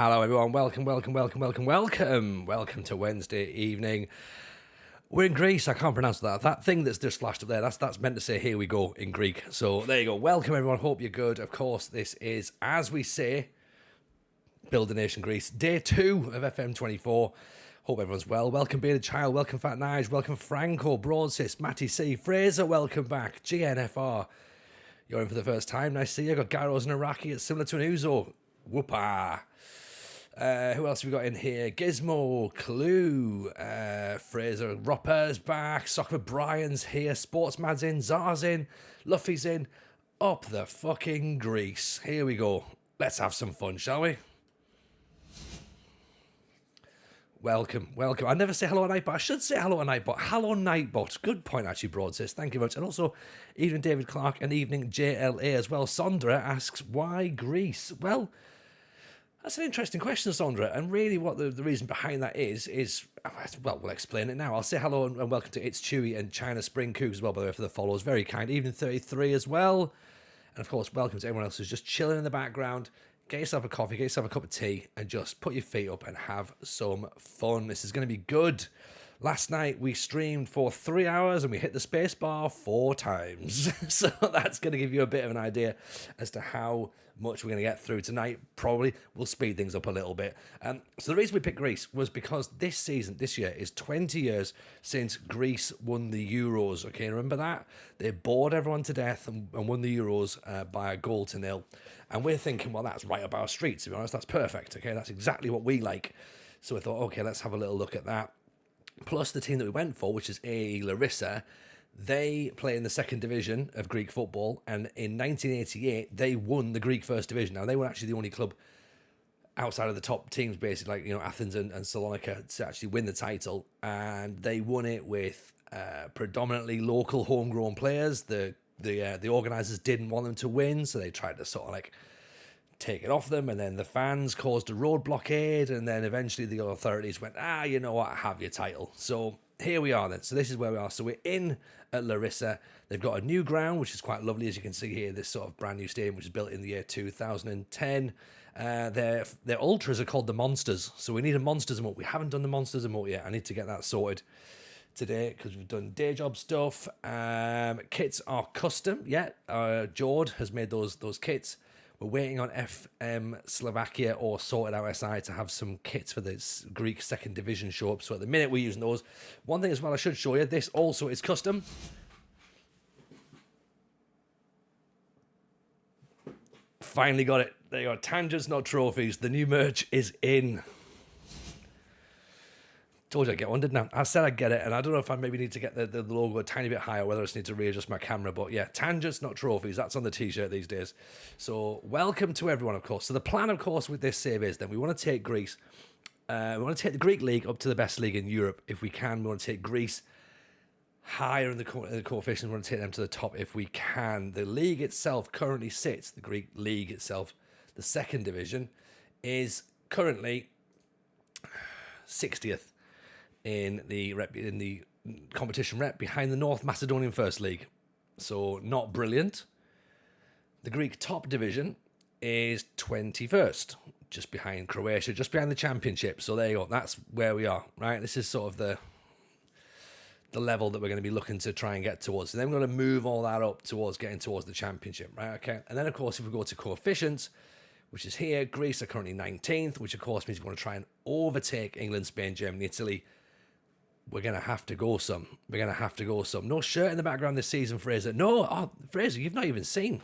Hello, everyone. Welcome to Wednesday evening. We're in Greece. I can't pronounce that. That thing that's just flashed up there, that's meant to say, here we go, in Greek. So there you go. Welcome, everyone. Hope you're good. Of course, this is, as we say, Build a Nation Greece, day 2 of FM24. Hope everyone's well. Welcome, Bearded Child. Welcome, Fat Nige. Welcome, Franco, Broadsis, Matty C, Fraser. Welcome back. GNFR. You're in for the first time. Nice to see you. Got Gyros and Iraqi. It's similar to an Uzo. Whoopah. Who else have we got in here? Gizmo, Clue, Fraser, Ropper's back, Soccer Brian's here, Sportsman's in, Zar's in, Luffy's in. Up the fucking Greece. Here we go. Let's have some fun, shall we? Welcome. I never say hello at Nightbot. I should say hello at Nightbot. Hello, Nightbot. Good point, actually, Broadsis. Thank you very much. And also, evening David Clark and evening JLA as well. Sondra asks, why Greece? Well, that's an interesting question, Sondra. And really what the reason behind that is, well, we'll explain it now. I'll say hello and welcome to It's Chewy and China Spring Cougs as well, by the way, for the follows. Very kind. Evening 33 as well. And of course, welcome to everyone else who's just chilling in the background. Get yourself a coffee, get yourself a cup of tea, and just put your feet up and have some fun. This is going to be good. Last night, we streamed for 3 hours and we hit the space bar 4 times. So that's going to give you a bit of an idea as to how much we're going to get through tonight. Probably we'll speed things up a little bit. So the reason we picked Greece was because this year, is 20 years since Greece won the Euros. Okay, remember that? They bored everyone to death and won the Euros by 1-0. And we're thinking, well, that's right up our street, to be honest. That's perfect. Okay, that's exactly what we like. So we thought, okay, let's have a little look at that. Plus the team that we went for, which is Larisa, they play in the second division of Greek football, and in 1988 they won the Greek first division. Now they were actually the only club outside of the top teams, basically, like Athens and Salonika, to actually win the title, and they won it with predominantly local homegrown players. The organisers didn't want them to win, so they tried to sort of take it off them, and then the fans caused a road blockade, and then eventually the authorities went, you know what, have your title. So here we are then. So this is where we are. So we're in at Larisa. They've got a new ground, which is quite lovely, as you can see here, this sort of brand new stadium, which was built in the year 2010. Their ultras are called the Monsters, so we need a Monsters emote. We haven't done the Monsters emote yet. I need to get that sorted today because we've done day job stuff. Kits are custom. Jord has made those kits. We're waiting on FM Slovakia or Sorted Out SI to have some kits for this Greek second division show up. So at the minute we're using those. One thing as well I should show you, this also is custom. Finally got it. There you go. Tangents, not trophies. The new merch is in. Told you I'd get one, didn't I? I said I'd get it, and I don't know if I maybe need to get the logo a tiny bit higher, whether I just need to readjust my camera, but yeah, tangents, not trophies. That's on the t-shirt these days. So welcome to everyone, of course. So the plan, of course, with this save is then we want to take Greece, we want to take the Greek league up to the best league in Europe if we can. We want to take Greece higher in the coefficient. We want to take them to the top if we can. The league itself currently sits, the Greek league itself, the second division, is currently 60th. In the competition rep behind the North Macedonian First League. So not brilliant. The Greek top division is 21st, just behind Croatia, just behind the championship. So there you go. That's where we are, right? This is sort of the level that we're going to be looking to try and get towards. And then we're going to move all that up towards getting towards the championship, right? Okay. And then, of course, if we go to coefficients, which is here, Greece are currently 19th, which, of course, means we want to try and overtake England, Spain, Germany, Italy. We're going to have to go some. No shirt in the background this season, Fraser. No, Fraser, you've not even seen.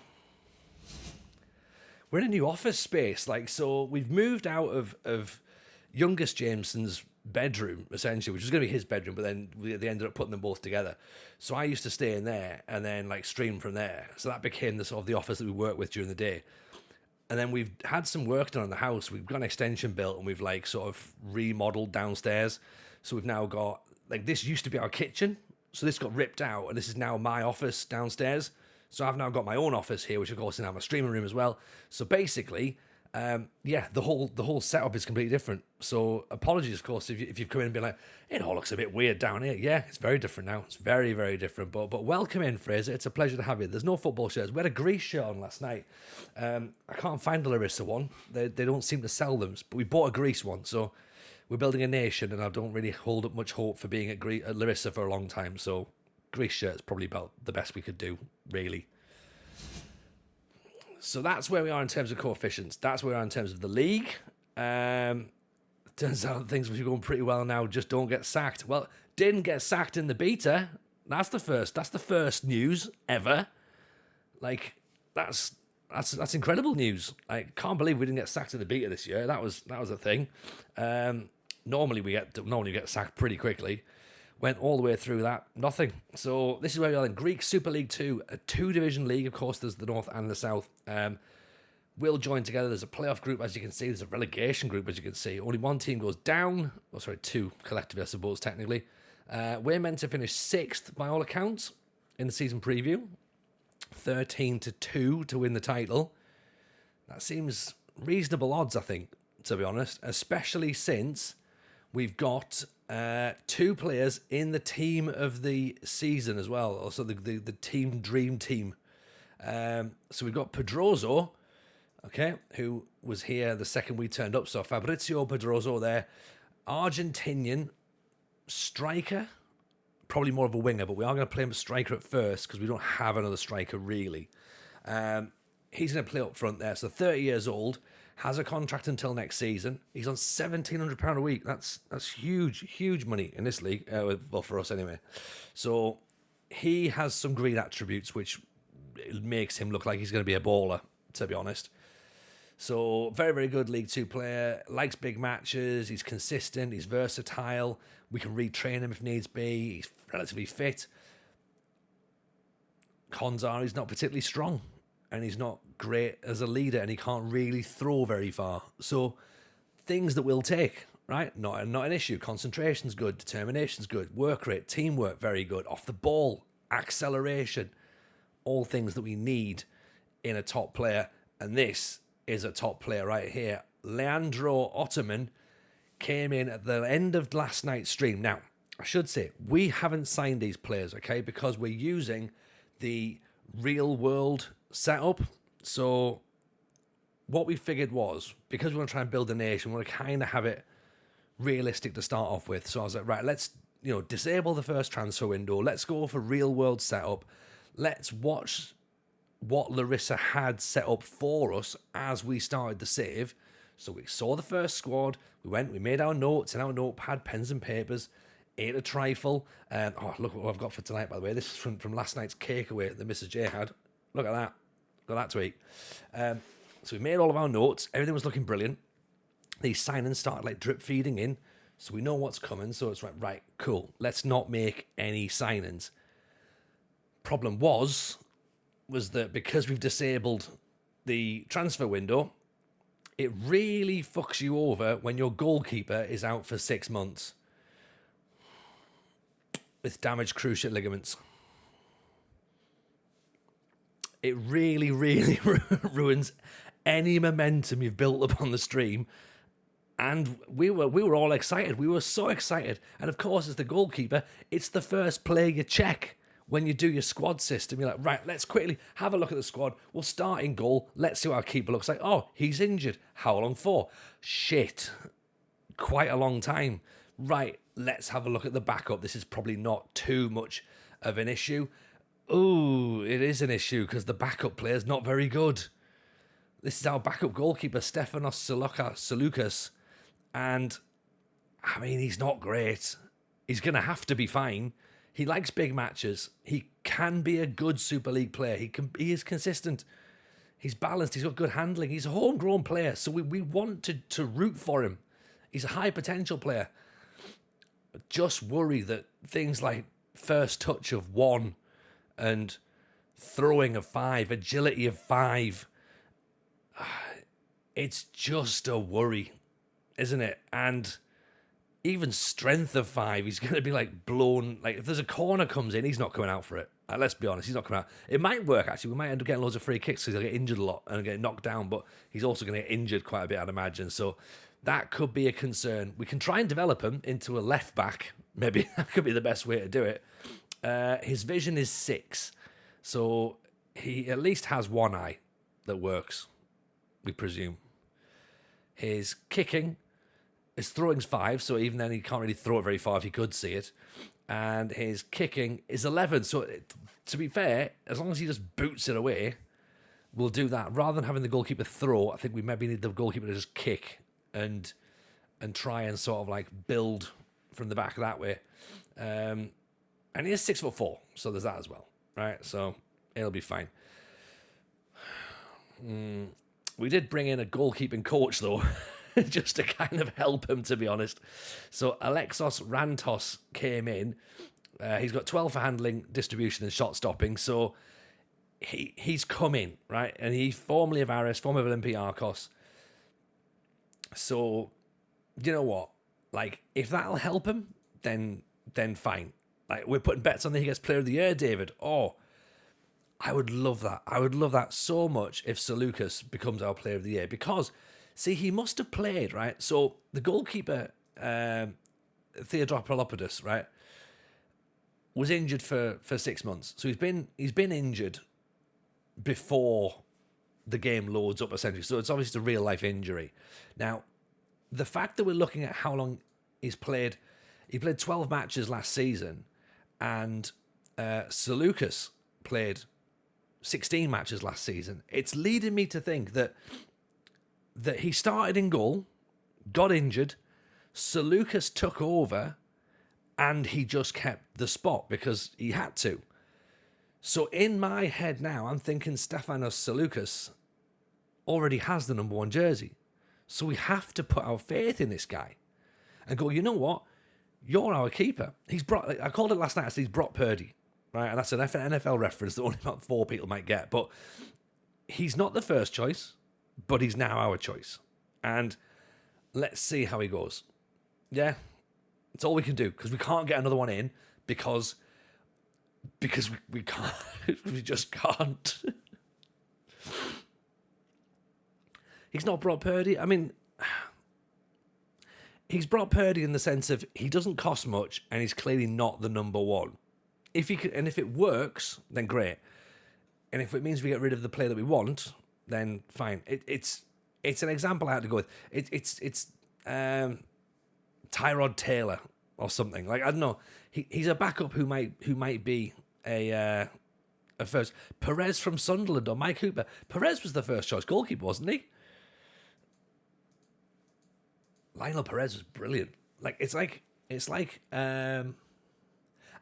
We're in a new office space. So we've moved out of youngest Jameson's bedroom, essentially, which was going to be his bedroom, but then they ended up putting them both together. So I used to stay in there and then stream from there. So that became the sort of the office that we work with during the day. And then we've had some work done on the house. We've got an extension built and we've sort of remodeled downstairs. So we've now got, this used to be our kitchen. So this got ripped out and this is now my office downstairs. So I've now got my own office here, which of course is now my streaming room as well. So basically, Yeah, the whole setup is completely different. So apologies, of course, if you've come in and been like, it all looks a bit weird down here. Yeah, it's very different now. It's very, very different. But welcome in, Fraser. It's a pleasure to have you. There's no football shirts. We had a Greece shirt on last night. I can't find the Larisa one. They don't seem to sell them. But we bought a Greece one, so we're building a nation, and I don't really hold up much hope for being at Larisa for a long time. So Greece shirt's probably about the best we could do, really. So that's where we are in terms of coefficients. That's where we are in terms of the league. Turns out things are going pretty well now. Just don't get sacked. Well, didn't get sacked in the beta. That's the first news ever. Like that's incredible news. I can't believe we didn't get sacked in the beta this year. That was a thing. Normally we get sacked pretty quickly. Went all the way through that, nothing. So this is where we are in Greek Super League 2, a 2-division league. Of course, there's the North and the South. We'll join together. There's a playoff group, as you can see. There's a relegation group, as you can see. Only one team goes down. Oh, sorry, two collectively, I suppose, technically. We're meant to finish 6th, by all accounts, in the season preview. 13-2 to win the title. That seems reasonable odds, I think, to be honest, especially since we've got 2 players in the team of the season as well. Also, the team dream team. So we've got Pedroso, okay, who was here the second we turned up. So Fabrizio Pedroso there, Argentinian striker, probably more of a winger, but we are going to play him a striker at first because we don't have another striker really. He's going to play up front there. So 30 years old. Has a contract until next season. He's on £1,700 a week. That's huge money in this league. Well, for us anyway. So he has some green attributes, which makes him look like he's going to be a baller, to be honest. So very, very good League 2 player. Likes big matches. He's consistent. He's versatile. We can retrain him if needs be. He's relatively fit. Cons are he's not particularly strong. And he's not great as a leader, and he can't really throw very far. So things that we'll take, right? Not an issue. Concentration's good, determination's good, work rate, teamwork, very good. Off the ball, acceleration, all things that we need in a top player. And this is a top player right here. Leandro Ottoman came in at the end of last night's stream. Now, I should say, we haven't signed these players, okay? Because we're using the real world setup. So what we figured was, because we want to try and build a nation, we want to kind of have it realistic to start off with. So I was like, right, let's disable the first transfer window. Let's go for real world setup. Let's watch what Larisa had set up for us as we started the save. So we saw the first squad. We made our notes in our notepad, pens and papers, ate a trifle. Look what I've got for tonight, by the way. This is from last night's cake away that Mrs. J had. Look at that. Look at that tweet. So we made all of our notes. Everything was looking brilliant. These signings started like drip feeding in. So we know what's coming. So it's right, cool. Let's not make any signings. Problem was that because we've disabled the transfer window, it really fucks you over when your goalkeeper is out for 6 months with damaged cruciate ligaments. It really, really ruins any momentum you've built up on the stream. And we were all excited. We were so excited. And of course, as the goalkeeper, it's the first player you check when you do your squad system. You're like, right, let's quickly have a look at the squad. We'll start in goal. Let's see what our keeper looks like. Oh, he's injured. How long for? Shit. Quite a long time. Right, let's have a look at the backup. This is probably not too much of an issue. Ooh, it is an issue because the backup player's not very good. This is our backup goalkeeper, Stefanos Salukas. And, I mean, he's not great. He's going to have to be fine. He likes big matches. He can be a good Super League player. He is consistent. He's balanced. He's got good handling. He's a homegrown player, so we want to root for him. He's a high potential player. But just worry that things like first touch of 1 and throwing of 5, agility of 5, it's just a worry, isn't it? And even strength of 5, he's going to be like blown. Like if there's a corner comes in, he's not coming out for it. Let's be honest, he's not coming out. It might work, actually. We might end up getting loads of free kicks because he'll get injured a lot and get knocked down, but he's also going to get injured quite a bit, I'd imagine. So that could be a concern. We can try and develop him into a left back. Maybe that could be the best way to do it. His vision is 6. So he at least has one eye that works, we presume. His kicking, his throwing's 5, so even then he can't really throw it very far if he could see it. And his kicking is 11. So to be fair, as long as he just boots it away, we'll do that. Rather than having the goalkeeper throw, I think we maybe need the goalkeeper to just kick and try and sort of like build from the back that way. And he is 6'4", so there's that as well, right? So it'll be fine. We did bring in a goalkeeping coach though, just to kind of help him, to be honest. So Alexos Rantos came in. He's got 12 for handling, distribution, and shot stopping. So he's come in, right? And he's formerly of Aris, formerly of Olympiakos. So, you know what? Like, if that'll help him, then fine. Like, we're putting bets on that he gets Player of the Year, David. Oh, I would love that. I would love that so much if Seleucus becomes our Player of the Year. Because, see, he must have played, right? So, the goalkeeper, Theodropolopoulos, right, was injured for 6 months. So, he's been injured before the game loads up, essentially. So, it's obviously a real-life injury. Now, the fact that we're looking at how long he's played, he played 12 matches last season, and Seleucus played 16 matches last season. It's leading me to think that he started in goal, got injured, Seleucus took over, and he just kept the spot because he had to. So in my head now, I'm thinking Stefanos Seleucus already has the number 1 jersey. So we have to put our faith in this guy and go, you know what? You're our keeper. I called it last night, I said he's Brock Purdy, right? And that's an NFL reference that only about 4 people might get. But he's not the first choice, but he's now our choice. And let's see how he goes. Yeah, it's all we can do because we can't get another one in because we can't. We just can't. He's not Brock Purdy. I mean, he's Brock Purdy in the sense of he doesn't cost much and he's clearly not the number 1. If it works, then great. And if it means we get rid of the player that we want, then fine. It's an example I had to go with. It's Tyrod Taylor or something. Like, I don't know. He's a backup who might be a first. Perez from Sunderland or Mike Hooper. Perez was the first choice goalkeeper, wasn't he? Lionel Perez was brilliant. Like, it's like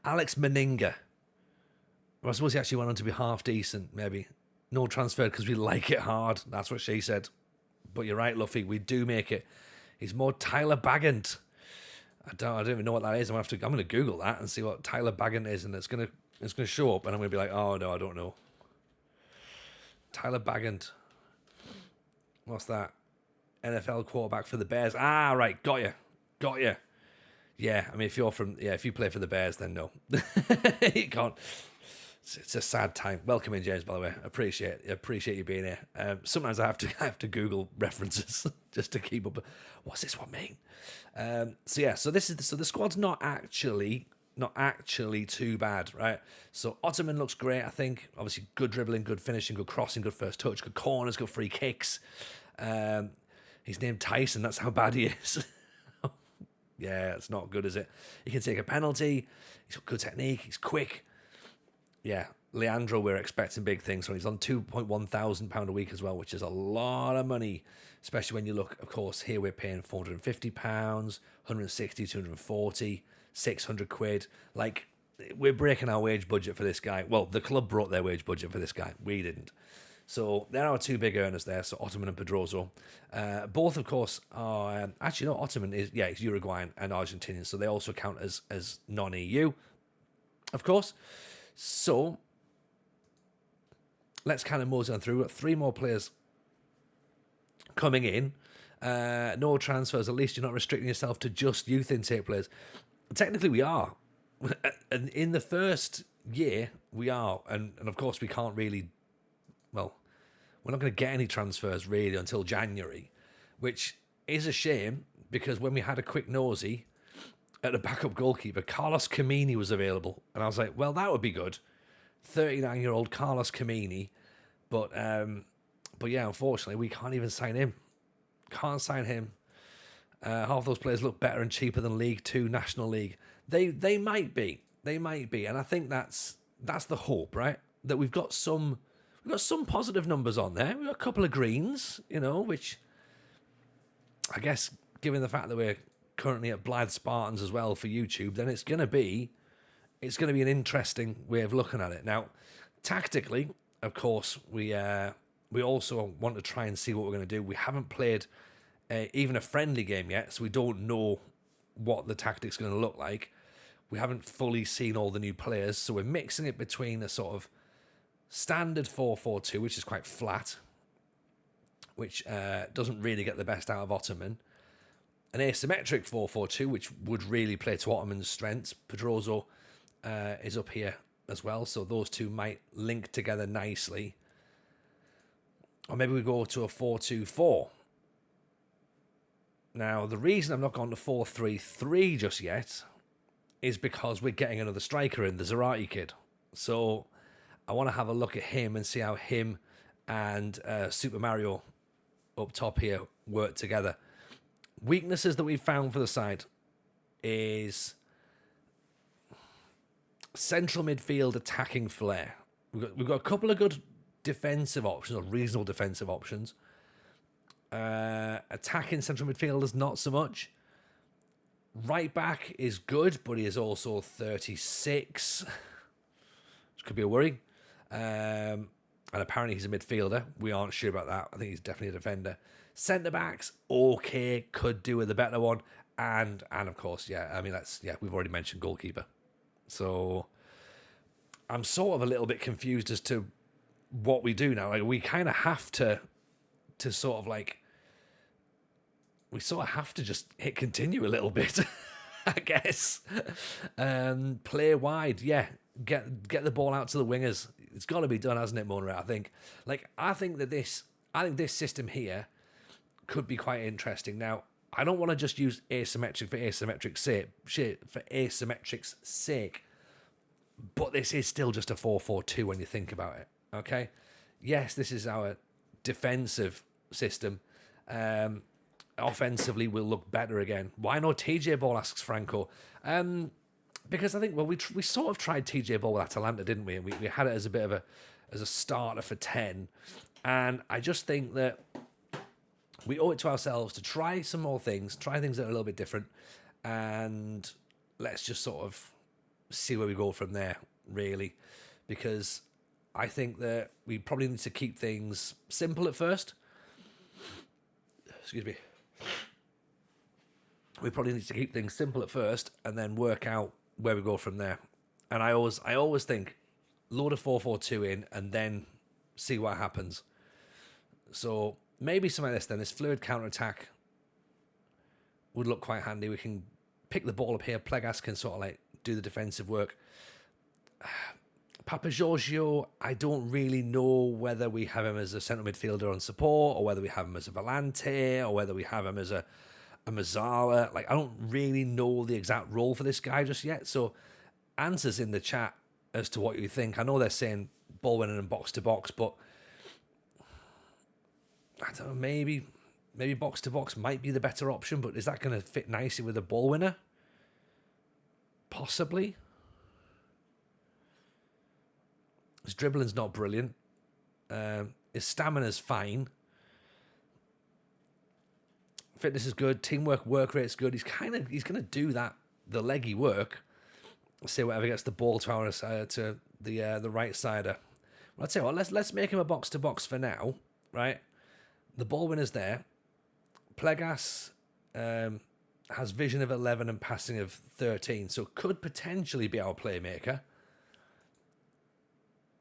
Alex Meninga. Well, I suppose he actually went on to be half decent, maybe. No transfer because we like it hard. That's what she said. But you're right, Luffy. We do make it. He's more Tyler Baggant. I don't even know what that is. I'm gonna Google that and see what Tyler Baggant is, and it's gonna show up, and I'm gonna be like, oh no, I don't know. Tyler Baggant. What's that? NFL quarterback for the Bears. Ah, right, got you. Yeah, I mean, if you play for the Bears, then no, you can't. It's a sad time. Welcome in, James. By the way, appreciate you being here. Sometimes I have to Google references just to keep up. What's this one mean? So the squad's not actually too bad, right? So Ottoman looks great. I think obviously good dribbling, good finishing, good crossing, good first touch, good corners, good free kicks. He's named Tyson. That's how bad he is. Yeah, it's not good, is it? He can take a penalty. He's got good technique. He's quick. Yeah, Leandro, we're expecting big things. So he's on £2,100 a week as well, which is a lot of money, especially when you look, of course, here we're paying £450, 160, 240, 600 quid. Like, we're breaking our wage budget for this guy. Well, the club brought their wage budget for this guy. We didn't. So there are 2 big earners there, so Ottoman and Pedroso. Both, of course, are... actually, no, Ottoman is Uruguayan and Argentinian, so they also count as non-EU, of course. So let's kind of mosey on through. We've got 3 more players coming in. No transfers. At least you're not restricting yourself to just youth intake players. Technically, we are. And in the first yeah, we are. And of course, we can't really, well, we're not going to get any transfers really until January, which is a shame because when we had a quick nosy at the backup goalkeeper, Carlos Camini was available. And I was like, well, that would be good. 39-year-old Carlos Camini. But yeah, unfortunately, we can't even sign him. Can't sign him. Half those players look better and cheaper than League Two, National League. They might be. They might be. And I think that's the hope, right? That we've got some positive numbers on there. We've got a couple of greens, which I guess, given the fact that we're currently at Blythe Spartans as well for YouTube, then it's gonna be an interesting way of looking at it. Now, tactically, of course, we also want to try and see what we're going to do. We haven't played even a friendly game yet, so we don't know what the tactics are going to look like. We haven't fully seen all the new players, so we're mixing it between a sort of standard 4-4-2, which is quite flat, which doesn't really get the best out of Ottoman. An asymmetric 4-4-2, which would really play to Ottoman's strengths. Pedroso is up here as well, so those two might link together nicely. Or maybe we go to a 4-2-4. Now, the reason I've not gone to 4-3-3 just yet is because we're getting another striker in, the Zarate kid. So I want to have a look at him and see how him and Super Mario up top here work together. Weaknesses that we've found for the side is central midfield attacking flair. We've got a couple of good defensive options, or reasonable defensive options. Attacking central midfielders, not so much. Right back is good, but he is also 36, which could be a worry. And apparently he's a midfielder. We aren't sure about that. I think he's definitely a defender. Centre backs, okay, could do with a better one. And of course, we've already mentioned goalkeeper. So I'm sort of a little bit confused as to what we do now. Like, we kind of have to sort of like, we sort of have to just hit continue a little bit, I guess. Play wide, yeah. Get the ball out to the wingers. It's got to be done, hasn't it, Monra? I think this system here could be quite interesting. Now, I don't want to just use asymmetric for asymmetric's sake, but this is still just a 4-4-2 when you think about it. Okay, yes, this is our defensive system. Offensively, we'll look better again. Why no TJ Ball, asks Franco. Because I think, well, we sort of tried TJ Ball with Atalanta, didn't we? And we had it as a bit of as a starter for 10. And I just think that we owe it to ourselves to try some more things, try things that are a little bit different, and let's just sort of see where we go from there, really. Because I think that we probably need to keep things simple at first. Excuse me. We probably need to keep things simple at first and then work out where we go from there. And I always think load a 4-4-2 in and then see what happens. So maybe something like this then. This fluid counter-attack would look quite handy. We can pick the ball up here. Plegas can sort of like do the defensive work. Papa Giorgio, I don't really know whether we have him as a central midfielder on support, or whether we have him as a volante, or whether we have him as a Mazzala. Like, I don't really know the exact role for this guy just yet. So answers in the chat as to what you think. I know they're saying ball winning and box to box, but I don't know, maybe box to box might be the better option, but is that going to fit nicely with a ball winner? Possibly. His dribbling's not brilliant. His stamina's fine. Fitness is good. Teamwork, work rate's good. He's going to do that, the leggy work. See whatever gets the ball to our to the right sider. Well, I'll tell you what. Let's make him a box to box for now, right? The ball winner's there. Plegas has vision of 11 and passing of 13, so could potentially be our playmaker.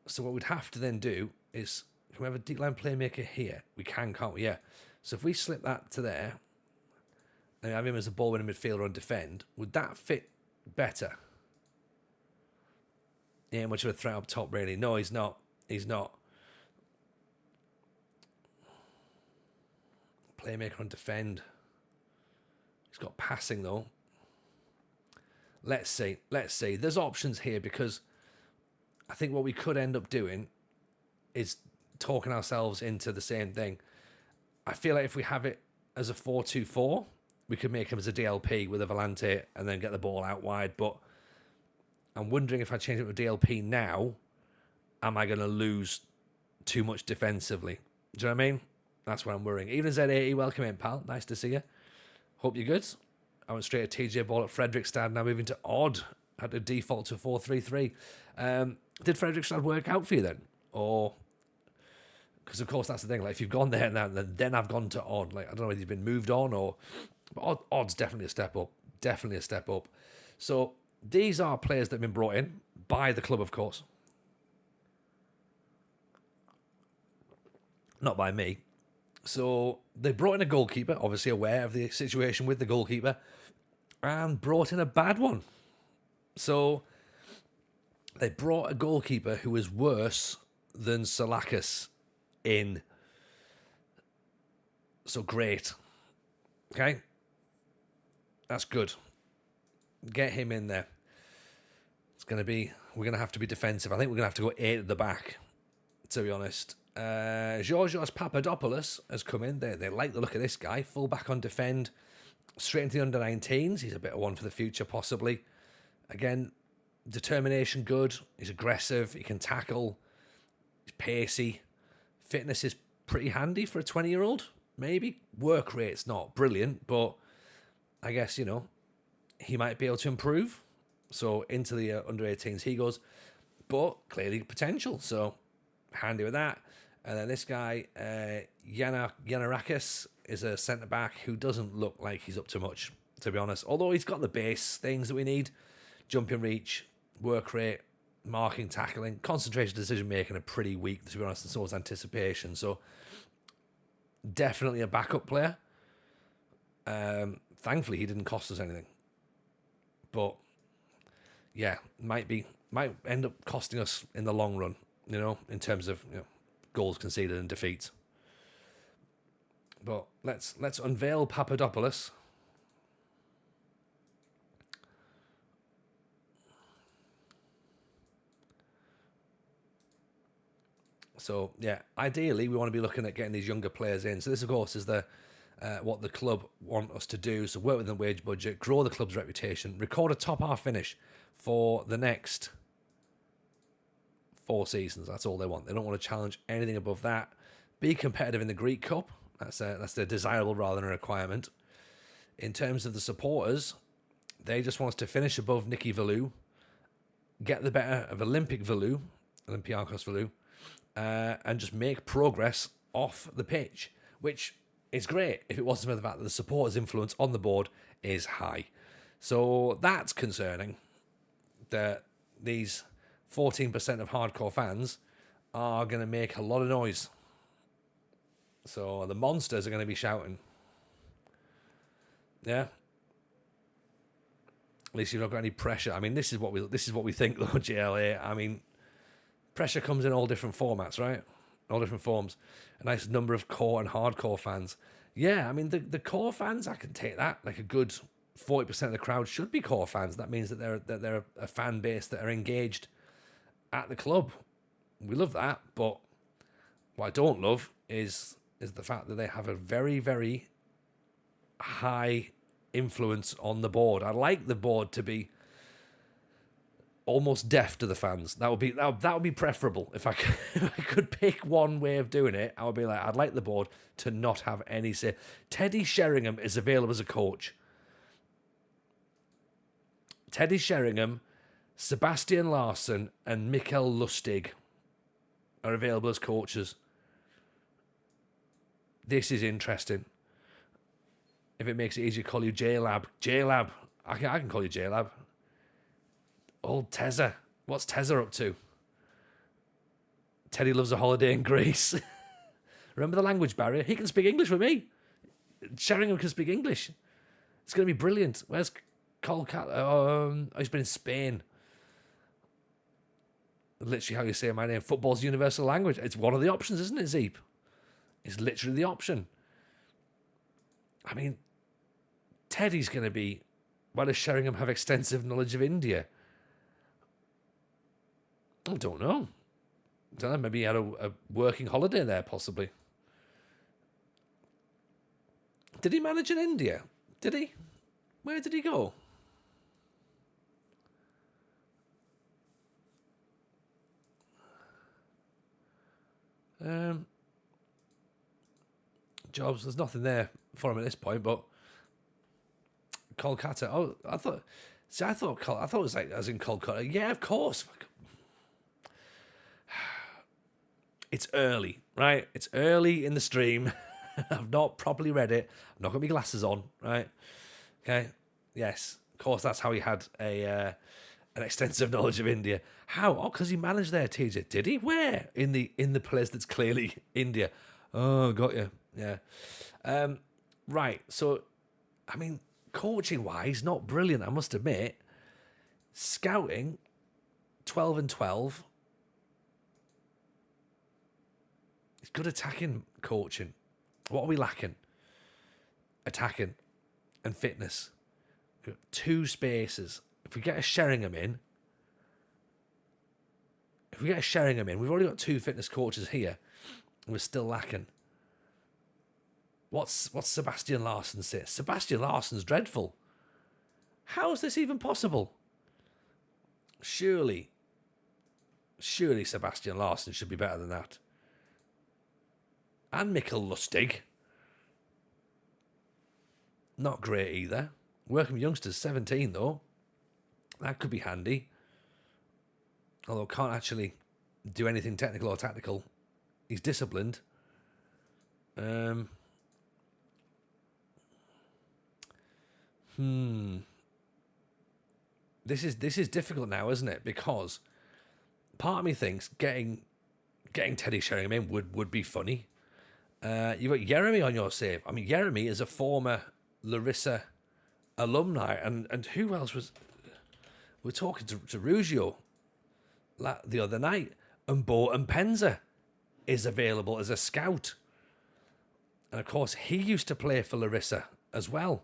So what we'd have to then do is, can we have a deep line playmaker here? We can, can't we? Yeah. So if we slip that to there, and have him as a ball-winning midfielder on defend, would that fit better? He ain't much of a threat up top, really. No, he's not. He's not. Playmaker on defend. He's got passing, though. Let's see. Let's see. There's options here because I think what we could end up doing is talking ourselves into the same thing. I feel like if we have it as a 4-2-4, we could make him as a DLP with a Volante and then get the ball out wide. But I'm wondering if I change it to DLP now, am I going to lose too much defensively? Do you know what I mean? That's what I'm worrying. Even Z80, welcome in, pal. Nice to see you. Hope you're good. I went straight to TJ Ball at Fredrikstad, now moving to odd. Had to default to 4-3-3. Did Fredrikstad work out for you then? Or, because of course that's the thing, like if you've gone there now, then I've gone to odd. Like I don't know whether you've been moved on or, but odd's definitely a step up. Definitely a step up. So these are players that have been brought in by the club, of course. Not by me. So they brought in a goalkeeper, obviously aware of the situation with the goalkeeper, and brought in a bad one. So they brought a goalkeeper who was worse than Salakis in. So great. Okay? That's good. Get him in there. We're going to have to be defensive. I think we're going to have to go 8 at the back, to be honest. Georgios Papadopoulos has come in. They like the look of this guy. Full back on defend. Straight into the under-19s. He's a bit of one for the future, possibly. Again, determination good. He's aggressive. He can tackle. He's pacey. Fitness is pretty handy for a 20-year-old, maybe. Work rate's not brilliant, but I guess, he might be able to improve. So into the under-18s he goes. But clearly potential, so handy with that. And then this guy, Yanarakis, is a centre-back who doesn't look like he's up to much, to be honest. Although he's got the base things that we need. Jumping reach, work rate, marking, tackling. Concentration, decision-making are pretty weak, to be honest, and so is anticipation. So definitely a backup player. Thankfully, he didn't cost us anything. But, yeah, might end up costing us in the long run, in terms of goals conceded and defeats. But let's unveil Papadopoulos. So yeah, ideally we want to be looking at getting these younger players in. So this, of course, is what the club want us to do. So work within the wage budget, grow the club's reputation, record a top half finish for the next 4 seasons. That's all they want. They don't want to challenge anything above that. Be competitive in the Greek Cup. That's the desirable rather than a requirement. In terms of the supporters, they just want us to finish above Nicky Valou, get the better of Olympiakos Valou, and just make progress off the pitch, which is great if it wasn't for the fact that the supporters' influence on the board is high. So that's concerning that these 14% of hardcore fans are going to make a lot of noise. So the monsters are going to be shouting. Yeah. At least you've not got any pressure. I mean, this is what we think, though, GLA. I mean, pressure comes in all different formats, right? All different forms. A nice number of core and hardcore fans. Yeah, I mean, the core fans, I can take that. Like a good 40% of the crowd should be core fans. That means that they're a fan base that are engaged at the club. We love that, but what I don't love is the fact that they have a very, very high influence on the board. I'd like the board to be almost deaf to the fans. That would be preferable. If I could pick one way of doing it, I would be like, I'd like the board to not have any say. Teddy Sheringham is available as a coach. Teddy Sheringham, Sebastian Larsson, and Mikkel Lustig are available as coaches. This is interesting. If it makes it easier to call you J-Lab. J-Lab. I can call you J-Lab. Old Tezza. What's Tezza up to? Teddy loves a holiday in Greece. Remember the language barrier? He can speak English with me. Sheringham can speak English. It's going to be brilliant. Where's Kolkata? He's been in Spain. Literally how you say my name. Football's universal language. It's one of the options, isn't it, Zeep? It's literally the option. I mean, Teddy's going to be... Why does Sheringham have extensive knowledge of India? I don't know. Maybe he had a working holiday there, possibly. Did he manage in India? Did he? Where did he go? Jobs, there's nothing there for him at this point, but Kolkata. Oh, I thought it was like as in Kolkata. Yeah, of course. It's early, right? It's early in the stream. I've not properly read it. I've not got my glasses on, right? Okay. Yes, of course. That's how he had an extensive knowledge of India. How? Oh, because he managed there, TJ. Did he? Where? In the place that's clearly India. Oh, got you. Yeah. Right. So, I mean, coaching wise, not brilliant, I must admit. Scouting, 12 and 12. It's good attacking coaching. What are we lacking? Attacking and fitness. We've got 2 spaces. If we get a Sheringham in, we've already got 2 fitness coaches here, and we're still lacking. What's Sebastian Larsson say? Sebastian Larsson's dreadful. How is this even possible? Surely Sebastian Larsson should be better than that. And Mikkel Lustig. Not great either. Working with youngsters, 17 though. That could be handy. Although can't actually do anything technical or tactical. He's disciplined. This is difficult now, isn't it? Because part of me thinks getting Teddy Sheringham in would be funny. You've got Jeremy on your save. I mean, Jeremy is a former Larisa alumni, and who else was... We're talking to Rugio the other night, and Bo and Penza is available as a scout. And of course, he used to play for Larisa as well.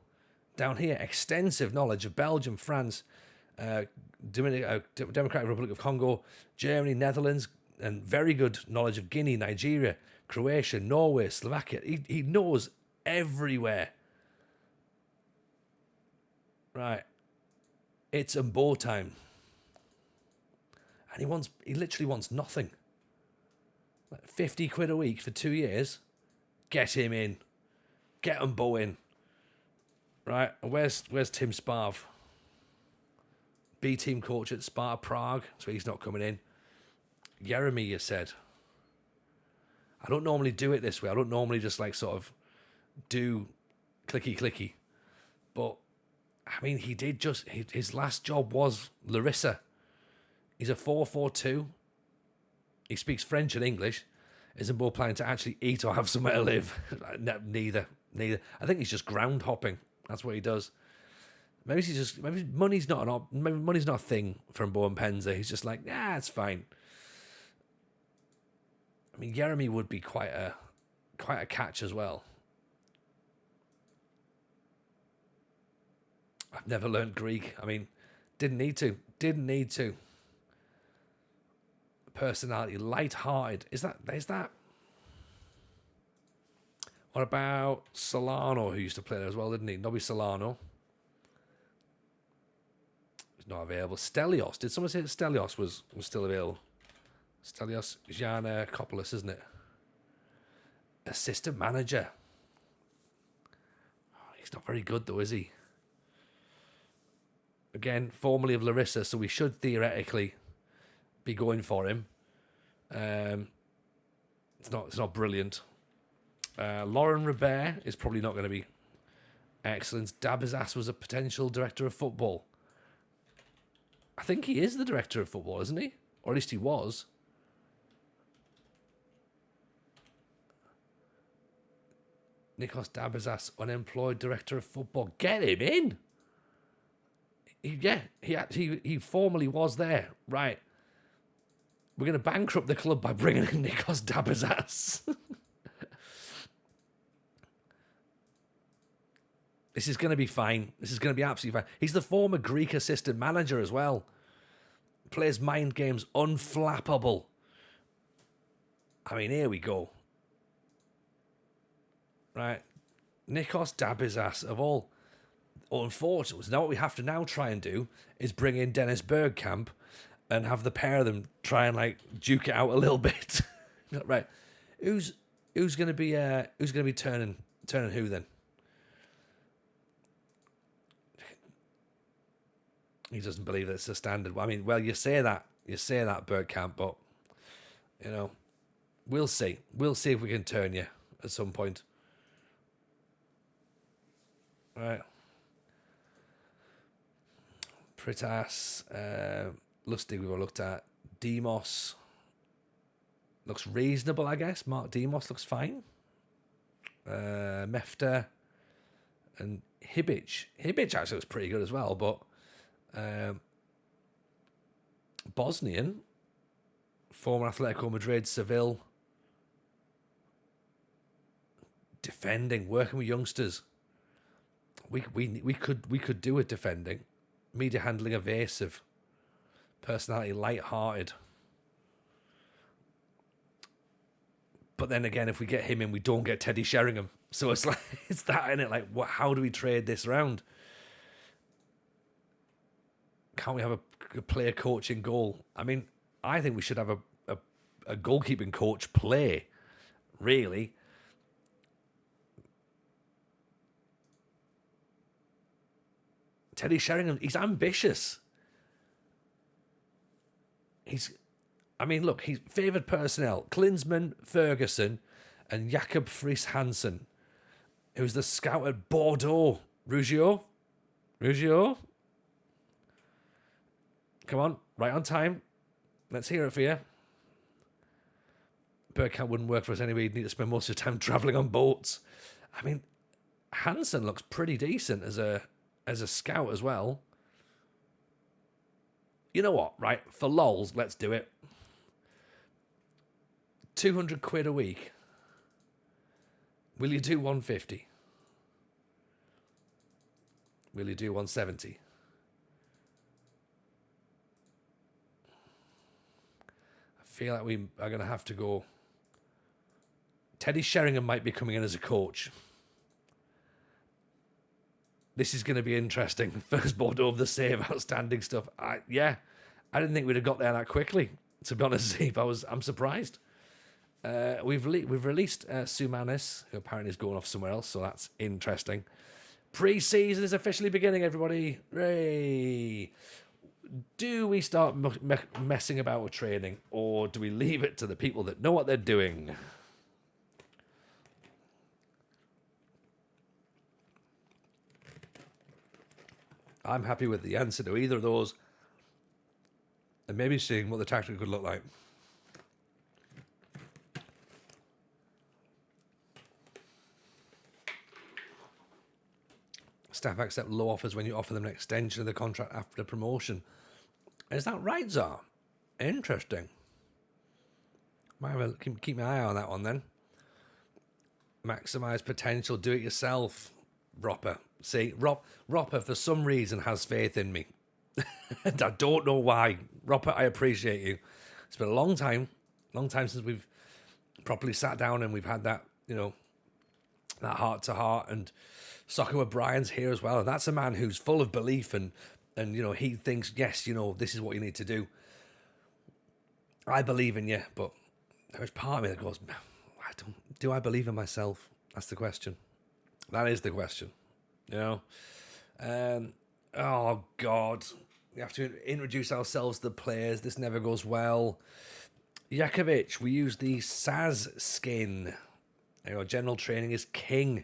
Down here, extensive knowledge of Belgium, France, Democratic Republic of Congo, Germany, Netherlands, and very good knowledge of Guinea, Nigeria, Croatia, Norway, Slovakia. He knows everywhere. Right. It's Mbo time. And he literally wants nothing. Like 50 quid a week for 2 years. Get him in. Get Mbo in. Right. And where's Tim Sparv? B-team coach at Sparta Prague. So he's not coming in. Jeremy, you said. I don't normally do it this way. I don't normally just like sort of do clicky. But I mean, he did just... His last job was Larisa. He's a 4-4-2. He speaks French and English. Isn't Bo planning to actually eat or have somewhere to live? No, neither. I think he's just ground hopping. That's what he does. Maybe money's not a thing for Mbo and Penza. He's just like, it's fine. I mean, Jeremy would be quite a catch as well. I've never learned Greek. I mean, didn't need to. Personality, light-hearted. Is that? What about Solano, who used to play there as well, didn't he? Nobby Solano. He's not available. Stelios. Did someone say that Stelios was still available? Stelios Giannakopoulos, isn't it? Assistant manager. Oh, he's not very good though, is he? Again, formerly of Larisa, so we should theoretically be going for him. It's not brilliant. Lauren Robert is probably not going to be excellent. Dabizas was a potential director of football. I think he is the director of football, isn't he? Or at least he was. Nikos Dabizas, unemployed director of football. Get him in. He formerly was there, right? We're going to bankrupt the club by bringing in Nikos Dabazas. This is going to be fine. This is going to be absolutely fine. He's the former Greek assistant manager as well. Plays mind games unflappable. I mean, here we go. Right. Nikos Dabazas of all. Unfortunately, so now what we have to now try and do is bring in Dennis Bergkamp and have the pair of them try and like duke it out a little bit. Right. Who's gonna be turning who then? He doesn't believe that it's a standard. I mean, well, you say that Bergkamp, but you know, we'll see. We'll see if we can turn you at some point. Right. Pritas, Lustig we've all looked at. Demos looks reasonable, I guess. Mark Demos looks fine. Mefta and Hibic. Hibic actually looks pretty good as well, but Bosnian, former Atletico Madrid, Seville, defending, working with youngsters. We could do it defending. Media handling evasive. Personality light-hearted. But then again, if we get him in, we don't get Teddy Sheringham. So it's like it's that, isn't it? Like, how do we trade this round? Can't we have a player coach in goal? I mean, I think we should have a goalkeeping coach play, really. Teddy Sheringham, he's ambitious. He's favoured personnel. Klinsmann, Ferguson, and Jakob Friis Hansen, who's the scout at Bordeaux. Rougeot? Come on, right on time. Let's hear it for you. Bergkamp wouldn't work for us anyway. He'd need to spend most of the time travelling on boats. I mean, Hansen looks pretty decent as a scout as well. You know what, right? For lols, let's do it. 200 quid a week. Will you do 150? Will you do 170? I feel like we are going to have to go. Teddy Sheringham might be coming in as a coach. This is going to be interesting. First Bordeaux of the save, outstanding stuff. I didn't think we'd have got there that quickly. To be honest, Steve, I'm surprised. We've released Soumanis, who apparently is going off somewhere else, so that's interesting. Pre-season is officially beginning, everybody. Hooray! Do we start messing about with training, or do we leave it to the people that know what they're doing? I'm happy with the answer to either of those, and maybe seeing what the tactic could look like. Staff accept low offers when you offer them an extension of the contract after promotion. Is that right, Zar? Interesting. Might have to keep my eye on that one then. Maximise potential, do it yourself, Ropper. See, Ropper for some reason has faith in me. And I don't know why. Ropper, I appreciate you. It's been a long time since we've properly sat down and we've had that, that heart to heart. And Soccer with Brian's here as well. And that's a man who's full of belief and he thinks, yes, this is what you need to do. I believe in you, but there's part of me that goes, do I believe in myself? That's the question. That is the question. Oh God, we have to introduce ourselves to the players. This never goes well. Jakovic, we use the Saz skin. General training is king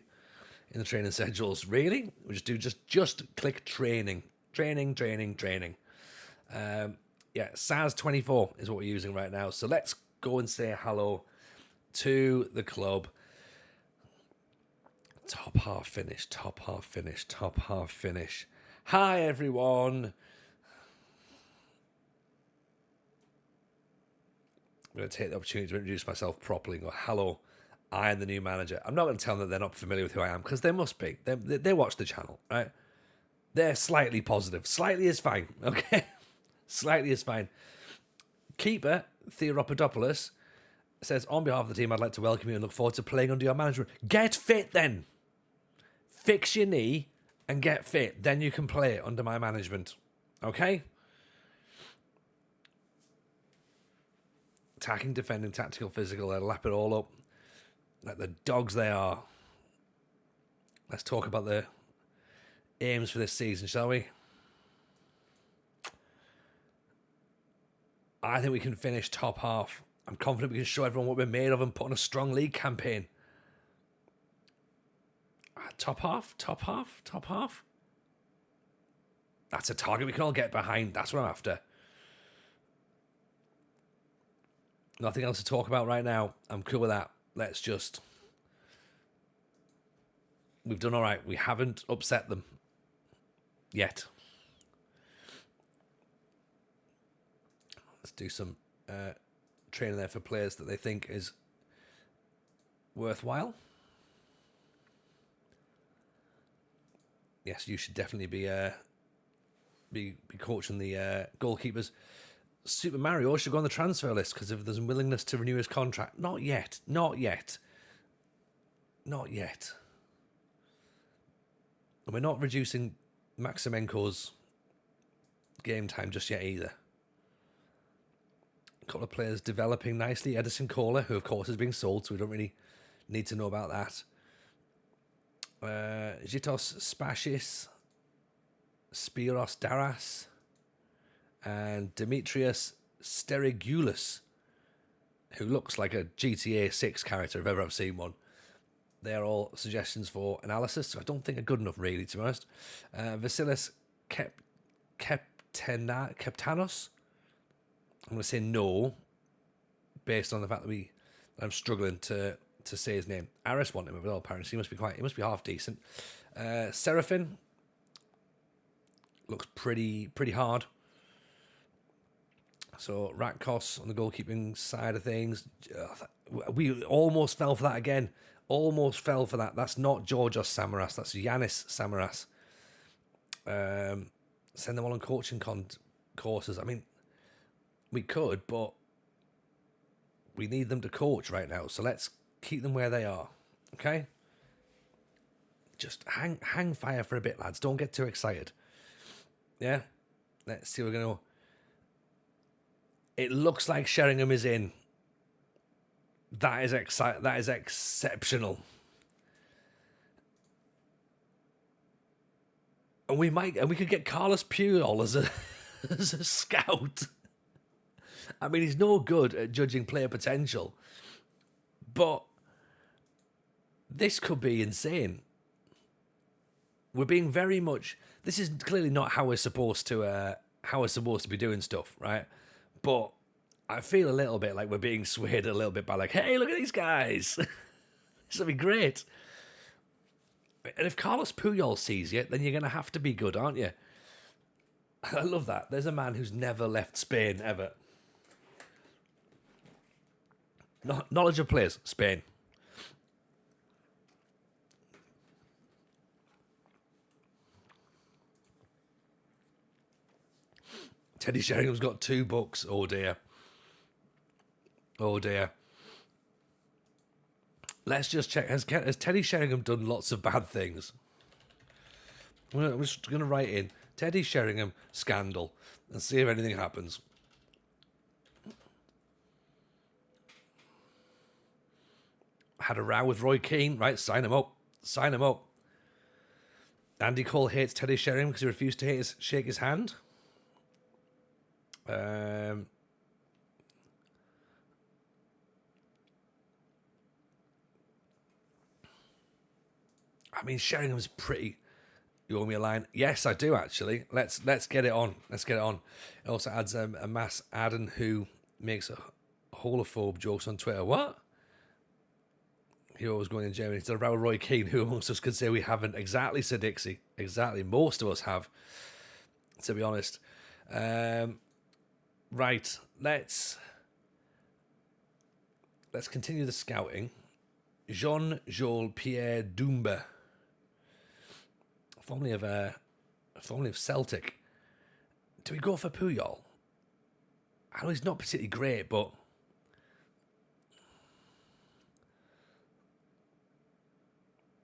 in the training schedules. Really? We just click training. Training. Saz 24 is what we're using right now. So let's go and say hello to the club. Top half finish. Hi, everyone. I'm going to take the opportunity to introduce myself properly and go, hello, I am the new manager. I'm not going to tell them that they're not familiar with who I am, because they must be. They watch the channel, right? They're slightly positive. Slightly is fine, okay? Slightly is fine. Keeper, Theoropodopoulos, says, on behalf of the team, I'd like to welcome you and look forward to playing under your management. Get fit then. Fix your knee and get fit. Then you can play under my management. Okay? Attacking, defending, tactical, physical. They'll lap it all up like the dogs they are. Let's talk about the aims for this season, shall we? I think we can finish top half. I'm confident we can show everyone what we're made of and put on a strong league campaign. Top half? That's a target we can all get behind. That's what I'm after. Nothing else to talk about right now. I'm cool with that. Let's just... We've done all right. We haven't upset them yet. Let's do some training there for players that they think is worthwhile. Yes, you should definitely be coaching the goalkeepers. Super Mario should go on the transfer list because if there's a willingness to renew his contract. Not yet. And we're not reducing Maximenko's game time just yet either. A couple of players developing nicely. Edison Kohler, who of course is being sold, so we don't really need to know about that. Zitos Spashis, Spiros Daras, and Demetrius Sterigoulis, who looks like a GTA 6 character if ever I've seen one. They're all suggestions for analysis, so I don't think are good enough, really, to be honest. Vasilis Keptanos. I'm going to say no, based on the fact that I'm struggling to say his name. Aris want him as well, apparently. He must be half decent. Seraphin looks pretty hard. So Ratkos on the goalkeeping side of things. We almost fell for that again. That's not Georgios Samaras. That's Yanis Samaras. Send them all on coaching courses. I mean, we could, but we need them to coach right now. So let's keep them where they are. Okay? Just hang fire for a bit, lads. Don't get too excited. Yeah? Let's see. We're going to... It looks like Sheringham is in. That is exceptional. And we could get Carlos Puyol as a scout. I mean, he's no good at judging player potential, but this could be insane. We're being very much. This is clearly not how we're supposed to be doing stuff, right? But I feel a little bit like we're being swayed a little bit by like, hey, look at these guys. This will be great. And if Carlos Puyol sees you, then you're going to have to be good, aren't you? I love that. There's a man who's never left Spain, ever. Knowledge of players, Spain. Teddy Sheringham's got 2 books. Oh dear. Let's just check. Has Teddy Sheringham done lots of bad things? I'm just going to write in Teddy Sheringham scandal and see if anything happens. Had a row with Roy Keane. Right, sign him up. Andy Cole hates Teddy Sheringham because he refused to shake his hand. I mean, Sheringham's pretty. You owe me a line. Yes, I do actually. Let's get it on. It also adds a mass Adden who makes a holophobe jokes on Twitter. What? He always going in Germany. It's a row Roy Keane, who amongst us could say we haven't. Exactly, Sir Dixie. Exactly. Most of us have, to be honest. Right. Let's let's continue the scouting. Jean-Joel-Pierre Dumba, formerly of Celtic. Do we go for Puyol? I know he's not particularly great, but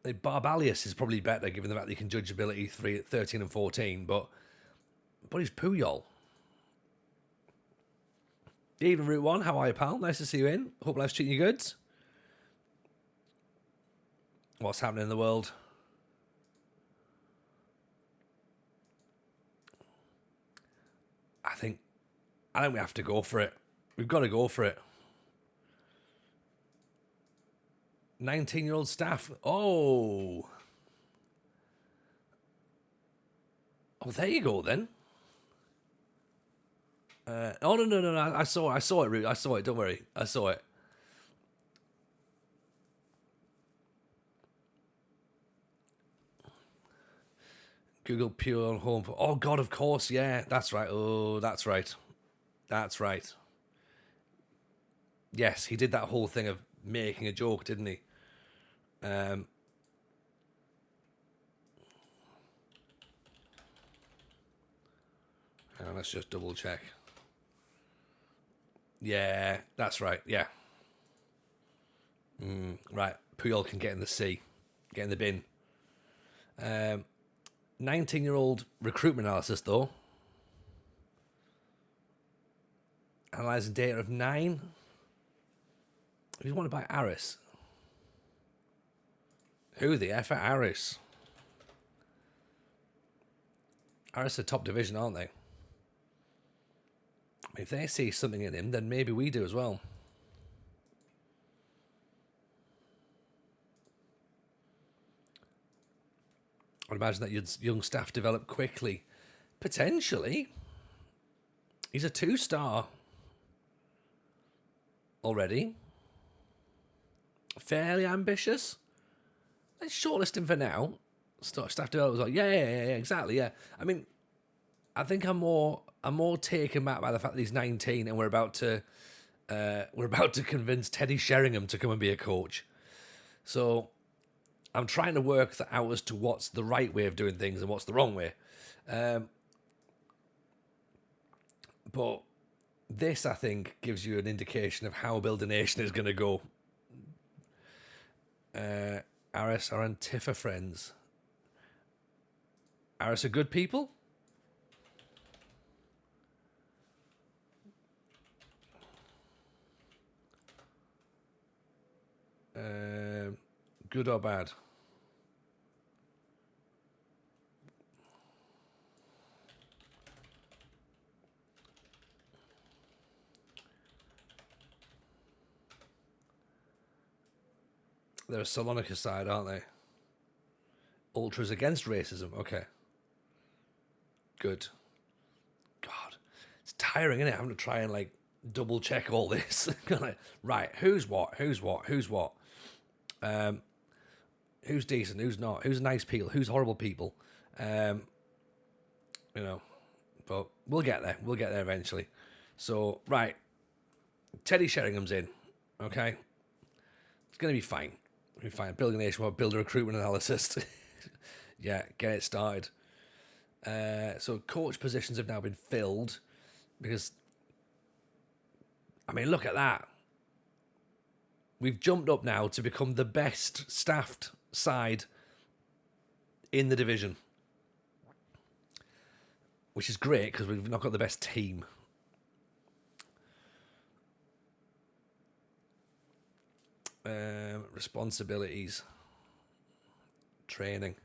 Barbalius is probably better, given the fact that he can judge ability 13 and 14, but he's Puyol. Even Route 1, how are you, pal? Nice to see you in. Hope life's treating you good. What's happening in the world? I think we have to go for it. We've got to go for it. 19-year-old staff. Oh, there you go then. No. I saw it, Root. I saw it. Don't worry. I saw it. Google Pure on Home. Oh, God, of course. Yeah, that's right. Oh, that's right. That's right. Yes, he did that whole thing of making a joke, didn't he? Let's just double check. Yeah, that's right. Yeah. Right. Puyol can get in the sea, get in the bin. 19-year-old recruitment analysis, though. Analysing data of 9. He's wanted by Aris. Who the F are Aris? Aris are top division, aren't they? If they see something in him, then maybe we do as well. I'd imagine that young staff develop quickly. Potentially. He's a 2-star already. Fairly ambitious. Let's shortlist him for now. Staff developers like, yeah, exactly, yeah. I mean, I think I'm more taken back by the fact that he's 19 and we're about to convince Teddy Sheringham to come and be a coach. So I'm trying to work that out as to what's the right way of doing things and what's the wrong way. But this, I think, gives you an indication of how Build a Nation is going to go. Aris are Antifa friends. Aris are good people? Good or bad? They're a Salonika side, aren't they? Ultras against racism. Okay. Good. God. It's tiring, isn't it? Having to try and, double check all this. Right, who's what? Who's what? Who's decent? Who's not? Who's nice people? Who's horrible people? But we'll get there. We'll get there eventually. So, right. Teddy Sheringham's in. Okay? It's going to be fine. It'll be fine. Build a Nation, build a recruitment analysis. Yeah, get it started. So coach positions have now been filled because, I mean, look at that. We've jumped up now to become the best staffed side in the division, which is great because we've not got the best team. Responsibilities, training.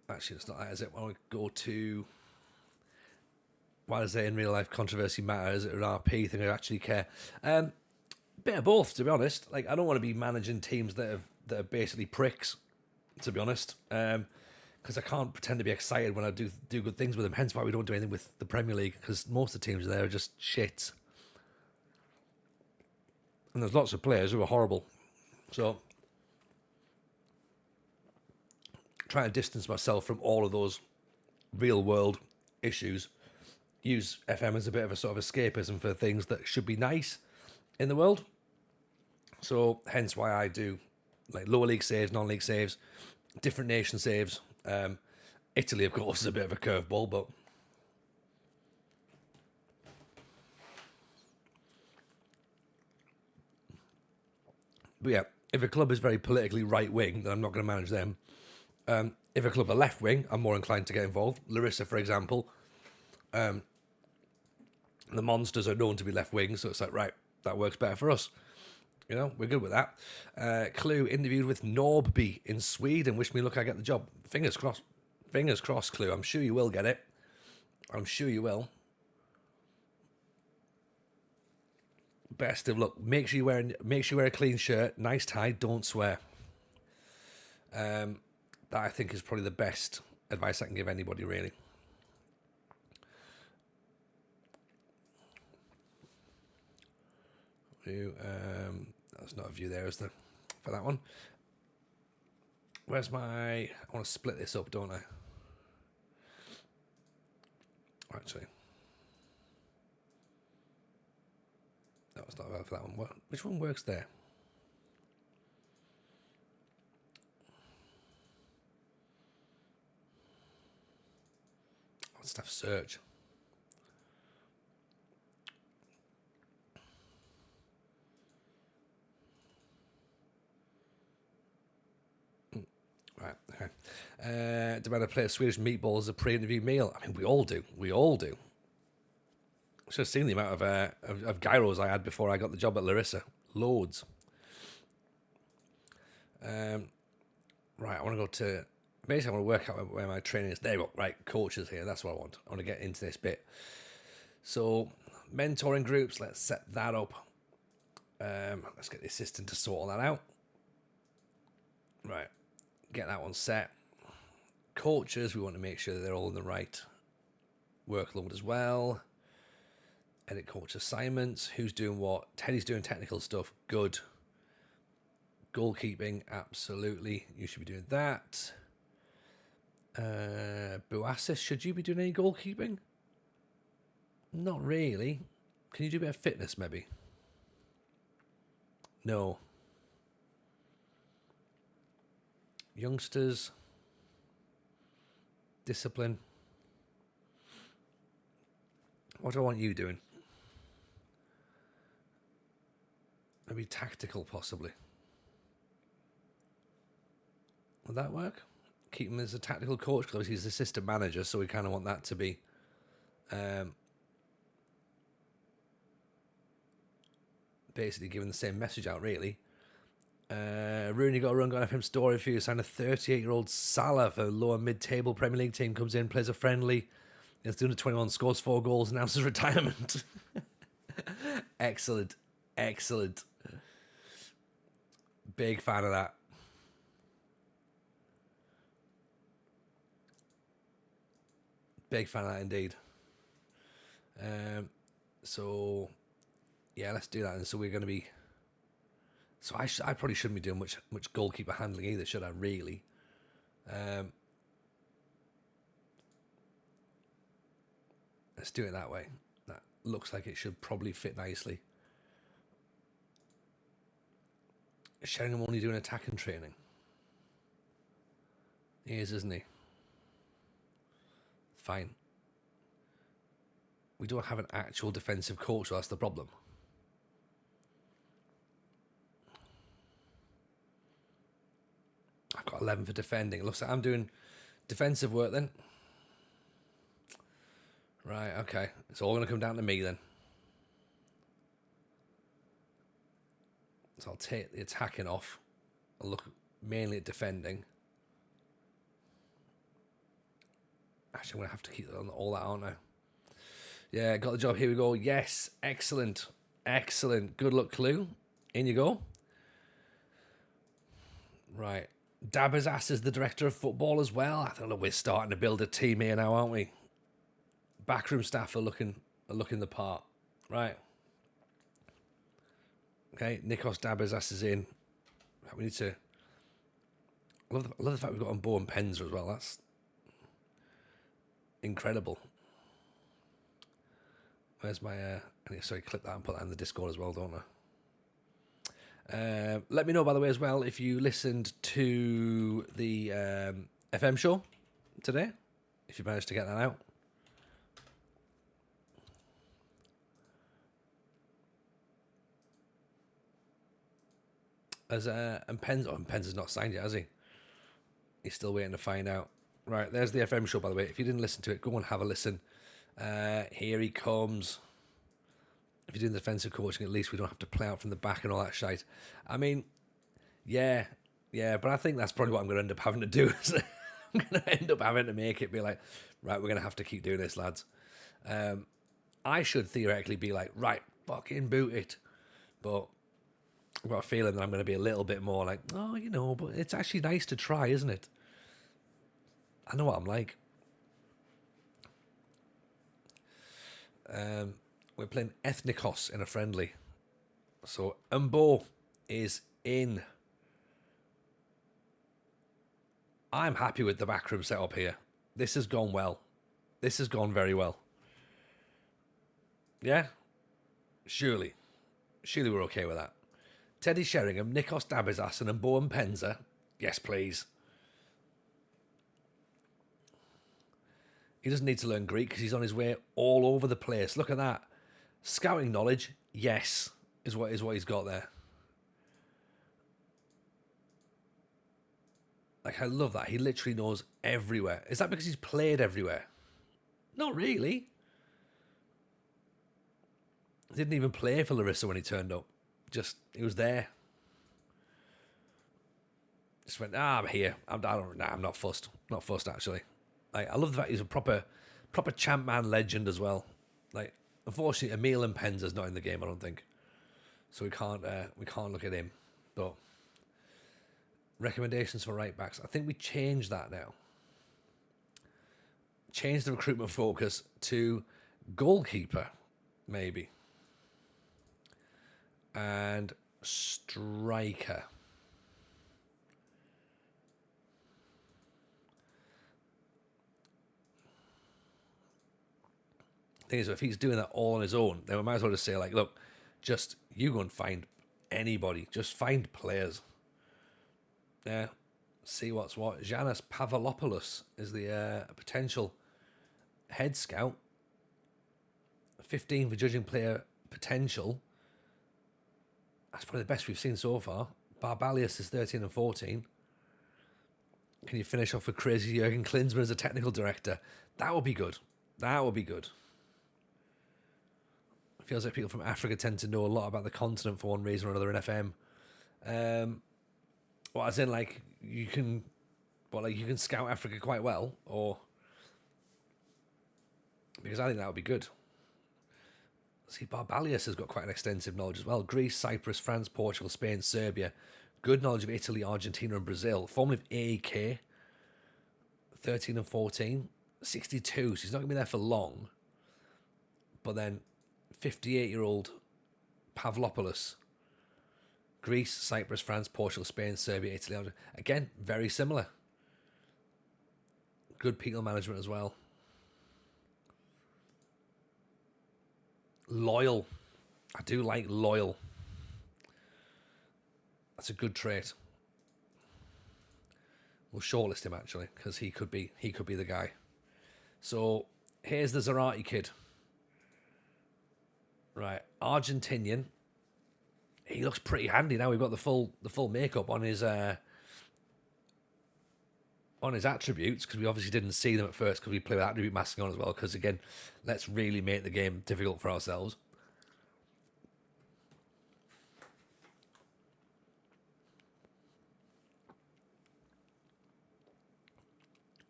Actually, it's not that, is it? When we go to, why does it in real life controversy matter? Is it an RP thing? I actually care. Bit of both, to be honest. I don't want to be managing teams that are basically pricks, to be honest. Because I can't pretend to be excited when I do good things with them. Hence why we don't do anything with the Premier League, because most of the teams there are just shit. And there's lots of players who are horrible. So, trying to distance myself from all of those real world issues. Use FM as a bit of a sort of escapism for things that should be nice in the world. So hence why I do like lower league saves, non-league saves, different nation saves. Italy, of course, is a bit of a curveball, but yeah, if a club is very politically right-wing, then I'm not going to manage them. If a club are left-wing, I'm more inclined to get involved. Larisa, for example, the Monsters are known to be left-wing, so it's like, right, that works better for us. You know, we're good with that. Clue interviewed with Norby in Sweden. Wish me luck, I get the job. Fingers crossed. Fingers crossed, Clue. I'm sure you will get it. I'm sure you will. Best of luck. Make sure you wear a clean shirt, nice tie, don't swear. That I think is probably the best advice I can give anybody, really. That's not a view there, is there? For that one. Where's my... I want to split this up, don't I? Actually. That was not bad for that one. Which one works there? Let's have search. Right, okay. Demand a plate of Swedish meatballs as a pre-interview meal. I mean, we all do. We all do. Should have seen the amount of gyros I had before I got the job at Larisa. Loads. Right, I want to go to... Basically, I want to work out where my training is. There we go. Right, coaches here. That's what I want. I want to get into this bit. So, mentoring groups. Let's set that up. Let's get the assistant to sort all that out. Right. Get that one set. Coaches, we want to make sure that they're all in the right workload as well. Edit coach assignments. Who's doing what? Teddy's doing technical stuff. Good. Goalkeeping, absolutely. You should be doing that. Boasis, should you be doing any goalkeeping? Not really. Can you do a bit of fitness, maybe? No. Youngsters. Discipline. What do I want you doing? Maybe tactical, possibly. Would that work? Keep him as a tactical coach, because he's assistant manager, so we kind of want that to be basically giving the same message out, really. Rooney got a run, got FM story for you. Signed a 38-year-old Salah for a lower mid-table Premier League team. Comes in, plays a friendly. It's doing a 21, scores 4 goals, announces retirement. Excellent. Excellent. Big fan of that. Big fan of that indeed. So, yeah, let's do that. And so we're going to be... So I probably shouldn't be doing much goalkeeper handling either, should I, really? Let's do it that way. That looks like it should probably fit nicely. Is Sheringham only doing attacking training? He is, isn't he? Fine. We don't have an actual defensive coach, so that's the problem. I've got 11 for defending. It looks like I'm doing defensive work then. Right, okay. It's all going to come down to me then. So I'll take the attacking off and look mainly at defending. Actually, I'm going to have to keep all that, aren't I? Yeah, got the job. Here we go. Yes, excellent. Excellent. Good luck, Clue. In you go. Right. Dabber's ass is the director of football as well. I don't know, we're starting to build a team here now, aren't we? Backroom staff are looking the part. Right. Okay, Nikos Dabber's ass is in. We need to... I love the fact we've got on Bowen Penzer as well. That's incredible. Where's my... sorry, clip that and put that in the Discord as well, don't I? Let me know, by the way, as well, if you listened to the FM show today, if you managed to get that out. And Penz's not signed yet, has he? He's still waiting to find out. Right, there's the FM show, by the way. If you didn't listen to it, go and have a listen. Here he comes. If you're doing defensive coaching, at least we don't have to play out from the back and all that shite. I mean, yeah, but I think that's probably what I'm going to end up having to do. I'm going to end up having to make it be like, right, we're going to have to keep doing this, lads. I should theoretically be like, right, fucking boot it. But I've got a feeling that I'm going to be a little bit more like, oh, but it's actually nice to try, isn't it? I know what I'm like. We're playing Ethnikos in a friendly. So Umbo is in. I'm happy with the backroom setup here. This has gone well. This has gone very well. Yeah? Surely we're okay with that. Teddy Sheringham, Nikos Dabizas and Mbo Mpenza. Yes, please. He doesn't need to learn Greek because he's on his way all over the place. Look at that. Scouting knowledge, yes, is what he's got there. Like, I love that. He literally knows everywhere. Is that because he's played everywhere? Not really. He didn't even play for Larisa when he turned up. Just, he was there. Just went, I'm here. I'm not fussed. Not fussed, actually. Like, I love the fact he's a proper champ man legend as well. Like, unfortunately, Emil Mpenza's not in the game, I don't think. So we can't look at him. But recommendations for right backs. I think we changed that now. Change the recruitment focus to goalkeeper, maybe. And striker. Thing is, if he's doing that all on his own, then we might as well just say, like, look, just you go and find anybody. Just find players. Yeah. See what's what. Giannis Pavlopoulos is the potential head scout. 15 for judging player potential. That's probably the best we've seen so far. Barbalius is 13 and 14. Can you finish off with crazy Jurgen Klinsmann as a technical director? That would be good. That would be good. It feels like people from Africa tend to know a lot about the continent for one reason or another in FM. Well, as in, like, you can scout Africa quite well, or because I think that would be good. See, Barbalius has got quite an extensive knowledge as well. Greece, Cyprus, France, Portugal, Spain, Serbia. Good knowledge of Italy, Argentina, and Brazil. Formerly of AEK. 13 and 14. 62, so he's not going to be there for long. But then, 58-year-old Pavlopoulos. Greece, Cyprus, France, Portugal, Spain, Serbia, Italy, Argentina. Again, very similar. Good people management as well. Loyal. I do like loyal. That's a good trait. We'll shortlist him actually, because he could be the guy. So here's the Zarate kid. Right, Argentinian. He looks pretty handy now. We've got the full makeup on his attributes, because we obviously didn't see them at first because we play with attribute masking on as well, because again, let's really make the game difficult for ourselves.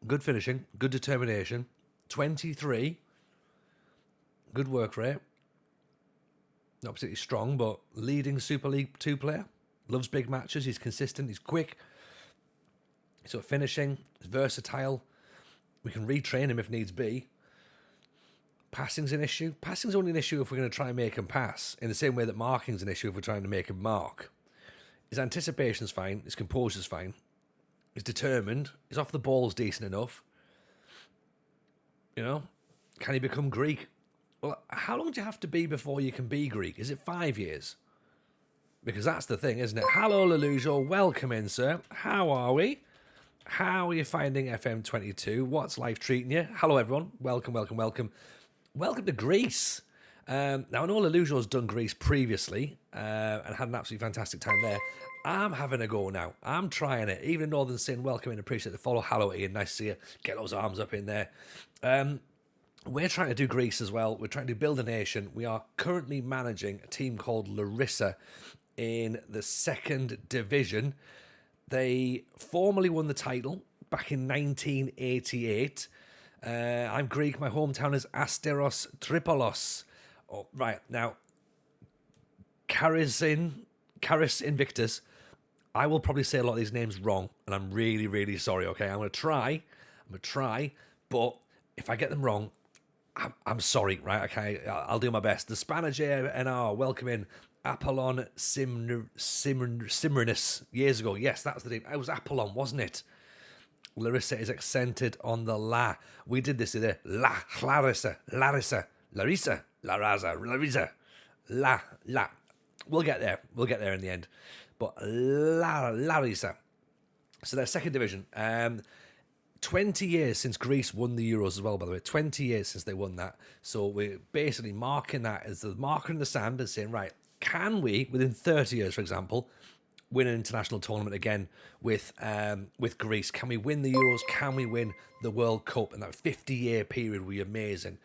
Good finishing, good determination, 23, good work rate, not particularly strong, but leading Super League 2 player, loves big matches, he's consistent, he's quick. So finishing, versatile. We can retrain him if needs be. Passing's an issue. Passing's only an issue if we're going to try and make him pass, in the same way that marking's an issue if we're trying to make him mark. His anticipation's fine. His composure's fine. He's determined. His off the ball's decent enough. You know? Can he become Greek? Well, how long do you have to be before you can be Greek? Is it 5 years? because that's the thing, isn't it? Hello, Lelujo. Welcome in, sir. How are we? How are you finding FM22? What's life treating you? Hello, everyone. Welcome, welcome, welcome. Welcome to Greece. Now, I know Lelujo's done Greece previously and had an absolutely fantastic time there. I'm having a go now. I'm trying it. Even Northern Sin, welcome in. Appreciate the follow. Hello, Ian. Nice to see you. Get those arms up in there. We're trying to do Greece as well. We're trying to build a nation. We are currently managing a team called Larisa in the second division. They formally won the title back in 1988. I'm Greek. My hometown is Asteros Tripolis. Oh, right, now, Charis Invictus. I will probably say a lot of these names wrong, and I'm really, really sorry, okay? I'm going to try, but if I get them wrong, I'm sorry, right? Okay, I'll do my best. The Spanish NR, welcome in. Apollon Simrinus years ago. Yes, that was the name. It was Apollon, wasn't it? Larissa is accented on the la. We did this either. La, Larissa, Larissa, Larisa, Laraza, Larisa, la. We'll get there. We'll get there in the end. But Larisa. So they're second division. 20 years since Greece won the Euros as well, by the way. 20 years since they won that. So we're basically marking that as the marker in the sand and saying, right, can we, within 30 years, for example, win an international tournament again with Greece? Can we win the Euros? Can we win the World Cup? And that 50-year period will be amazing.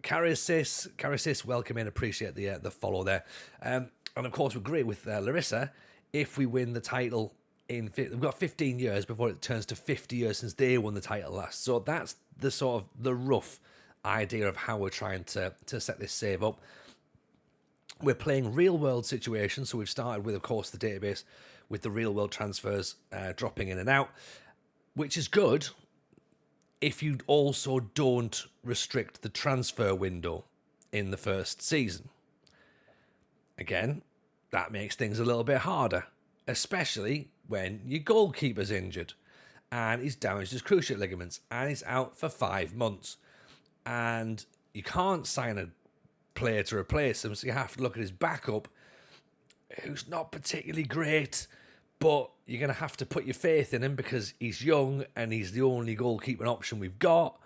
Carisis, welcome in. Appreciate the follow there. And of course, we're great with Larissa. If we win the title we've got 15 years before it turns to 50 years since they won the title last. So that's the sort of the rough idea of how we're trying to set this save up. We're playing real world situations. So we've started with, of course, the database with the real world transfers dropping in and out, which is good if you also don't restrict the transfer window in the first season. Again, that makes things a little bit harder, especially when your goalkeeper's injured and he's damaged his cruciate ligaments and he's out for 5 months. And you can't sign a player to replace him, so you have to look at his backup, who's not particularly great, but you're going to have to put your faith in him because he's young and he's the only goalkeeping option we've got.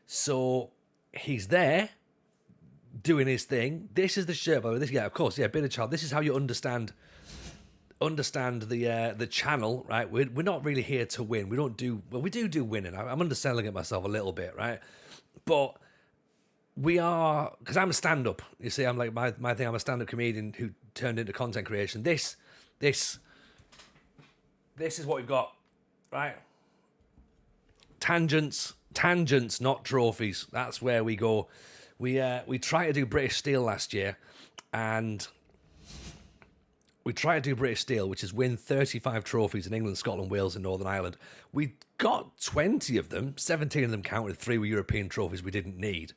So he's there doing his thing. This is the shirt, by the way. Yeah, of course, yeah, Bitter Child. This is how you understand the channel, right? We're not really here to win. We do winning. I'm underselling it myself a little bit, right? But we are, because I'm a stand-up. You see, I'm like my thing. I'm a stand-up comedian who turned into content creation. This is what we've got, right? Tangents, not trophies. That's where we go. We tried to do British Steel last year, and we tried to do British Steel, which is win 35 trophies in England, Scotland, Wales, and Northern Ireland. We got 20 of them. 17 of them counted. 3 were European trophies we didn't need.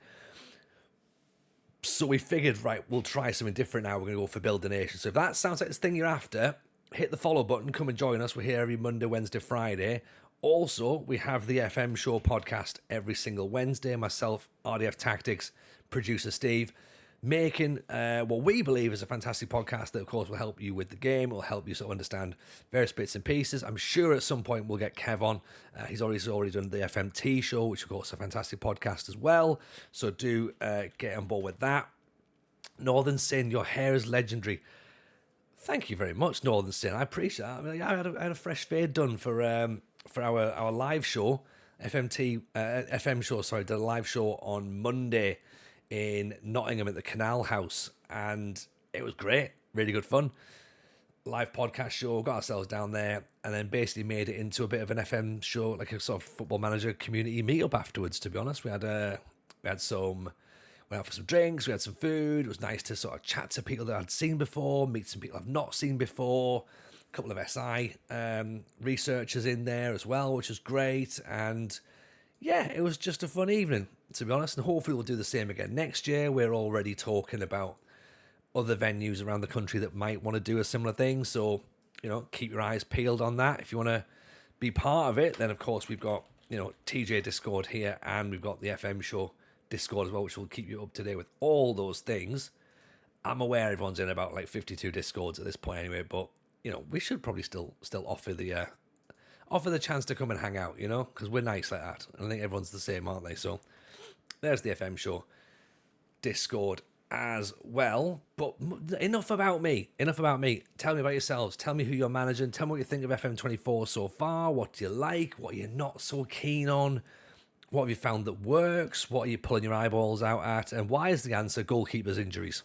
So we figured, right, we'll try something different now. We're going to go for Build a Nation. So if that sounds like this thing you're after, hit the follow button. Come and join us. We're here every Monday, Wednesday, Friday. Also, we have the FM Show podcast every single Wednesday. Myself, RDF Tactics, producer Steve, making what we believe is a fantastic podcast that, of course, will help you with the game. It will help you sort of understand various bits and pieces. I'm sure at some point we'll get Kev on. He's already done the FMT show, which, of course, is a fantastic podcast as well. So do get on board with that. Northern Sin, your hair is legendary. Thank you very much, Northern Sin. I appreciate that. I mean, I had a fresh fade done for our live show, FM show. Sorry, did a live show on Monday in Nottingham at the Canal House, and it was great, really good fun. Live podcast show, got ourselves down there, and then basically made it into a bit of an FM show, like a sort of Football Manager community meetup afterwards. To be honest, we went out for some drinks, we had some food. It was nice to sort of chat to people that I'd seen before, meet some people I've not seen before. A couple of SI researchers in there as well, which was great. And yeah, it was just a fun evening, to be honest. And hopefully we'll do the same again next year. We're already talking about other venues around the country that might want to do a similar thing. So, keep your eyes peeled on that. If you want to be part of it, then of course we've got, TJ Discord here, and we've got the FM show Discord as well, which will keep you up to date with all those things. I'm aware everyone's in about like 52 discords at this point anyway, but you know, we should probably still offer the chance to come and hang out, you know, because we're nice like that. And I think everyone's the same, aren't they? So there's the FM show Discord as well. But enough about me. Tell me about yourselves. Tell me who you're managing. Tell me what you think of FM24 so far. What do you like? What are you not so keen on? What have you found that works? What are you pulling your eyeballs out at? And why is the answer goalkeepers' injuries?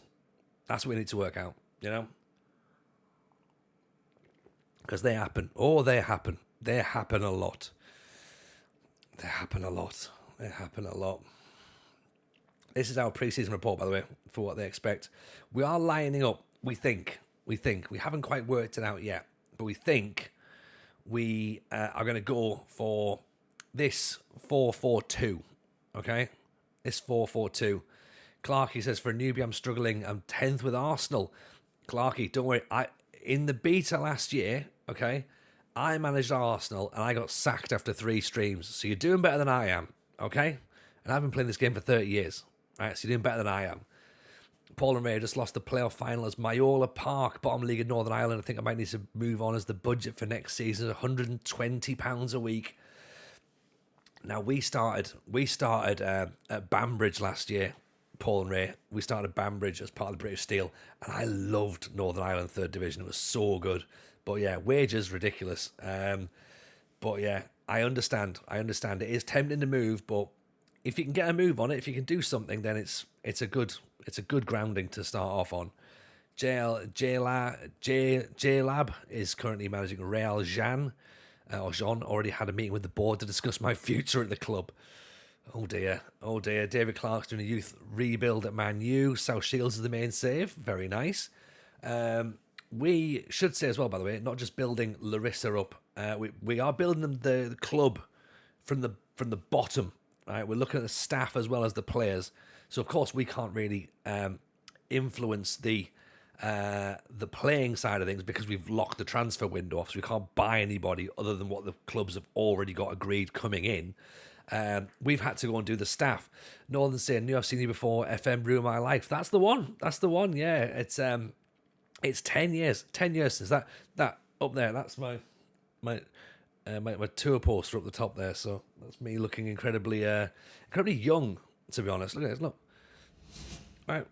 That's what we need to work out, you know? Because they happen. Oh, they happen. They happen a lot. They happen a lot. This is our pre-season report, by the way, for what they expect. We are lining up, we think. We haven't quite worked it out yet, but we think we are going to go for this 4-4-2, okay? This 4-4-2. Clarky says, for a newbie, I'm struggling. I'm 10th with Arsenal. Clarky, don't worry. In the beta last year, okay, I managed Arsenal and I got sacked after 3 streams. So you're doing better than I am, okay? And I've been playing this game for 30 years, right? So you're doing better than I am. Paul and Ray just lost the playoff final as Myola Park, bottom league in Northern Ireland. I think I might need to move on as the budget for next season, £120 a week. Now, we started at Banbridge last year, Paul and Ray. We started Banbridge as part of the British Steel, and I loved Northern Ireland 3rd Division. It was so good. But yeah, wages, ridiculous. But yeah, I understand. It is tempting to move, but if you can get a move on it, if you can do something, then it's a good grounding to start off on. J Lab is currently managing Real Jean. Jean already had a meeting with the board to discuss my future at the club. Oh dear. David Clark's doing a youth rebuild at Man U. South Shields is the main save. Very nice. We should say as well, by the way, not just building Larisa up. We are building the club from the bottom. Right, we're looking at the staff as well as the players. So of course we can't really influence the playing side of things because we've locked the transfer window off. So we can't buy anybody other than what the clubs have already got agreed coming in. We've had to go and do the staff. Northern saying, "Knew I've seen you before. FM ruined my life." That's the one. Yeah, it's 10 years. 10 years since that up there. That's my tour poster up the top there. So that's me looking incredibly young, to be honest. Look at this. Look. All right,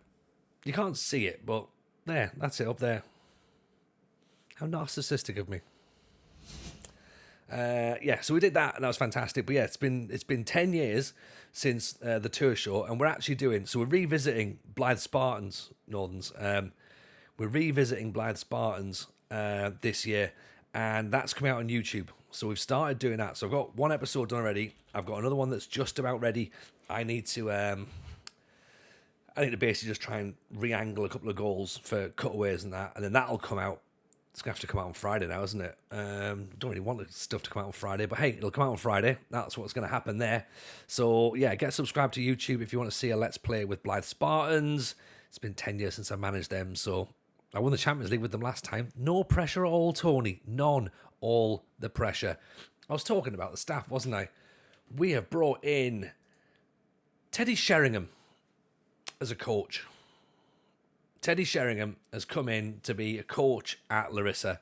you can't see it, but there. That's it up there. How narcissistic of me. Yeah, so we did that, and that was fantastic. But yeah, it's been 10 years since the tour show, and we're revisiting Blythe Spartans, Northerns. We're revisiting Blythe Spartans this year, and that's coming out on YouTube. So we've started doing that. So I've got one episode done already. I've got another one that's just about ready. I need to basically just try and re-angle a couple of goals for cutaways and that, and then that'll come out. It's going to have to come out on Friday now, isn't it? Don't really want the stuff to come out on Friday, but hey, it'll come out on Friday. That's what's going to happen there. So yeah, get subscribed to YouTube if you want to see a Let's Play with Blythe Spartans. It's been 10 years since I managed them, so I won the Champions League with them last time. No pressure at all, Tony. None. All the pressure. I was talking about the staff, wasn't I? We have brought in Teddy Sheringham as a coach. Teddy Sheringham has come in to be a coach at Larisa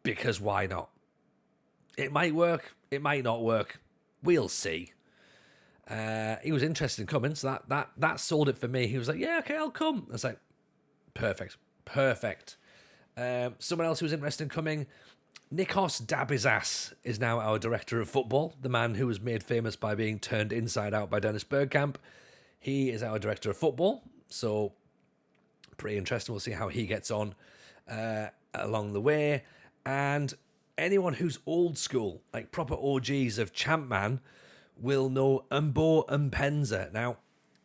because why not? It might work. It might not work. We'll see. He was interested in coming, so that sold it for me. He was like, yeah, okay, I'll come. I was like, perfect. Someone else who was interested in coming, Nikos Dabizas is now our director of football, the man who was made famous by being turned inside out by Dennis Bergkamp. He is our director of football, so pretty interesting. We'll see how he gets on along the way. And anyone who's old school, like proper OGs of Champman, will know Mbo Mpenza. Now,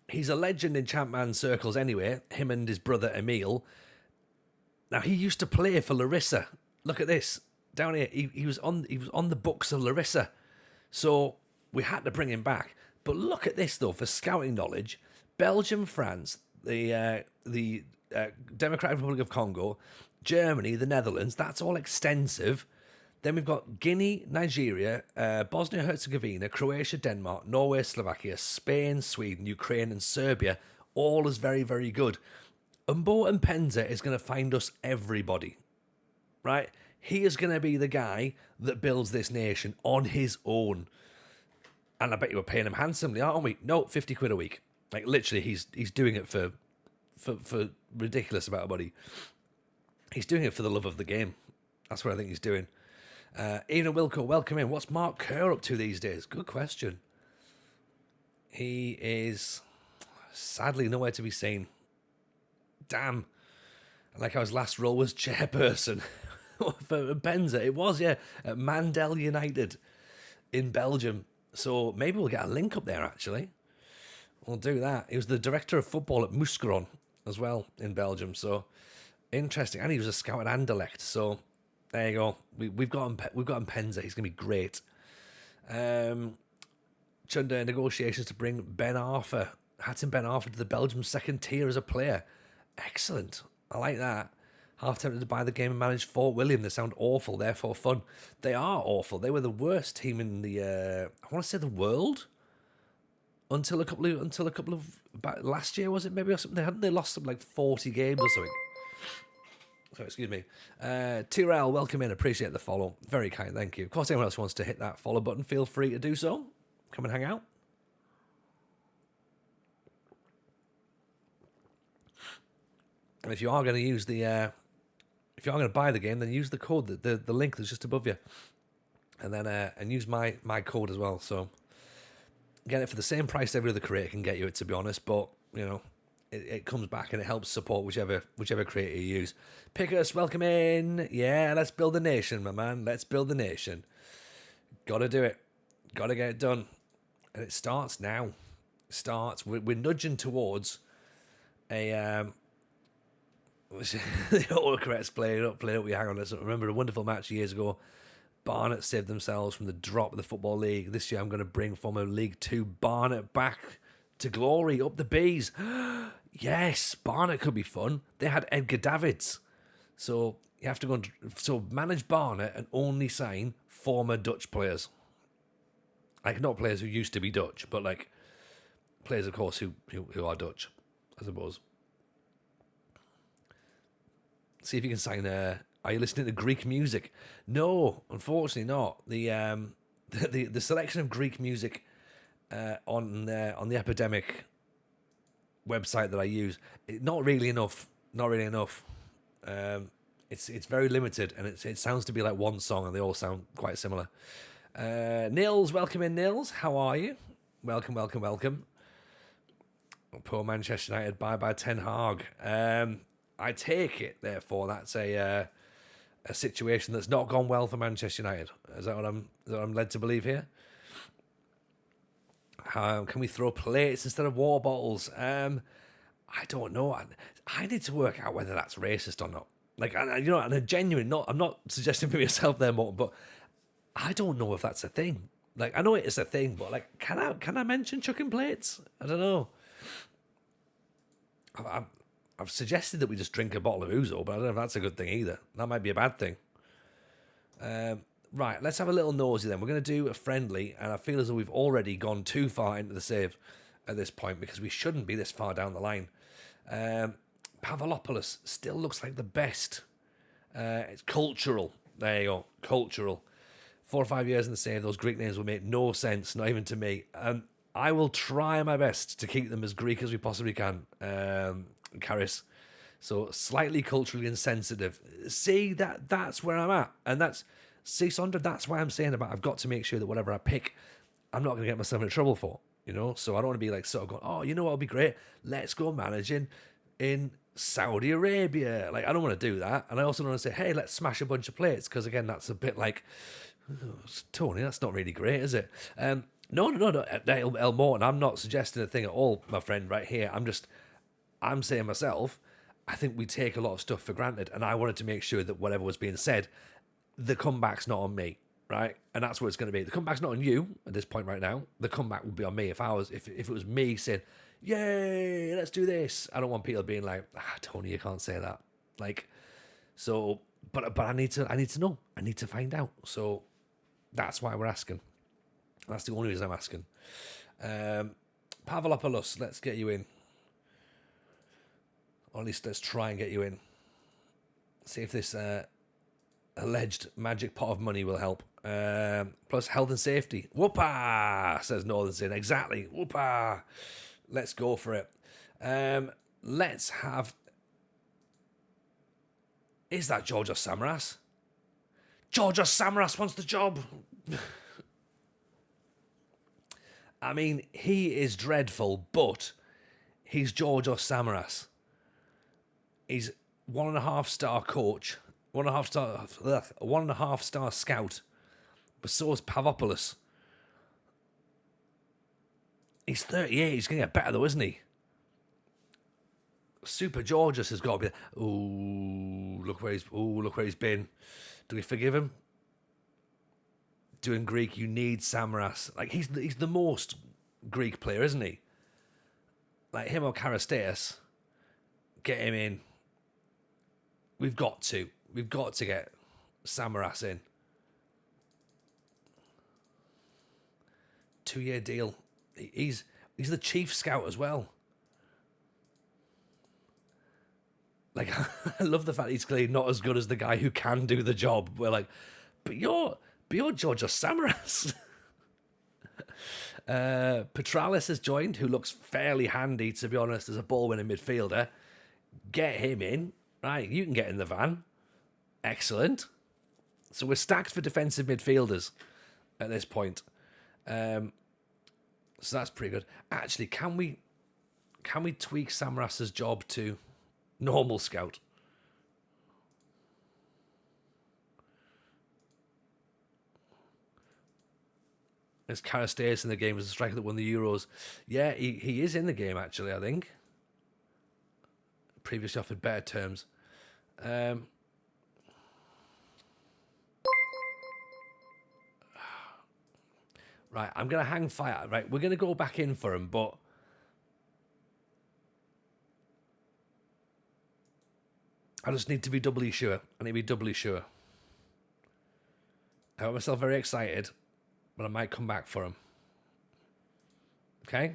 he's a legend in Champman circles anyway, him and his brother Emil. Now, he used to play for Larisa. Look at this. Down here, he was on the books of Larisa. So we had to bring him back. But look at this, though, for scouting knowledge. Belgium, France, the Democratic Republic of Congo, Germany, the Netherlands, that's all extensive. Then we've got Guinea, Nigeria, Bosnia-Herzegovina, Croatia, Denmark, Norway, Slovakia, Spain, Sweden, Ukraine, and Serbia, all is very, very good. Umbo and Penza is going to find us everybody, right? He is going to be the guy that builds this nation on his own. And I bet you were paying him handsomely, aren't we? No, 50 quid a week. Like, literally, he's doing it for ridiculous amount of money. He's doing it for the love of the game. That's what I think he's doing. Ian and Wilco, welcome in. What's Mark Kerr up to these days? Good question. He is sadly nowhere to be seen. Damn. Like how his last role was chairperson for Benza. It was, yeah, at Mandel United in Belgium. So maybe we'll get a link up there, actually. We'll do that. He was the director of football at Mouscron as well in Belgium. So interesting. And he was a scout at Anderlecht. So there you go. We've got him Penza. He's going to be great. Chunder negotiations to bring Ben Arthur, Hatton Ben Arthur, to the Belgium second tier as a player. Excellent. I like that. Half tempted to buy the game and manage Fort William. They sound awful, therefore fun. They are awful. They were the worst team in the I want to say the world until a couple of about last year, was it maybe, or something? They lost something like 40 games or something. So excuse me. Tyrell, welcome in. Appreciate the follow. Very kind, thank you. Of course, anyone else wants to hit that follow button, feel free to do so. Come and hang out. And if you are going to use the, if you are going to buy the game, then use the code, the link that's just above you, and then and use my code as well. So get it for the same price every other creator can get you it, to be honest. But you know, it comes back and it helps support whichever creator you use. Pickus, welcome in. Yeah, let's build the nation, my man. Let's build the nation. Got to do it. Got to get it done. And it starts now. We're nudging towards a the autocorrect's playing up. We hang on. I remember a wonderful match years ago. Barnet saved themselves from the drop of the Football League. This year I'm going to bring former League 2 Barnet back to glory, up the bees. Yes, Barnet could be fun. They had Edgar Davids. So you have to go and manage Barnet and only sign former Dutch players. Like, not players who used to be Dutch, but like players, of course, who are Dutch, I suppose. See if you can sign. Are you listening to Greek music? No, unfortunately not. The selection of Greek music on the Epidemic website that I use, not really enough. Not really enough. It's very limited, and it sounds to be like one song, and they all sound quite similar. Nils, welcome in, Nils. How are you? Welcome. Poor Manchester United, bye Ten Hag. I take it, therefore, that's a situation that's not gone well for Manchester United. Is that what I'm led to believe here? Can we throw plates instead of water bottles? I don't know. I need to work out whether that's racist or not. Like, you know, and I'm not suggesting for myself there, Morton, but I don't know if that's a thing. Like, I know it is a thing, but like, can I mention chucking plates? I don't know. I've suggested that we just drink a bottle of ouzo, but I don't know if that's a good thing either. That might be a bad thing. Right, let's have a little nosy then. We're going to do a friendly, and I feel as though we've already gone too far into the save at this point because we shouldn't be this far down the line. Pavlopoulos still looks like the best. It's cultural. There you go, cultural. 4 or 5 years in the save, those Greek names will make no sense, not even to me. I will try my best to keep them as Greek as we possibly can. Karis. So slightly culturally insensitive. See, that's where I'm at. And Sondra, that's why I'm saying about I've got to make sure that whatever I pick, I'm not going to get myself into trouble for. You know? So I don't want to be like sort of going, oh, you know what would be great? Let's go managing in Saudi Arabia. Like, I don't want to do that. And I also don't want to say, hey, let's smash a bunch of plates. Because again, that's a bit like, Tony, that's not really great, is it? No, El Morton, I'm not suggesting a thing at all, my friend, right here. I'm saying myself, I think we take a lot of stuff for granted, and I wanted to make sure that whatever was being said, the comeback's not on me, right? And that's what it's going to be. The comeback's not on you at this point right now. The comeback would be on me if it was me saying, yay, let's do this. I don't want people being like, Tony, you can't say that. Like, so, but I need to know. I need to find out. So that's why we're asking. That's the only reason I'm asking. Pavlopoulos, let's get you in. Or at least let's try and get you in. See if this alleged magic pot of money will help. Plus health and safety. Whoopah, says Northern Sin. Exactly. Whoopah. Let's go for it. Let's have... Is that Georgios Samaras? Georgios Samaras wants the job. I mean, he is dreadful, but he's Georgios Samaras. He's 1.5-star coach, 1.5-star scout, but so is Pavopoulos. He's 38. He's going to get better though, isn't he? Super Georgios has got to be. Ooh, look where he's been. Do we forgive him? Doing Greek, you need Samaras. Like he's the most Greek player, isn't he? Like him or Karasteas, get him in. We've got to get Samaras in. 2-year deal. He's the chief scout as well. Like, I love the fact he's clearly not as good as the guy who can do the job. We're like, but you're Georgios Samaras. Petralis has joined, who looks fairly handy, to be honest, as a ball-winning midfielder. Get him in. Right, you can get in the van. Excellent. So we're stacked for defensive midfielders at this point. So that's pretty good. Actually, can we tweak Samaras's job to normal scout? As Karasteas in the game as the striker that won the Euros. Yeah, he is in the game, actually, I think. Previously offered better terms. Right, I'm going to hang fire. Right, we're going to go back in for him, but I just need to be doubly sure. I need to be doubly sure. I got myself very excited, but I might come back for him. Okay?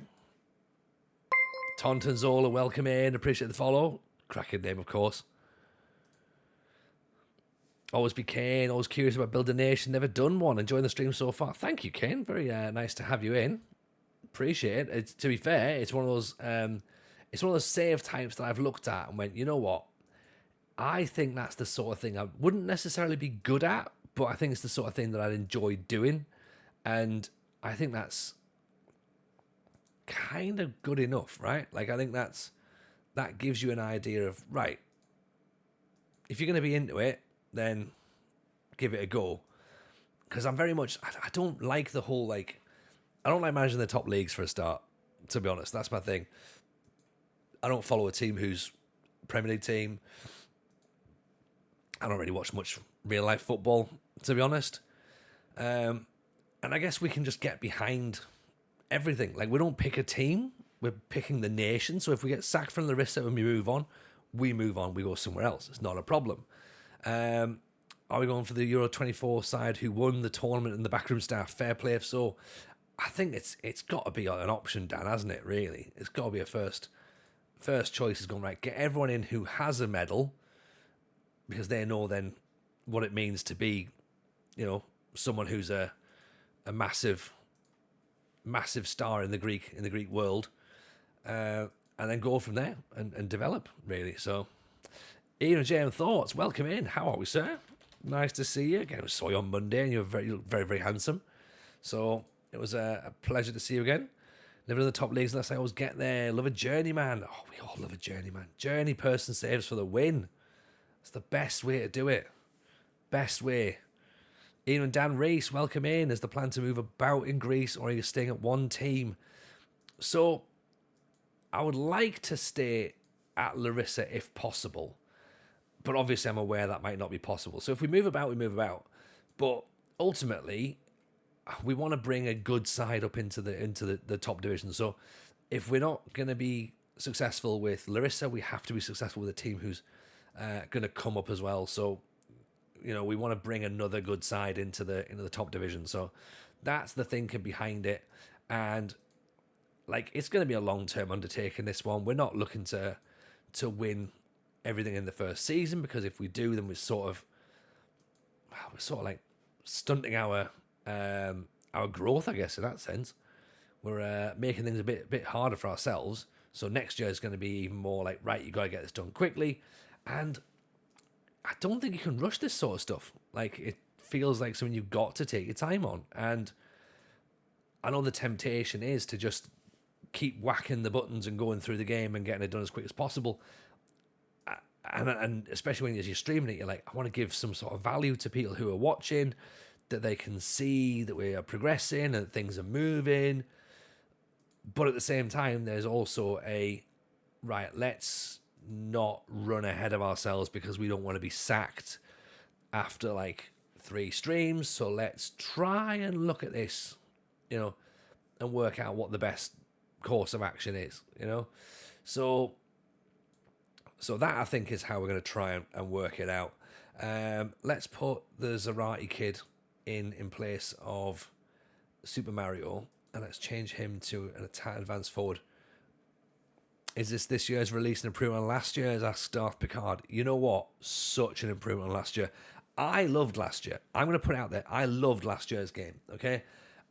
Tontonzola, welcome in. Appreciate the follow. Cracking name, of course. Always be Kane. Always curious about Build a Nation. Never done one. Enjoying the stream so far. Thank you, Kane. Very nice to have you in. Appreciate it. To be fair, it's one of those. It's one of those save types that I've looked at and went, you know what? I think that's the sort of thing I wouldn't necessarily be good at, but I think it's the sort of thing that I'd enjoy doing, and I think that's kind of good enough, right? Like I think that gives you an idea of, right, if you're going to be into it, then give it a go. Because I'm very much, I don't like the whole, like, I don't like managing the top leagues for a start, to be honest. That's my thing. I don't follow a team who's Premier League team. I don't really watch much real life football, to be honest. And I guess we can just get behind everything. Like, we don't pick a team, we're picking the nation. So if we get sacked from Larisa and we move on, we go somewhere else. It's not a problem. Are we going for the Euro 24 side who won the tournament and the backroom staff? Fair play if so. I think it's got to be an option, Dan, hasn't it, really? It's got to be a first choice is going, right, get everyone in who has a medal, because they know then what it means to be, someone who's a massive star in the Greek world, and then go from there and develop, really. So, Ian and JM Thoughts, welcome in. How are we, sir? Nice to see you again. I saw you on Monday, and you were very, very, very handsome. So it was a pleasure to see you again. Living in the top leagues unless I always get there. Love a journeyman. Oh, we all love a journeyman. Journey person saves for the win. It's the best way to do it. Best way. Ian and Dan Reese, welcome in. Is the plan to move about in Greece, or are you staying at one team? So I would like to stay at Larisa if possible. But obviously I'm aware that might not be possible. So if we move about, we move about. But ultimately, we want to bring a good side up into the top division. So if we're not going to be successful with Larisa, we have to be successful with a team who's going to come up as well. So, we want to bring another good side into the top division. So that's the thinking behind it. And like, it's going to be a long-term undertaking, this one. We're not looking to to win everything in the first season, because if we do, then we're sort of like stunting our growth, I guess, in that sense. We're making things a bit harder for ourselves. So next year is going to be even more like, right, you got to get this done quickly. And I don't think you can rush this sort of stuff. Like, it feels like something you've got to take your time on. And I know the temptation is to just keep whacking the buttons and going through the game and getting it done as quick as possible. And especially when you're streaming it, you're like, I want to give some sort of value to people who are watching, that they can see that we are progressing and things are moving. But at the same time, there's also right, let's not run ahead of ourselves because we don't want to be sacked after like 3 streams. So let's try and look at this, and work out what the best course of action is, So that, I think, is how we're going to try and work it out. Let's put the Zarate kid in place of Super Mario, and let's change him to an attack advanced forward. Is this year's release an improvement on last year's? Asked Darth Picard. You know what? Such an improvement on last year. I loved last year. I'm going to put it out there. I loved last year's game, okay?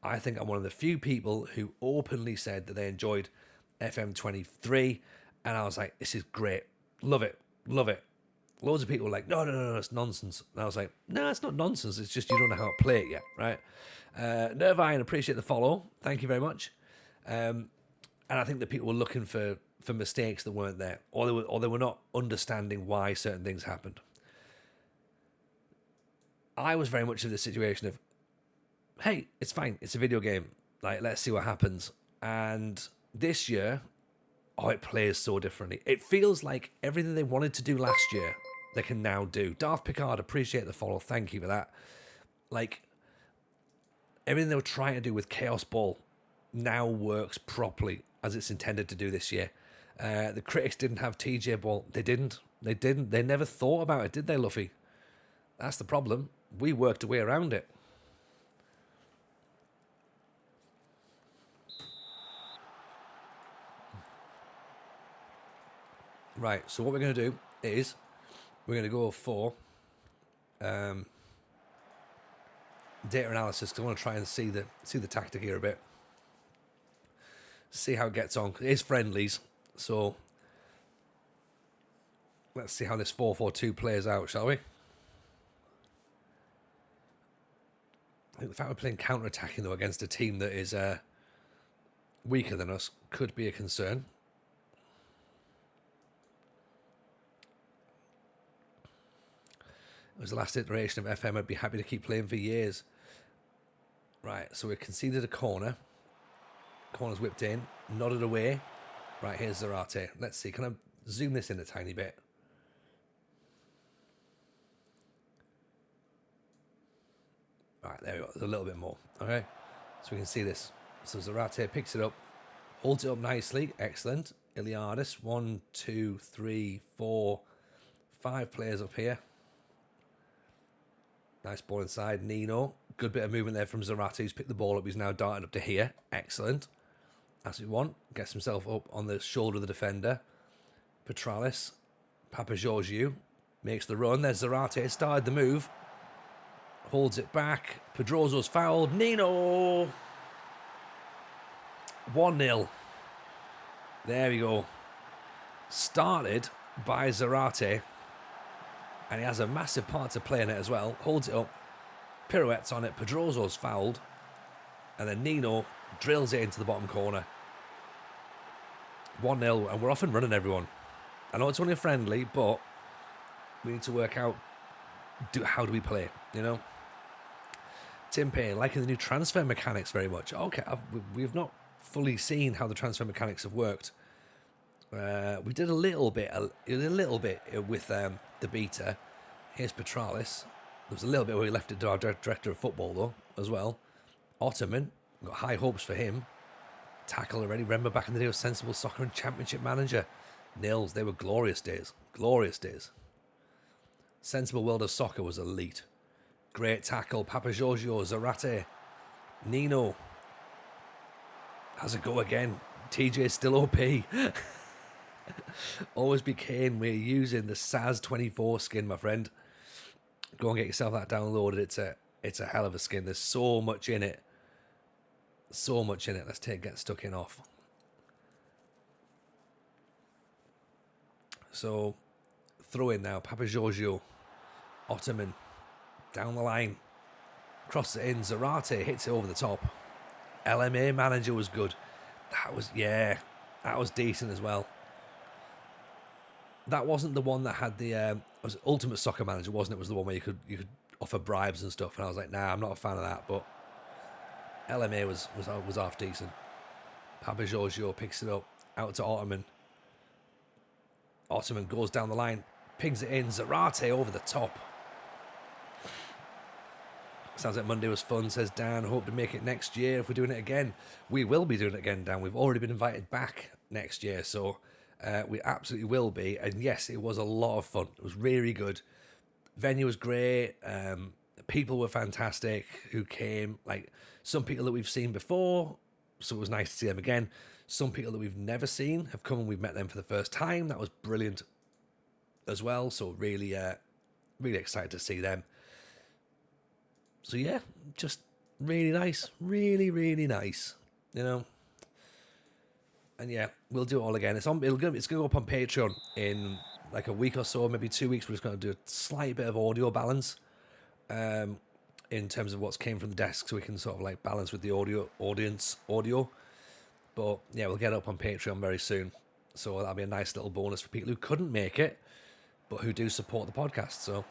I think I'm one of the few people who openly said that they enjoyed FM23, and I was like, this is great. Love it. Love it. Loads of people were like, no, it's nonsense. And I was like, no, it's not nonsense. It's just you don't know how to play it yet, right? Nervine, appreciate the follow. Thank you very much. And I think that people were looking for mistakes that weren't there, or they were not understanding why certain things happened. I was very much in the situation of, hey, it's fine. It's a video game. Like, let's see what happens. And this year, it plays so differently. It feels like everything they wanted to do last year, they can now do. Darth Picard, appreciate the follow. Thank you for that. Like, everything they were trying to do with Chaos Ball now works properly as it's intended to do this year. The critics didn't have TJ Ball. They didn't. They never thought about it, did they, Luffy? That's the problem. We worked a way around it. Right, so what we're going to do is we're going to go for data analysis, because I want to try and see the tactic here a bit. See how it gets on. It is friendlies, so let's see how this 4-4-2 plays out, shall we? I think the fact we're playing counter-attacking, though, against a team that is weaker than us could be a concern. It was the last iteration of FM. I'd be happy to keep playing for years. Right, so we conceded a corner. Corner's whipped in, nodded away. Right, here's Zarate. Let's see, can I zoom this in a tiny bit? Right, there we go. There's a little bit more. Okay, so we can see this. So Zarate picks it up, holds it up nicely. Excellent. Iliadis, 1, 2, 3, 4, 5 players up here. Nice ball inside. Nino. Good bit of movement there from Zarate, who's picked the ball up. He's now darted up to here. Excellent. As we want. Gets himself up on the shoulder of the defender. Petralis. Papageorgiou makes the run. There's Zarate. Started the move. Holds it back. Pedroso's fouled. Nino. 1-0. There we go. Started by Zarate. And he has a massive part to play in it as well. Holds it up. Pirouettes on it. Pedroso's fouled. And then Nino drills it into the bottom corner. 1-0. And we're off and running, everyone. I know it's only a friendly, but we need to work out how do we play, Tim Payne, liking the new transfer mechanics very much. Okay, we've not fully seen how the transfer mechanics have worked. We did a little bit with the beta. Here's Petralis. There was a little bit where we left it to our director of football, though, as well. Ottoman, we've got high hopes for him. Tackle already. Remember back in the day of Sensible Soccer and Championship Manager. Nils, they were glorious days. Glorious days. Sensible World of Soccer was elite. Great tackle. Papageorgiou, Zarate, Nino. Has a go again. TJ's still OP. Always be Kane. We're using the SAS24 skin, my friend. Go and get yourself that downloaded. It's a hell of a skin. There's so much in it. So much in it. Let's get stuck in off. So, throw in now. Papa Giorgio. Ottoman. Down the line. Crosses it in. Zarate hits it over the top. LMA manager was good. That was decent as well. That wasn't the one that had the it was Ultimate Soccer Manager, wasn't it? It was the one where you could offer bribes and stuff, and I was like, nah, I'm not a fan of that. But LMA was half decent. Papa Giorgio picks it up out to Ottoman. Ottoman goes down the line, pings it in. Zarate over the top. Sounds like Monday was fun, says Dan. Hope to make it next year if we're doing it again. We will be doing it again, Dan. We've already been invited back next year, so we absolutely will be. And yes, it was a lot of fun. It was really good. Venue was great. People were fantastic who came. Like some people that we've seen before, so it was nice to see them again. Some people that we've never seen have come and we've met them for the first time. That was brilliant as well. So really, really excited to see them. So yeah, just really nice, really, really nice, you know. And yeah, we'll do it all again. It's gonna go up on Patreon in like a week or so, maybe 2 weeks. We're just gonna do a slight bit of audio balance, in terms of what's came from the desk, so we can sort of like balance with the audio. But yeah, we'll get it up on Patreon very soon. So that'll be a nice little bonus for people who couldn't make it, but who do support the podcast. So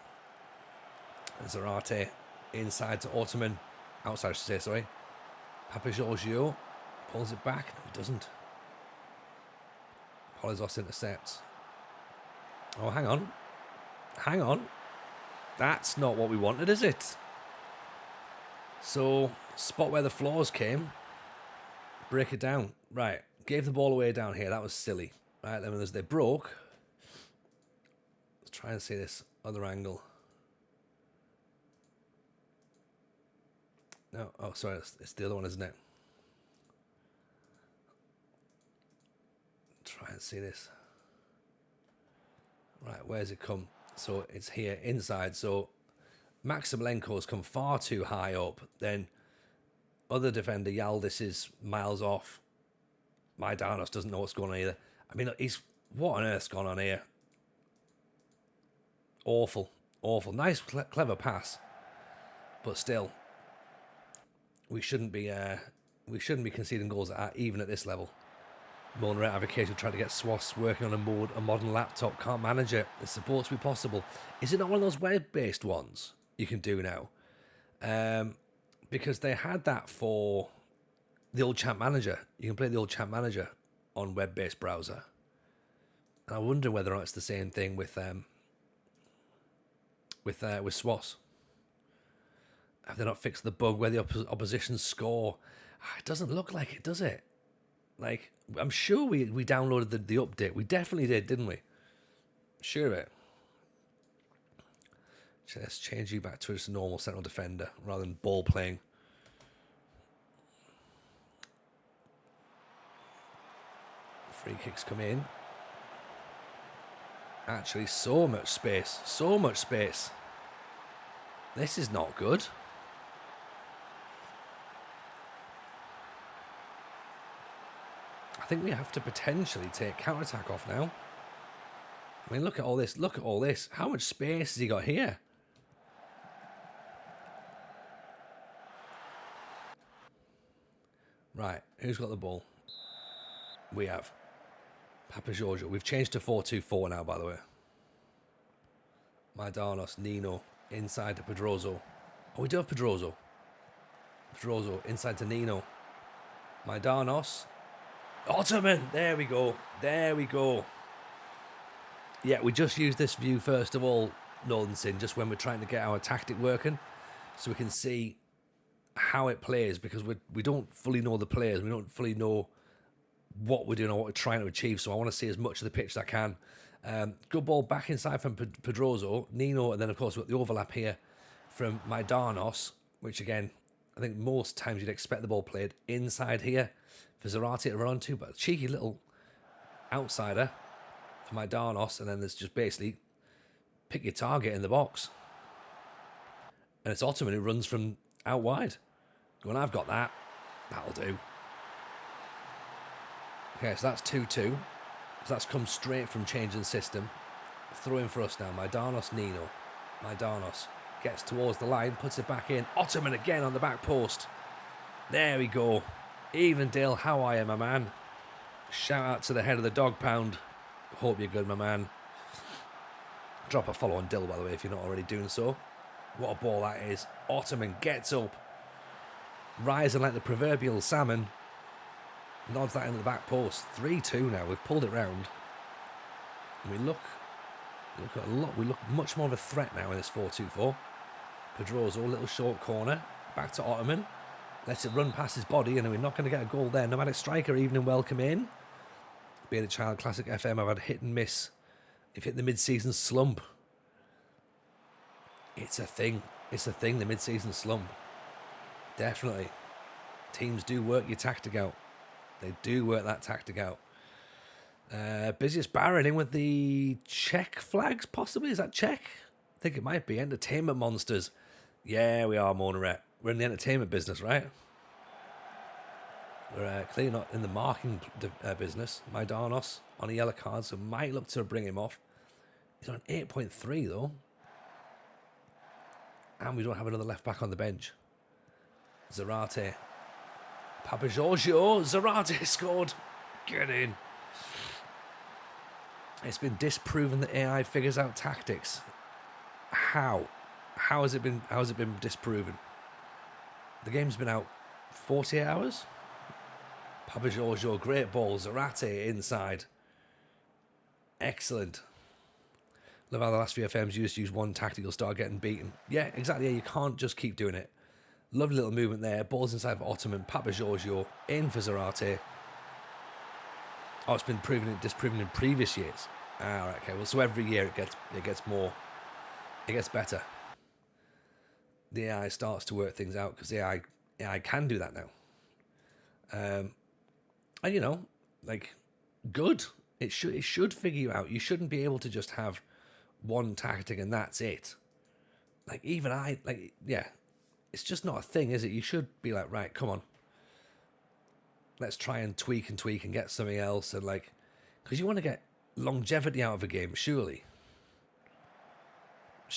Zarate. Inside to Ottoman. Outside, I should say, sorry. Papa Giorgio pulls it back. No, he doesn't. Polizos intercepts. Oh, hang on. Hang on. That's not what we wanted, is it? So, spot where the flaws came. Break it down. Right. Gave the ball away down here. That was silly. Right, then as they broke. Let's try and see this other angle. No, oh, sorry, it's the other one, isn't it? Try and see this. Right, where's it come? So it's here, inside. So Maximelenko's come far too high up. Then other defender, Yaldis, is miles off. Maidanos doesn't know what's going on either. I mean, what on earth's gone on here? Awful. Nice, clever pass. But still... We shouldn't be conceding goals even at this level. Molnar advocated trying to get Swass working on a modern laptop. Can't manage it. It's supposed to be possible. Is it not one of those web-based ones you can do now? Because they had that for the old Champ Manager. You can play the old Champ Manager on web-based browser. And I wonder whether or not it's the same thing with Swass. Have they not fixed the bug where the opposition score? It doesn't look like it, does it? Like, I'm sure we downloaded the update. We definitely did, didn't we? Sure it. Let's change you back to just a normal central defender rather than ball playing. Free kicks come in. Actually, so much space. So much space. This is not good. I think we have to potentially take counter-attack off now. I mean, look at all this. Look at all this. How much space has he got here? Right, who's got the ball? We have. Papa Giorgio. We've changed to 4-2-4 now, by the way. Maidanos, Nino, inside to Pedroso. Oh, we do have Pedroso. Pedroso, inside to Nino. Maidanos. Ottoman! There we go. There we go. Yeah, we just use this view first of all, Northern Sin, just when we're trying to get our tactic working, so we can see how it plays, because we don't fully know the players. We don't fully know what we're doing or what we're trying to achieve, so I want to see as much of the pitch as I can. Good ball back inside from Pedroso, Nino, and then of course we've got the overlap here from Maidanos, which again, I think most times you'd expect the ball played inside here for Zarate to run to, but a cheeky little outsider. for my Darnos, and then there's just basically pick your target in the box. And it's Ottoman who runs from out wide. Going, I've got that. That'll do. Okay, so that's 2-2. So that's come straight from changing the system. Throw in for us now. My Darnos Nino. My Darnos gets towards the line, puts it back in. Ottoman again on the back post. There we go. Evendale, how are you, my man? Shout out to the head of the dog pound. Hope you're good, my man. Drop a follow on Dill, by the way, if you're not already doing so. What a ball that is. Ottoman gets up. Rising like the proverbial salmon. Nods that into the back post. 3-2 now. We've pulled it round. And we look much more of a threat now in this 4-2-4. Pedroso, little short corner. Back to Ottoman. Lets it run past his body, and we're not going to get a goal there. Nomadic Striker, evening welcome in. Being a Child Classic FM, I've had hit and miss. I've hit the mid-season slump. It's a thing. It's a thing, the mid-season slump. Definitely. Teams do work your tactic out. They do work that tactic out. Busiest Baron in with the Czech flags, possibly? Is that Czech? I think it might be. Entertainment Monsters. Yeah, we are, Monaret. We're in the entertainment business, right? We're clearly not in the marking business. My Darnos on a yellow card, so might look to bring him off. He's on 8.3, though. And we don't have another left back on the bench. Zarate. Papa Giorgio. Zarate scored. Get in. It's been disproven that AI figures out tactics. How? How has it been disproven? The game's been out 48 hours. Papa Giorgio, great ball. Zarate inside. Excellent. Love how the last few FMs you just use one tactic, you'll start getting beaten. Yeah, exactly. Yeah, you can't just keep doing it. Lovely little movement there. Balls inside for Ottoman. Papa Giorgio in for Zarate. Oh, it's been disproven in previous years. Ah, right, okay. Well, so every year it gets more. It gets better. The AI starts to work things out because the AI can do that now. And you know, like, good. It should figure you out. You shouldn't be able to just have one tactic and that's it. Like, even it's just not a thing, is it? You should be like, right, come on, let's try and tweak and get something else, and like, because you want to get longevity out of a game, surely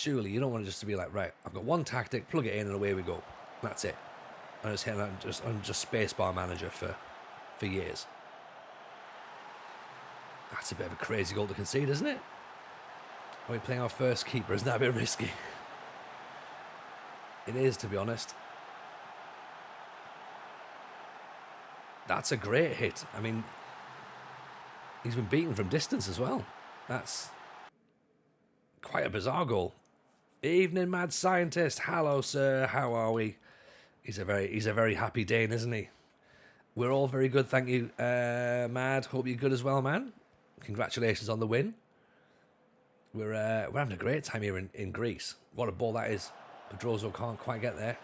you don't want to just to be like, right, I've got one tactic, plug it in and away we go, that's it. I'm just spacebar manager for years. That's a bit of a crazy goal to concede, isn't it? Are we playing our first keeper? Isn't that a bit risky? It is, to be honest. That's a great hit. I mean, he's been beaten from distance as well. That's quite a bizarre goal. Evening, mad scientist. Hello, sir. How are we? He's a very happy Dane, isn't he? We're all very good, thank you, Mad. Hope you're good as well, man. Congratulations on the win. We're having a great time here in Greece. What a ball that is. Pedroso can't quite get there.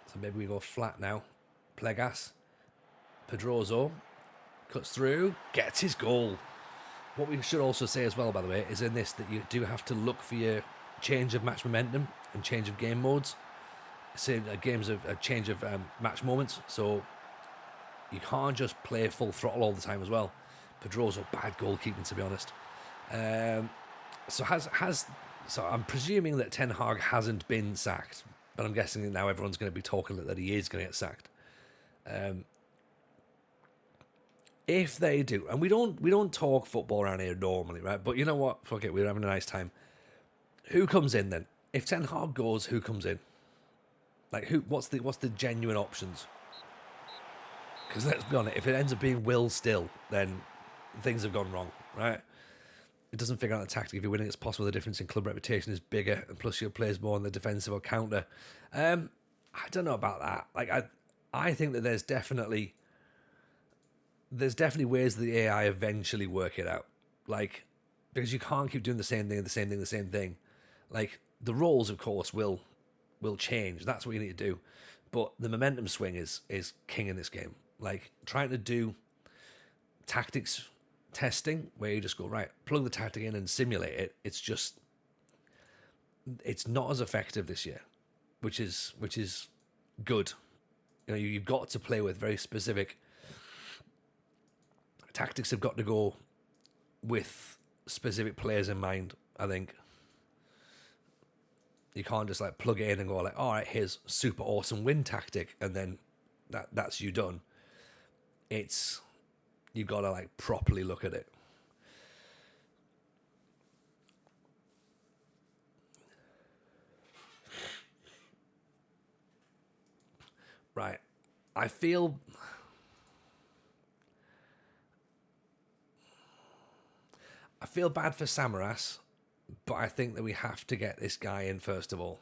So maybe we go flat now. Plegas. Pedroso cuts through, gets his goal. What we should also say as well, by the way, is in this that you do have to look for your change of match momentum and change of game modes. Say games of a change of match moments. So you can't just play full throttle all the time as well. Pedroso, bad goalkeeping, to be honest. So I'm presuming that Ten Hag hasn't been sacked, but I'm guessing that now everyone's going to be talking that he is going to get sacked. If they do, and we don't talk football around here normally, right? But you know what? Fuck it, we're having a nice time. Who comes in then? If Ten Hag goes, who comes in? Like, who? What's the genuine options? Because let's be honest, if it ends up being Will still, then things have gone wrong, right? It doesn't figure out the tactic. If you're winning, it's possible the difference in club reputation is bigger, and plus your players more on the defensive or counter. I don't know about that. Like, I think that there's definitely ways that the AI eventually work it out. Like, because you can't keep doing the same thing. Like, the roles, of course, will change. That's what you need to do. But the momentum swing is king in this game. Like, trying to do tactics testing where you just go, right, plug the tactic in and simulate it. It's not as effective this year, which is good. You know, you've got to play with very specific tactics. Have got to go with specific players in mind. I think you can't just like plug it in and go like, all right, here's super awesome win tactic, and then that's you done. You've got to like properly look at it. Right. I feel bad for Samaras, but I think that we have to get this guy in first of all.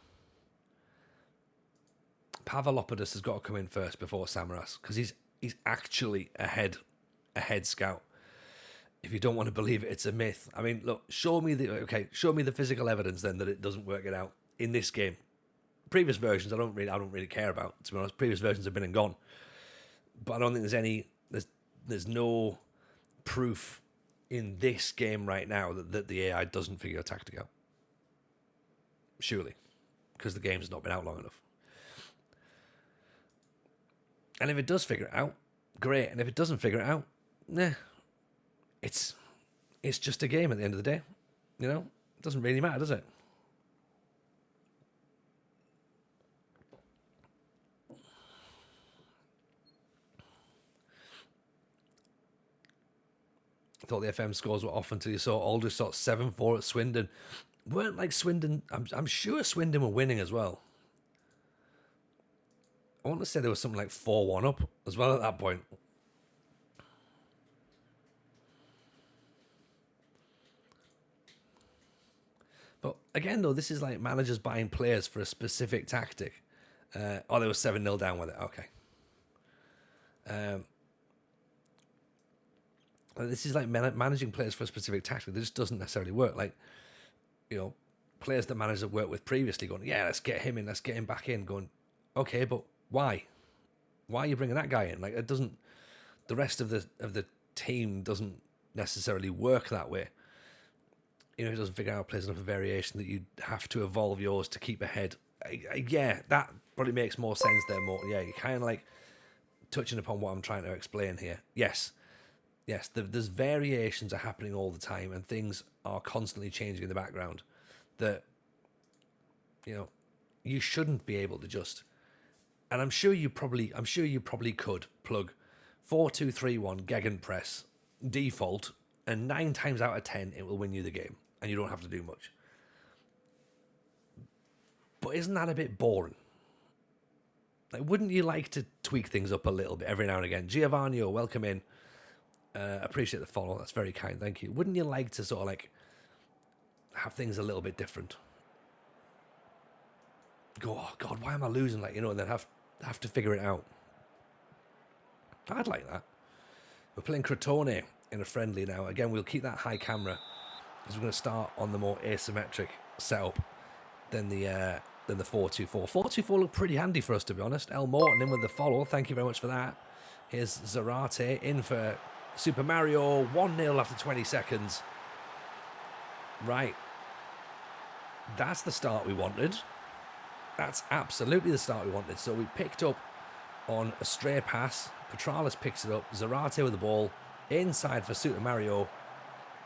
Pavlopoulos has got to come in first before Samaras, because he's actually a head scout. If you don't want to believe it, it's a myth. I mean, look, show me the physical evidence then that it doesn't work it out in this game. Previous versions I don't really care about, to be honest. Previous versions have been and gone. But I don't think there's no proof in this game right now that the AI doesn't figure a tactic out. Surely. Because the game's not been out long enough. And if it does figure it out, great. And if it doesn't figure it out, it's just a game at the end of the day. You know? It doesn't really matter, does it? I thought the FM scores were off until you saw Aldershot 7-4 at Swindon. Weren't like Swindon... I'm sure Swindon were winning as well. I want to say there was something like 4-1 up as well at that point. But again, though, this is like managers buying players for a specific tactic. There was 7-0 down with it. Okay. This is like managing players for a specific tactic. This doesn't necessarily work. Like, you know, players that managers have worked with previously going, yeah, let's get him in, let's get him back in. Going, okay, but why? Why are you bringing that guy in? Like, it doesn't. The rest of the team doesn't necessarily work that way. You know, it doesn't figure out players enough variation that you have to evolve yours to keep ahead. Yeah, that probably makes more sense there. More, yeah, you're kind of like touching upon what I'm trying to explain here. Yes, there's variations are happening all the time, and things are constantly changing in the background. That, you know, you shouldn't be able to just. And I'm sure you probably could plug 4-2-3-1 gegenpress default, and 9 times out of 10 it will win you the game, and you don't have to do much. But isn't that a bit boring? Like, wouldn't you like to tweak things up a little bit every now and again? Giovanni, welcome in. Appreciate the follow. That's very kind. Thank you. Wouldn't you like to sort of like have things a little bit different? Go, oh God, why am I losing? Like, you know, and then have to figure it out. I'd like that. We're playing Crotone in a friendly now. Again, we'll keep that high camera because we're going to start on the more asymmetric setup than the 4-2-4. 4-2-4 looked pretty handy for us, to be honest. El Morton in with the follow. Thank you very much for that. Here's Zarate in for Super Mario. 1-0 after 20 seconds. Right. That's the start we wanted. That's absolutely the start we wanted. So we picked up on a stray pass. Petralis picks it up. Zarate with the ball. Inside for Super Mario.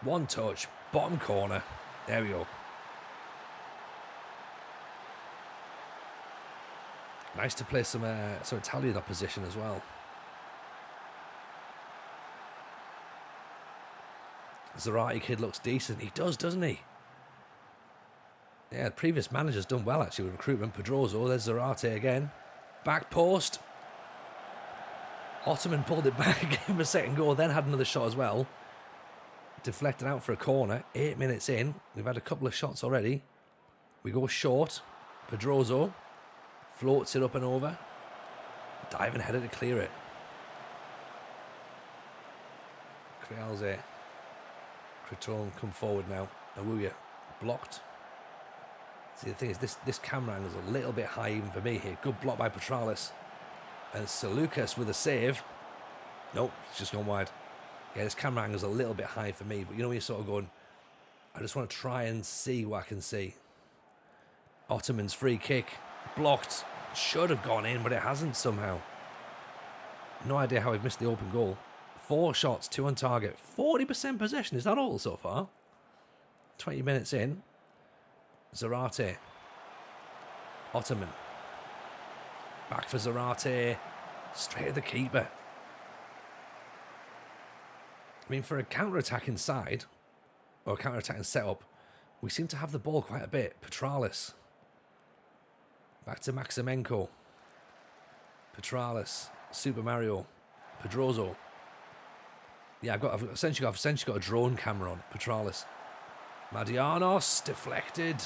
One touch. Bottom corner. There we go. Nice to play some Italian opposition as well. Zarate kid looks decent. He does, doesn't he? Yeah, the previous manager's done well, actually, with recruitment. Pedroso, there's Zarate again. Back post. Ottoman pulled it back, gave him a second goal, then had another shot as well. Deflected out for a corner. 8 minutes in. We've had a couple of shots already. We go short. Pedroso floats it up and over. Diving header to clear it. Crealze. Creton come forward now. Awuya blocked. See, the thing is, this camera angle is a little bit high even for me here. Good block by Petralis. And Salukas with a save. Nope, it's just gone wide. Yeah, this camera angle's a little bit high for me, but you know when you're sort of going, I just want to try and see what I can see. Ottoman's free kick. Blocked. Should have gone in, but it hasn't somehow. No idea how we've missed the open goal. 4 shots, 2 on target. 40% possession. Is that all so far? 20 minutes in. Zarate. Ottoman. Back for Zarate. Straight at the keeper. I mean, for a counter-attacking side, or a counter-attacking setup, we seem to have the ball quite a bit. Petralis. Back to Maximenko. Petralis. Super Mario. Pedroso. Yeah, I've essentially got a drone camera on. Petralis. Madianos. Deflected.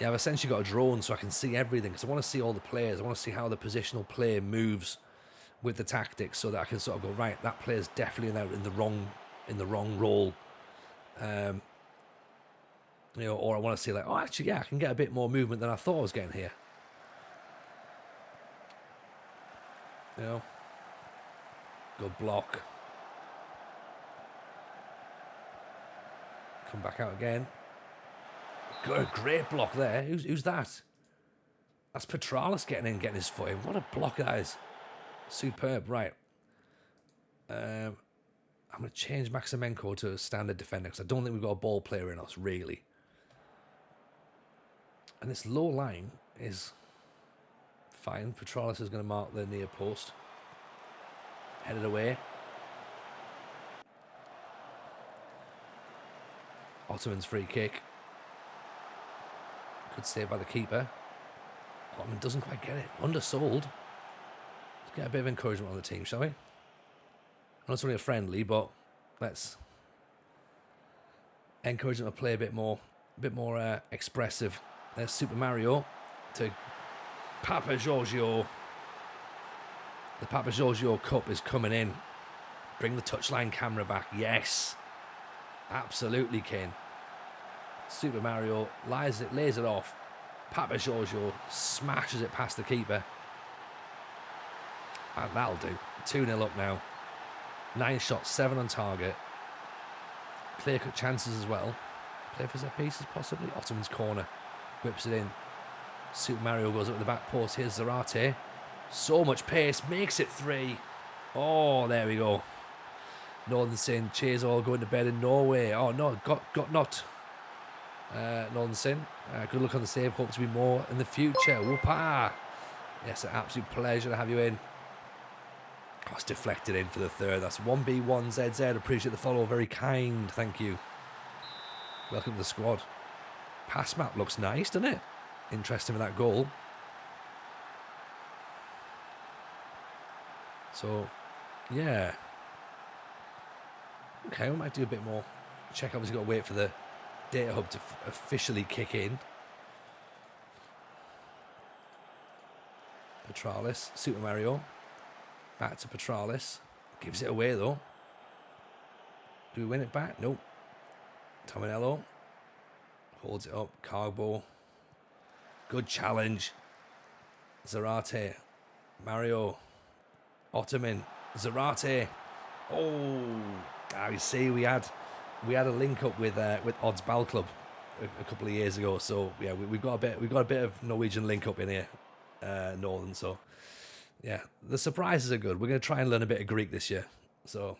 Yeah, I've essentially got a drone so I can see everything, because I want to see all the players. I want to see how the positional play moves with the tactics, so that I can sort of go, right, that player's definitely in the wrong role. You know, or I want to see like, oh, actually, yeah, I can get a bit more movement than I thought I was getting here. You know, good block. Come back out again. Good, great block there. Who's that? That's Petralis getting his foot in. What a block that is. Superb. Right. I'm going to change Maximenko to a standard defender, because I don't think we've got a ball player in us, really. And this low line is fine. Petralis is going to mark the near post. Headed away. Ottoman's free kick. Good save by the keeper. Ottoman doesn't quite get it. Undersold. Let's get a bit of encouragement on the team, shall we? I know it's only a friendly, but let's encourage them to play a bit more expressive. There's Super Mario to Papa Giorgio. The Papa Giorgio Cup is coming in. Bring the touchline camera back. Yes. Absolutely, Kane. Super Mario lays it off. Papa Giorgio smashes it past the keeper. And that'll do. 2-0 up now. 9 shots, 7 on target. Clear-cut chances as well. Play for set pieces, possibly. Ottoman's corner. Whips it in. Super Mario goes up to the back post. Here's Zarate. So much pace. Makes it 3. Oh, there we go. Northern Sin. Cheers all going to bed in Norway. Oh, no. Got not. Northern Sin. Good luck on the save. Hope to be more in the future. Whoopah. Yes, an absolute pleasure to have you in. Oh, it's deflected in for the third. That's 1B1ZZ. Appreciate the follow. Very kind. Thank you. Welcome to the squad. Pass map looks nice, doesn't it? Interesting with that goal. So, yeah. Okay, we might do a bit more. Check, obviously got to wait for the data hub to officially kick in. Petralis, Super Mario. Back to Petralis. Gives it away though. Do we win it back? Nope. Tominello. Holds it up. Carbo. Good challenge. Zarate. Mario. Ottoman. Zarate. Oh, I see. We had a link up with Odds Ball Club a couple of years ago. So yeah, we've got a bit of Norwegian link up in here, Northern. So yeah, the surprises are good. We're going to try and learn a bit of Greek this year. So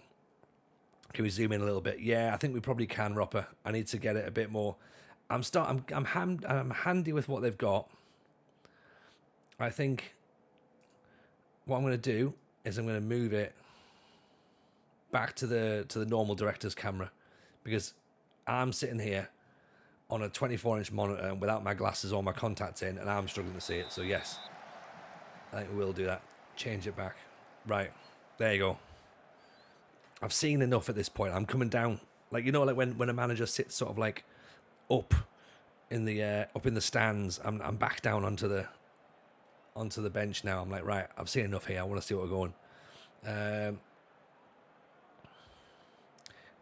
can we zoom in a little bit? Yeah, I think we probably can, Ropper. I need to get it a bit more. I'm handy with what they've got. I think what I'm going to do is I'm going to move it back to the normal director's camera, because I'm sitting here on a 24-inch monitor without my glasses or my contacts in, and I'm struggling to see it. So yes, I think we will do that. Change it back. Right, there you go. I've seen enough at this point. I'm coming down, like, you know, like when a manager sits sort of like up in the stands. I'm back down onto the bench now. I'm like, right, I've seen enough here. I want to see where we're going.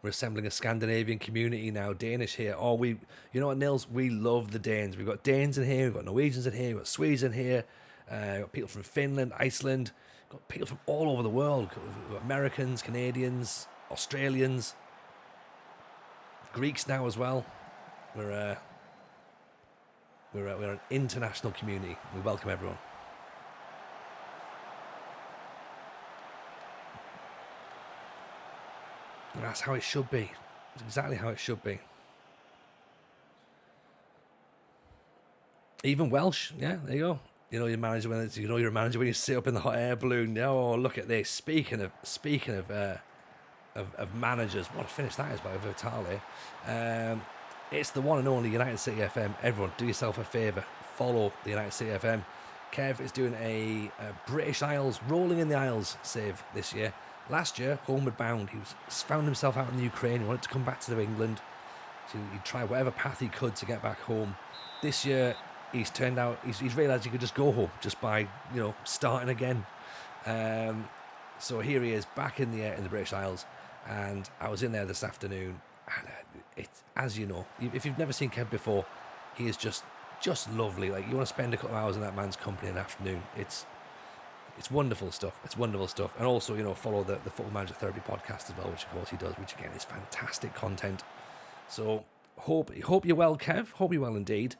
We're assembling a Scandinavian community now. Danish here. Oh, you know what, Nils? We love the Danes. We've got Danes in here. We've got Norwegians in here. We've got Swedes in here. We've got people from Finland, Iceland. We've got people from all over the world. We've got Americans, Canadians, Australians, Greeks now as well. We're an international community. We welcome everyone. And that's how it should be. It's exactly how it should be. Even Welsh, yeah, there you go. You know you're a manager when you sit up in the hot air balloon. Oh, look at this. Speaking of managers, what a finish that is by Vitale. It's the one and only United City FM. Everyone, do yourself a favour. Follow the United City FM. Kev is doing a British Isles, rolling in the Isles save this year. Last year, homeward bound, he found himself out in the Ukraine. He wanted to come back to England. So he tried whatever path he could to get back home. This year, he's realised he could just go home just by, starting again. So here he is back in the British Isles. And I was in there this afternoon. And it's, as you know, if you've never seen Kev before, he is just lovely. Like, you want to spend a couple of hours in that man's company in the afternoon. It's wonderful stuff. It's wonderful stuff. And also, follow the Football Manager Therapy podcast as well, which of course he does, which again is fantastic content. So hope you're well, Kev. Hope you're well indeed.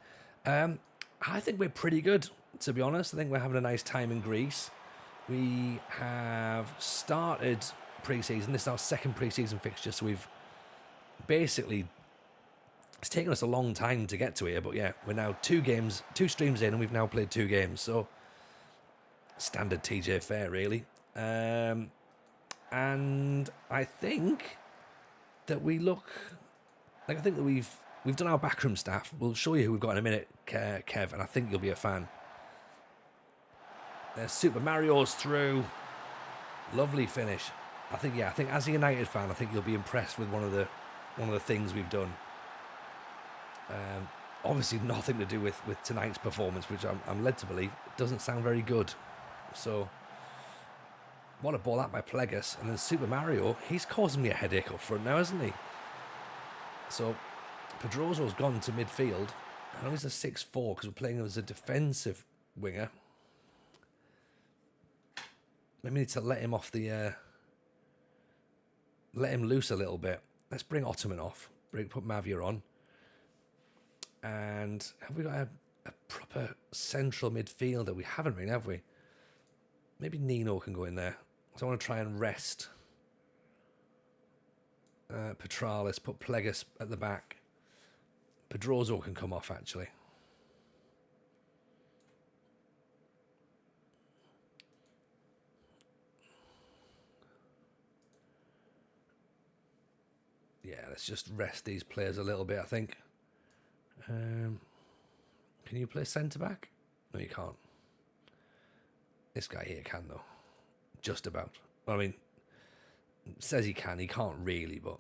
I think we're pretty good, to be honest. I think we're having a nice time in Greece. We have started pre-season. This is our second pre-season fixture, so we've basically, it's taken us a long time to get to here, but yeah, we're now 2 streams in, and we've now played 2 games, so standard TJ fare, really. And I think that we look like, I think that we've done our backroom staff. We'll show you who we've got in a minute, Kev, and I think you'll be a fan. There's Super Mario's through. Lovely finish. I think as a United fan, I think you'll be impressed with one of the things we've done. Obviously nothing to do with tonight's performance, which I'm led to believe doesn't sound very good. So, what a ball that by Plegas. And then Super Mario, he's causing me a headache up front now, hasn't he? So, Pedroso's gone to midfield. I know he's a 6'4" because we're playing him as a defensive winger. Maybe need to let him off let him loose a little bit. Let's bring Ottoman off. Put Mavia on. And have we got a proper central midfielder? We haven't really, have we? Maybe Nino can go in there. So I want to try and rest Petralis, put Plegas at the back. Pedroso can come off, actually. Yeah, let's just rest these players a little bit, I think. Can you play centre-back? No, you can't. This guy here can, though. Just about. Well, I mean, says he can. He can't really, but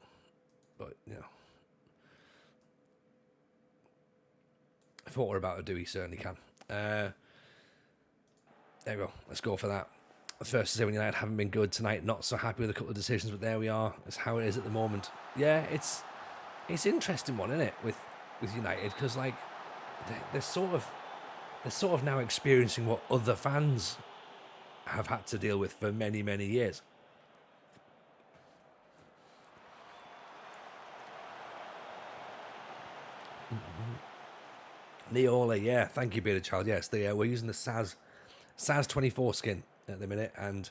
for what we're about to do, he certainly can. There we go. Let's go for that. The first to say when United haven't been good tonight. Not so happy with a couple of decisions, but there we are. It's how it is at the moment. Yeah, it's interesting one, isn't it, with United, because like they're sort of now experiencing what other fans have had to deal with for many, many years. Neola, yeah, thank you, Bearded Child. Yes, we're using the SAS 24 skin at the minute, and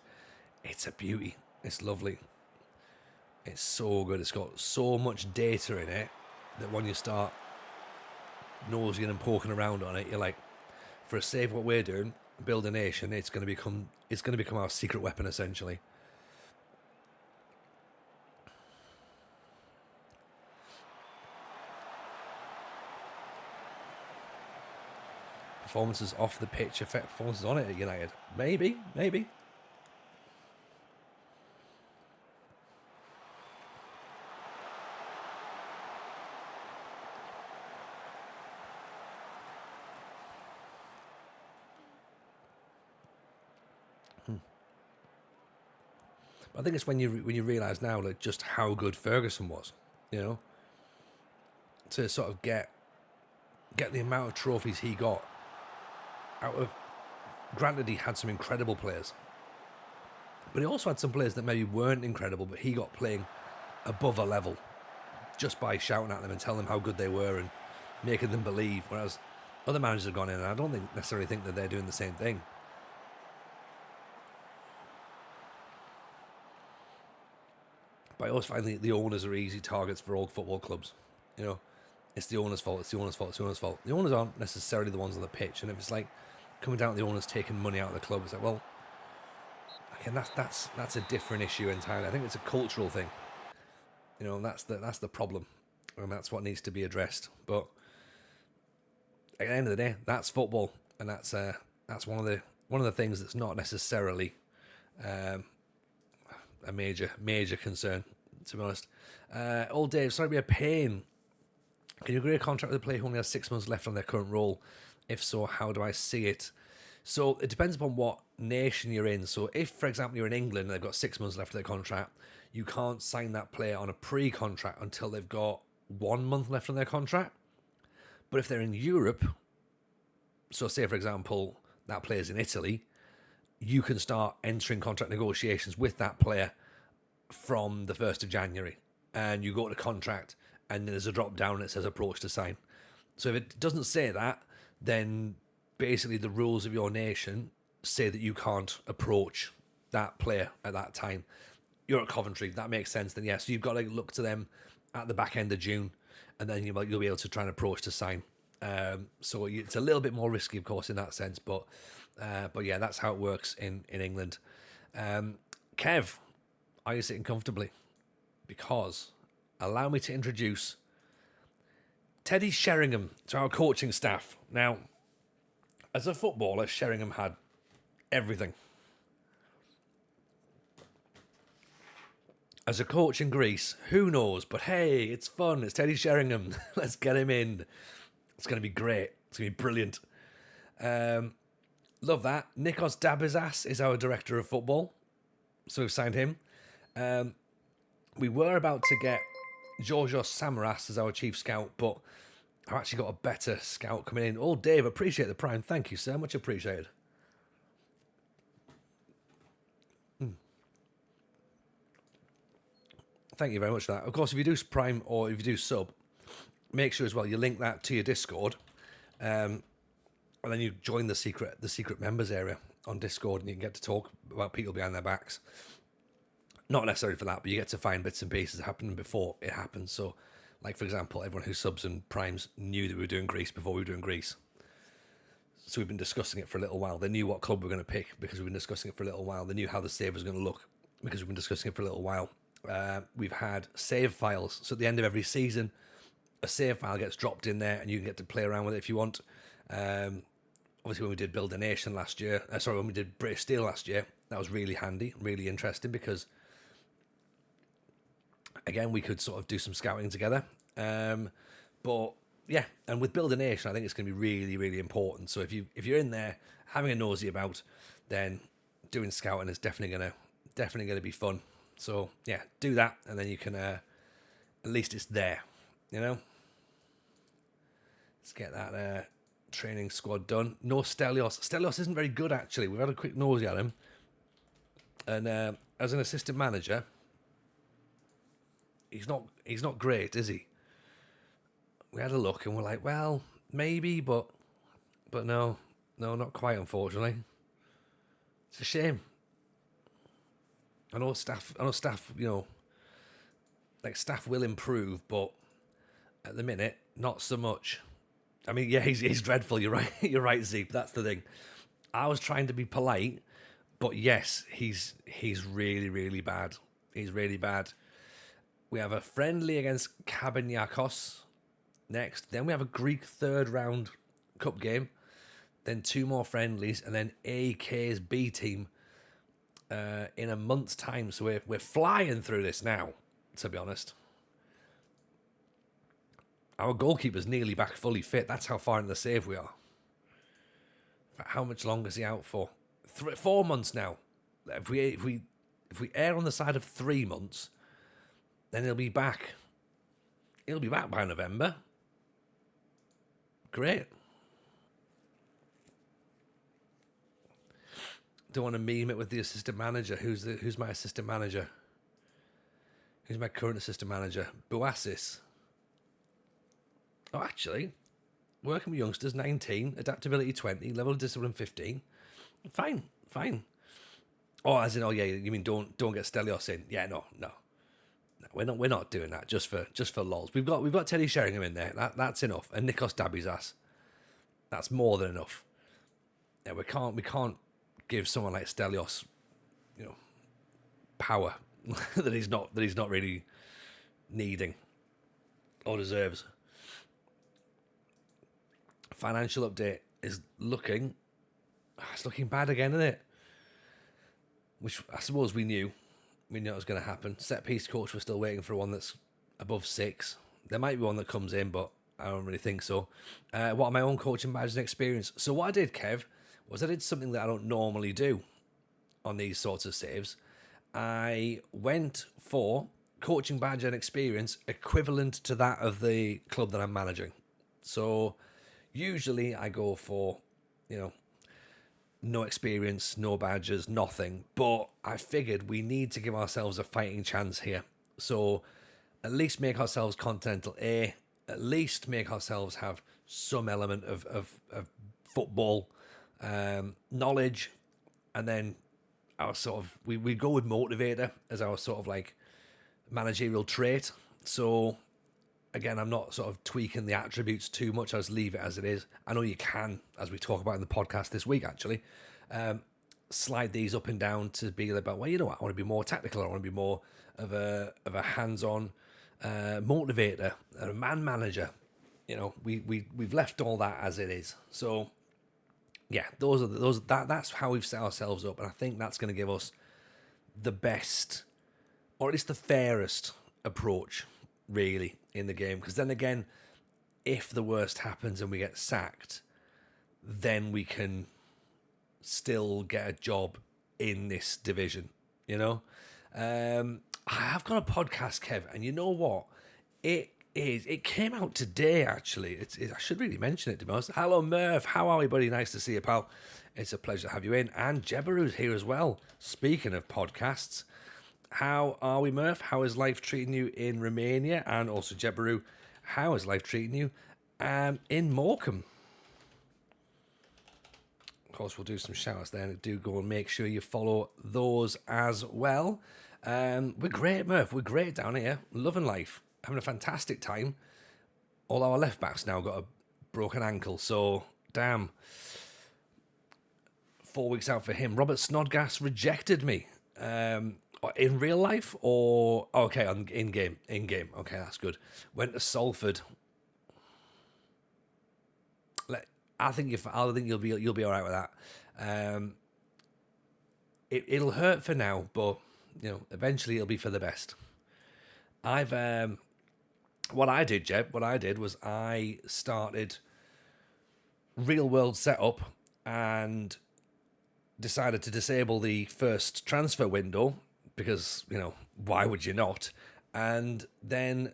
it's a beauty. It's lovely. It's so good. It's got so much data in it that when you start nosing and poking around on it, you're like, for a save what we're doing, build a nation, it's going to become our secret weapon, essentially. Performances off the pitch affect performances on it at United. Maybe. I think it's when you realise now, like, just how good Ferguson was, to sort of get the amount of trophies he got out of. Granted, he had some incredible players, but he also had some players that maybe weren't incredible, but he got playing above a level just by shouting at them and telling them how good they were and making them believe, whereas other managers have gone in and I don't necessarily think that they're doing the same thing. But I always find the owners are easy targets for all football clubs. You know, it's the owner's fault, it's the owner's fault, it's the owner's fault. The owners aren't necessarily the ones on the pitch, and if it's like coming down to the owners taking money out of the club, it's like, well, again, that's a different issue entirely. I think it's a cultural thing. You know, and that's the problem, and that's what needs to be addressed. But at the end of the day, that's football, and that's one of the things that's not necessarily a major concern, to be honest. Old Dave, sorry to be a pain. Can you agree a contract with a player who only has 6 months left on their current role? If so, how do I see it? So it depends upon what nation you're in. So if, for example, you're in England and they've got 6 months left of their contract, you can't sign that player on a pre-contract until they've got 1 month left on their contract. But if they're in Europe, so say, for example, that player's in Italy, you can start entering contract negotiations with that player from the 1st of January. And you go to the contract, and there's a drop down that says approach to sign. So if it doesn't say that, then basically the rules of your nation say that you can't approach that player at that time. You're at Coventry, that makes sense. Then yes, you've got to look to them at the back end of June, and then you'll be able to try and approach to sign. So it's a little bit more risky, of course, in that sense. But yeah, that's how it works in England. Kev, are you sitting comfortably? Because allow me to introduce Teddy Sheringham to our coaching staff. Now, as a footballer, Sheringham had everything. As a coach in Greece, who knows? But hey, it's fun. It's Teddy Sheringham. Let's get him in. It's going to be great. It's going to be brilliant. Love that. Nikos Dabizas is our director of football. So we've signed him. We were about to get Georgios Samaras as our chief scout, but I've actually got a better scout coming in. Oh, Dave, appreciate the prime. Thank you, sir. Much appreciated. Thank you very much for that. Of course, if you do prime or if you do sub, make sure as well you link that to your Discord, and then you join the secret members area on Discord, and you can get to talk about people behind their backs. Not necessarily for that, but you get to find bits and pieces happening before it happens. So, like, for example, everyone who subs and primes knew that we were doing Greece before we were doing Greece. So we've been discussing it for a little while. They knew what club we were going to pick because we've been discussing it for a little while. They knew how the save was going to look because we've been discussing it for a little while. We've had save files. So at the end of every season, a save file gets dropped in there and you can get to play around with it if you want. Obviously, when we did Build a Nation last year, when we did British Steel last year, that was really handy, really interesting because, again, we could sort of do some scouting together. But yeah, and with Build a Nation, I think it's going to be really, really important. So if you're in there having a nosy about, then doing scouting is definitely gonna be fun. So yeah, do that, and then you can at least it's there, you know. Let's get that training squad done. No Stelios. Stelios isn't very good actually. We've had a quick nosy at him, and as an assistant manager, he's not great, is he? We had a look and we're like, well, maybe, but no, not quite, unfortunately. It's a shame. I know staff, you know, like staff will improve, but at the minute, not so much. I mean, yeah, he's dreadful. You're right. You're right, Zeep. That's the thing. I was trying to be polite, but yes, he's really, really bad. He's really bad. We have a friendly against Kabanyakos next. Then we have a Greek third round cup game. Then 2 more friendlies, and then AK's B team in a month's time. So we're flying through this now, to be honest. Our goalkeeper's nearly back fully fit. That's how far in the save we are. How much longer is he out for? 4 months now. If we err on the side of 3 months, then he'll be back. He'll be back by November. Great. Don't want to meme it with the assistant manager. Who's my assistant manager? Who's my current assistant manager? Boasis. Oh, actually, working with youngsters, 19, adaptability 20, level of discipline 15. Fine. Oh, as in, yeah, you mean don't get Stelios in? Yeah, no, we're not doing that just for lols. We've got Teddy Sheringham in there. That's enough, and Nikos Dabby's ass. That's more than enough. Yeah, we can't give someone like Stelios, power that he's not really needing or deserves. Financial update is looking bad again, isn't it? Which I suppose we knew it was going to happen. Set piece coach, we're still waiting for one that's above 6. There might be one that comes in, but I don't really think so. What are my own coaching badges and experience? So what I did, Kev, was I did something that I don't normally do on these sorts of saves. I went for coaching badge and experience equivalent to that of the club that I'm managing. So usually I go for, no experience, no badges, nothing. But I figured we need to give ourselves a fighting chance here. So at least make ourselves Continental A, at least make ourselves have some element of football knowledge, and then our sort of we go with motivator as our sort of like managerial trait. So again, I'm not sort of tweaking the attributes too much. I just leave it as it is. I know you can, as we talk about in the podcast this week, actually, slide these up and down to be about, well, I want to be more tactical. I want to be more of a hands-on motivator, a man manager. We've left all that as it is. So yeah, that's how we've set ourselves up, and I think that's going to give us the best, or at least the fairest approach, really, in the game. Because then again, if the worst happens and we get sacked, then we can still get a job in this division. I have got a podcast, Kev, and you know what? It came out today, actually. I should really mention it, to be honest. Hello, Murph. How are we, buddy? Nice to see you, pal. It's a pleasure to have you in. And Jebaru's here as well. Speaking of podcasts, how are we, Murph? How is life treating you in Romania? And also, Jebaru, how is life treating you in Morecambe? Of course, we'll do some shout-outs there. And do go and make sure you follow those as well. We're great, Murph. We're great down here. Loving life. Having a fantastic time. All our left backs now got a broken ankle, so damn. 4 weeks out for him. Robert Snodgrass rejected me. In real life or okay, in game. Okay, that's good. Went to Salford. I think you'll be all right with that. It'll hurt for now, but eventually it'll be for the best. What I did, Jeb, was I started real world setup and decided to disable the first transfer window because, why would you not? And then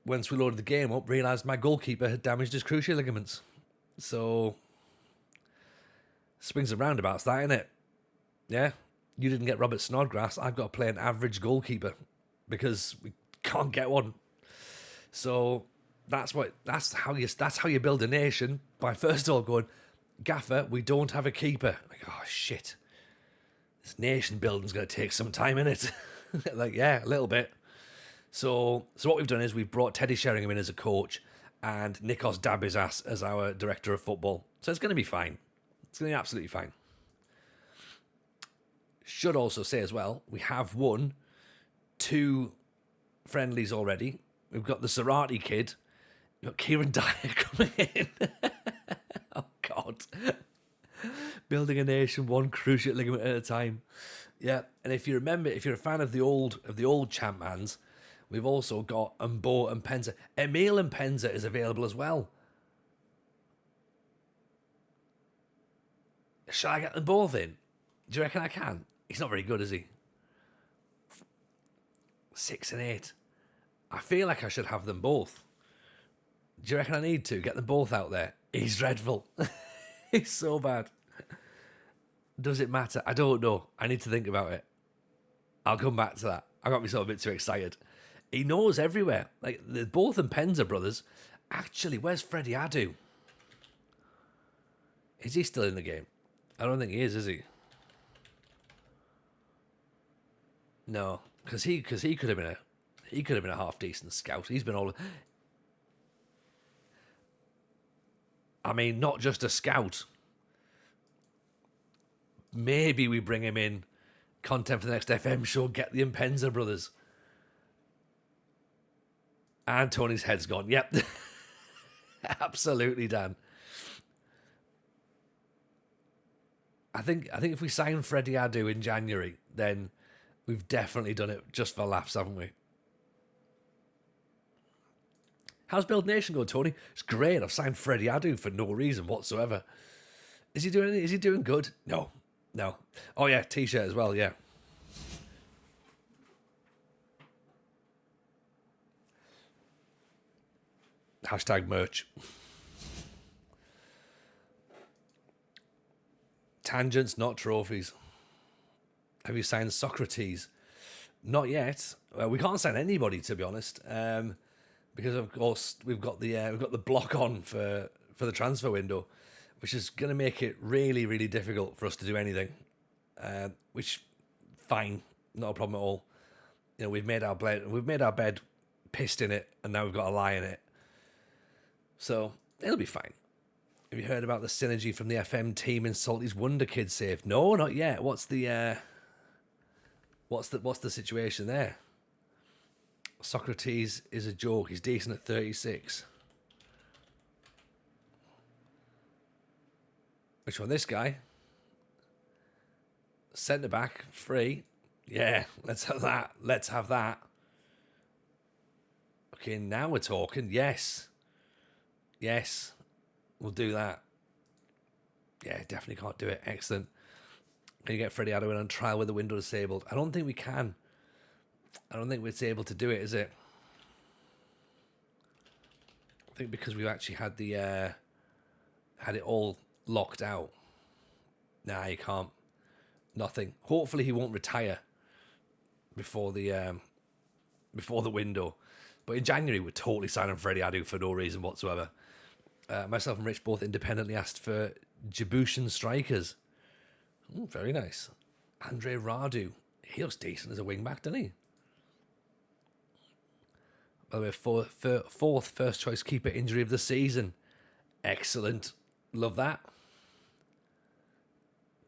once we loaded the game up, realised my goalkeeper had damaged his cruciate ligaments. So, swings and roundabouts, that, innit? Yeah? You didn't get Robert Snodgrass. I've got to play an average goalkeeper because we can't get one. So that's how you build a nation, by first of all going, Gaffer, we don't have a keeper. Like, oh shit, this nation building's going to take some time, innit? Like, yeah, a little bit. So what we've done is we've brought Teddy Sheringham in as a coach and Nikos Dabby's ass as our director of football. So it's going to be fine. It's going to be absolutely fine. Should also say as well, we have won 2 friendlies already. We've got the Serati kid. We've got Kieran Dyer coming in. Oh, God. Building a nation one cruciate ligament at a time. Yeah, and if you remember, if you're a fan of the old champ hands, we've also got Mbo and Penza. Emil and Penza is available as well. Shall I get them both in? Do you reckon I can? He's not very good, is he? 6 and 8. I feel like I should have them both. Do you reckon I need to get them both out there? He's dreadful. He's so bad. Does it matter? I don't know. I need to think about it. I'll come back to that. I got myself a bit too excited. He knows everywhere. Like, they're both and Penza brothers. Actually, where's Freddie Adu? Is he still in the game? I don't think he is he? No, because he could have been a half decent scout. He's been all. I mean, not just a scout. Maybe we bring him in. Content for the next FM show. Get the Impenza brothers. And Tony's head's gone. Yep. Absolutely, Dan. I think if we sign Freddie Adu in January, then we've definitely done it just for laughs, haven't we? How's Build Nation going, Tony? It's great. I've signed Freddie Adu for no reason whatsoever. Is he doing anything? Is he doing good? No. Oh yeah, t-shirt as well, yeah. Hashtag merch. Tangents, not trophies. Have you signed Socrates? Not yet. We can't sign anybody, to be honest, because of course we've got the block on for the transfer window, which is going to make it really, really difficult for us to do anything. Which, fine, not a problem at all. You know, we've made our bed, pissed in it, and now we've got to lie in it. So it'll be fine. Have you heard about the synergy from the FM team in Salty's Wonder Kid save? No, not yet. What's the situation there? Socrates is a joke. He's decent at 36. Which one? This guy? Centre back, free. Yeah, let's have that. Okay, now we're talking. Yes, we'll do that. Yeah, definitely can't do it. Excellent. Can you get Freddie Adu in on trial with the window disabled? I don't think we can. I don't think we're able to do it, is it? I think because we've actually had it all locked out. Nah, you can't. Nothing. Hopefully he won't retire before the window. But in January, we're totally signing Freddie Adu for no reason whatsoever. Myself and Rich both independently asked for Djiboutian strikers. Ooh, very nice. Andre Radu. He looks decent as a wing-back, doesn't he? By the way, fourth first-choice keeper injury of the season. Excellent. Love that.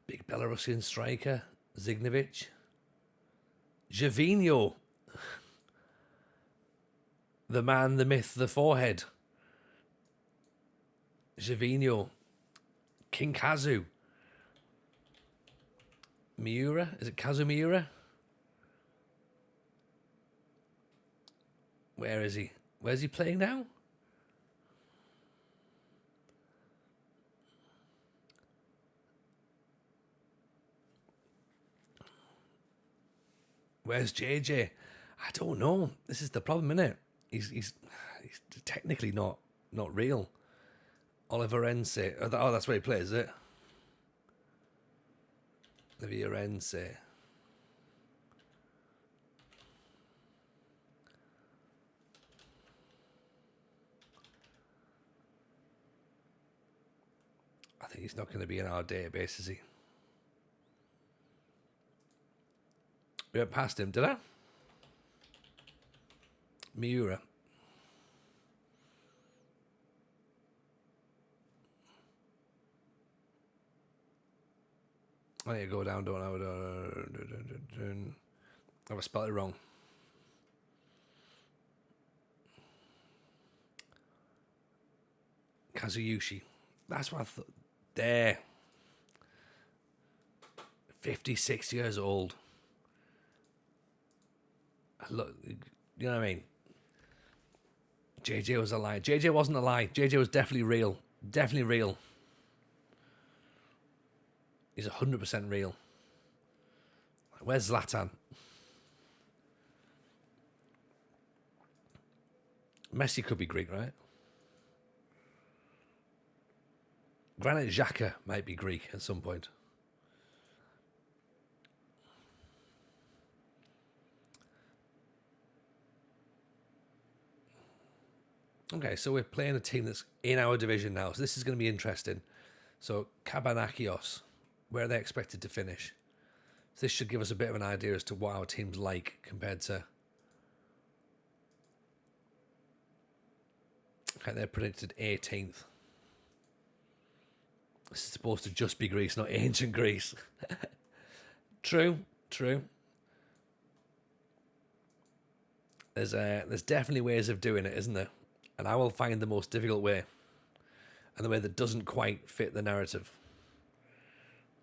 Big Belarusian striker. Zignovic. Javinho. The man, the myth, the forehead. Javinho. King Kazu. Miura? Is it Kazu Miura? Where is he? Where's he playing now? Where's JJ? I don't know. This is the problem, isn't it? He's technically not real. Oliver Ense. Oh, that's where he plays, is it? Oliver Ense. I think he's not going to be in our database, is he? We went past him, did I? Miura. I need to go down, don't I? I've spelled it wrong. Kazuyushi. That's what I thought. There. 56 years old. Look, you know what I mean? JJ was a lie. JJ wasn't a lie. JJ was definitely real. Definitely real. He's 100% real. Where's Zlatan? Messi could be Greek, right? Granit Xhaka might be Greek at some point. Okay, so we're playing a team that's in our division now, so this is going to be interesting. So Kabanakios, where are they expected to finish? So this should give us a bit of an idea as to what our team's like compared to... Okay, they're predicted 18th. This is supposed to just be Greece, not ancient Greece. True. There's definitely ways of doing it, isn't there? And I will find the most difficult way. And the way that doesn't quite fit the narrative.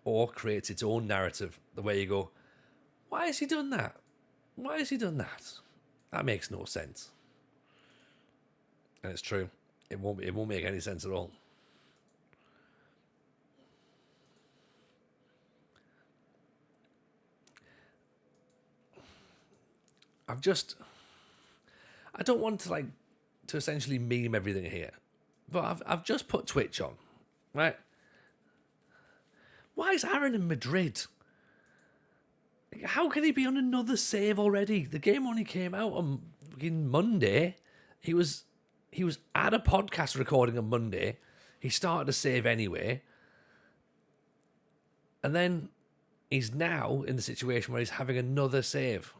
Or creates its own narrative. The way you go, why has he done that? Why has he done that? That makes no sense. And it's true. It won't make any sense at all. I don't want to essentially meme everything here, but I've just put Twitch on, right? Why is Aaron in Madrid? How can he be on another save already? The game only came out on Monday. He was at a podcast recording on Monday. He started a save anyway, and then he's now in the situation where he's having another save.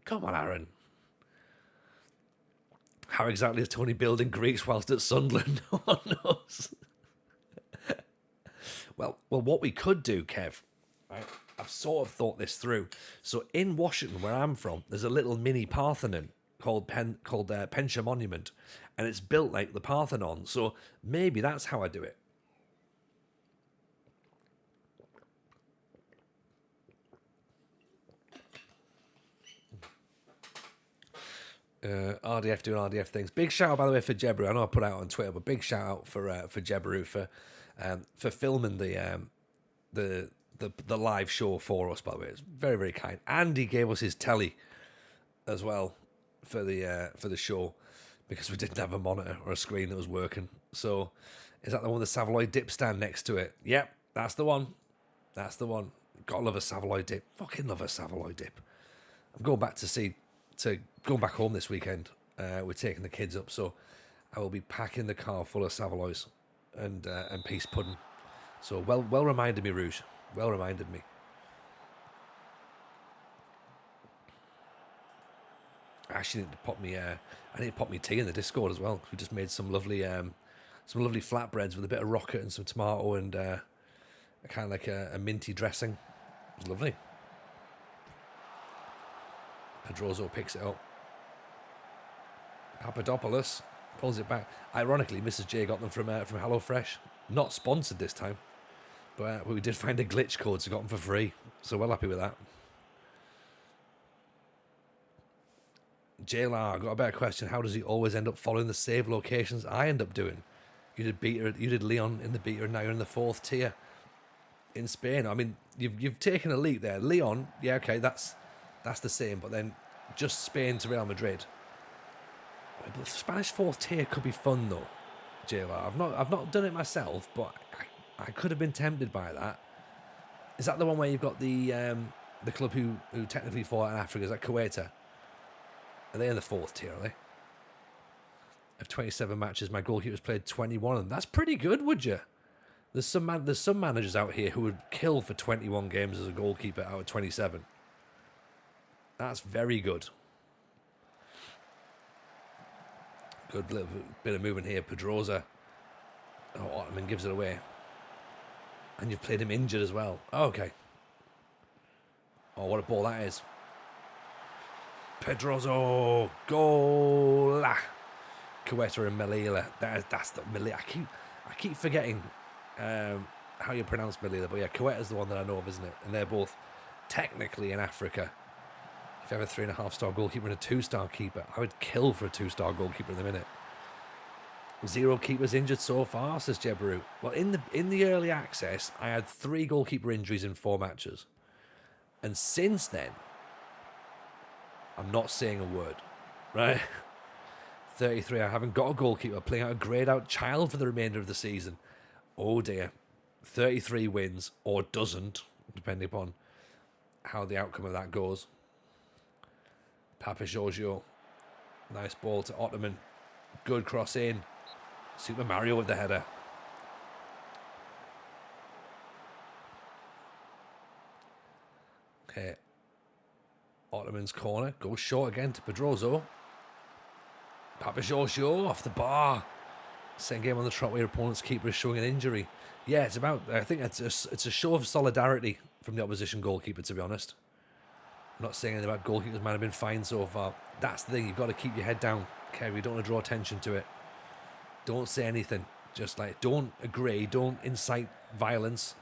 Come on, Aaron. How exactly is Tony building Greeks whilst at Sunderland? No one knows. Well, what we could do, Kev, right? I've sort of thought this through. So in Washington, where I'm from, there's a little mini Parthenon called Pensha Monument, and it's built like the Parthenon. So maybe that's how I do it. RDF doing RDF things. Big shout out, by the way, for Jebru. I know I put it out on Twitter, but big shout out for Jebru for filming the live show for us. By the way, it's very, very kind. And he gave us his telly as well for the show because we didn't have a monitor or a screen that was working. So is that the one with the Savaloy dip stand next to it? Yep, that's the one. That's the one. Gotta love a Savaloy dip. Fucking love a Savaloy dip. I'm going back going back home this weekend. We're taking the kids up, so I will be packing the car full of Savaloys and peace pudding. So well reminded me, Rouge. Well reminded me. I actually need to pop me. I need to pop me tea in the Discord as well. We just made some lovely flatbreads with a bit of rocket and some tomato and a kind of like a minty dressing. It was lovely. Pedroso picks it up. Papadopoulos pulls it back. Ironically, Mrs. J got them from HelloFresh. Not sponsored this time, but we did find a glitch code, so got them for free. So well happy with that. JLR, got a better question. How does he always end up following the save locations I end up doing? You did Leon in the beta, and now you're in the 4th tier in Spain. I mean, you've taken a leap there. Leon, yeah, okay, that's the same, but then just Spain to Real Madrid. The Spanish 4th tier could be fun though, JLR. I've not done it myself, but I could have been tempted by that. Is that the one where you've got the club who technically fought in Africa? Is that Kuwait? Are they in the 4th tier, are they? Of 27 matches, my goalkeeper's played 21 of them. That's pretty good, would you? There's some managers out here who would kill for 21 games as a goalkeeper out of 27. That's very good. Good little bit of movement here. Pedrosa. Oh, Ottoman gives it away. And you've played him injured as well. Oh, okay. Oh, what a ball that is. Pedroso. Goal. Cueta and Melilla. That's the Melilla. I keep forgetting how you pronounce Melilla. But yeah, Cueta's the one that I know of, isn't it? And they're both technically in Africa. If you have a 3.5-star goalkeeper and a 2-star keeper, I would kill for a 2-star goalkeeper in the minute. 0 keepers injured so far, says Jebru. Well, in the early access, I had 3 goalkeeper injuries in 4 matches. And since then, I'm not saying a word, right? 33, I haven't got a goalkeeper, playing out a greyed-out child for the remainder of the season. Oh dear. 33 wins, or doesn't, depending upon how the outcome of that goes. Papa Giorgio. Nice ball to Ottoman. Good cross in. Super Mario with the header. Okay. Ottoman's corner. Goes short again to Pedroso. Papa Giorgio off the bar. Second game on the trot where your opponent's keeper is showing an injury. Yeah, it's about... I think it's a show of solidarity from the opposition goalkeeper, to be honest. I'm not saying anything about goalkeepers might have been fine so far. That's the thing. You've got to keep your head down, Kerry. You don't want to draw attention to it. Don't say anything. Just like, don't agree. Don't incite violence.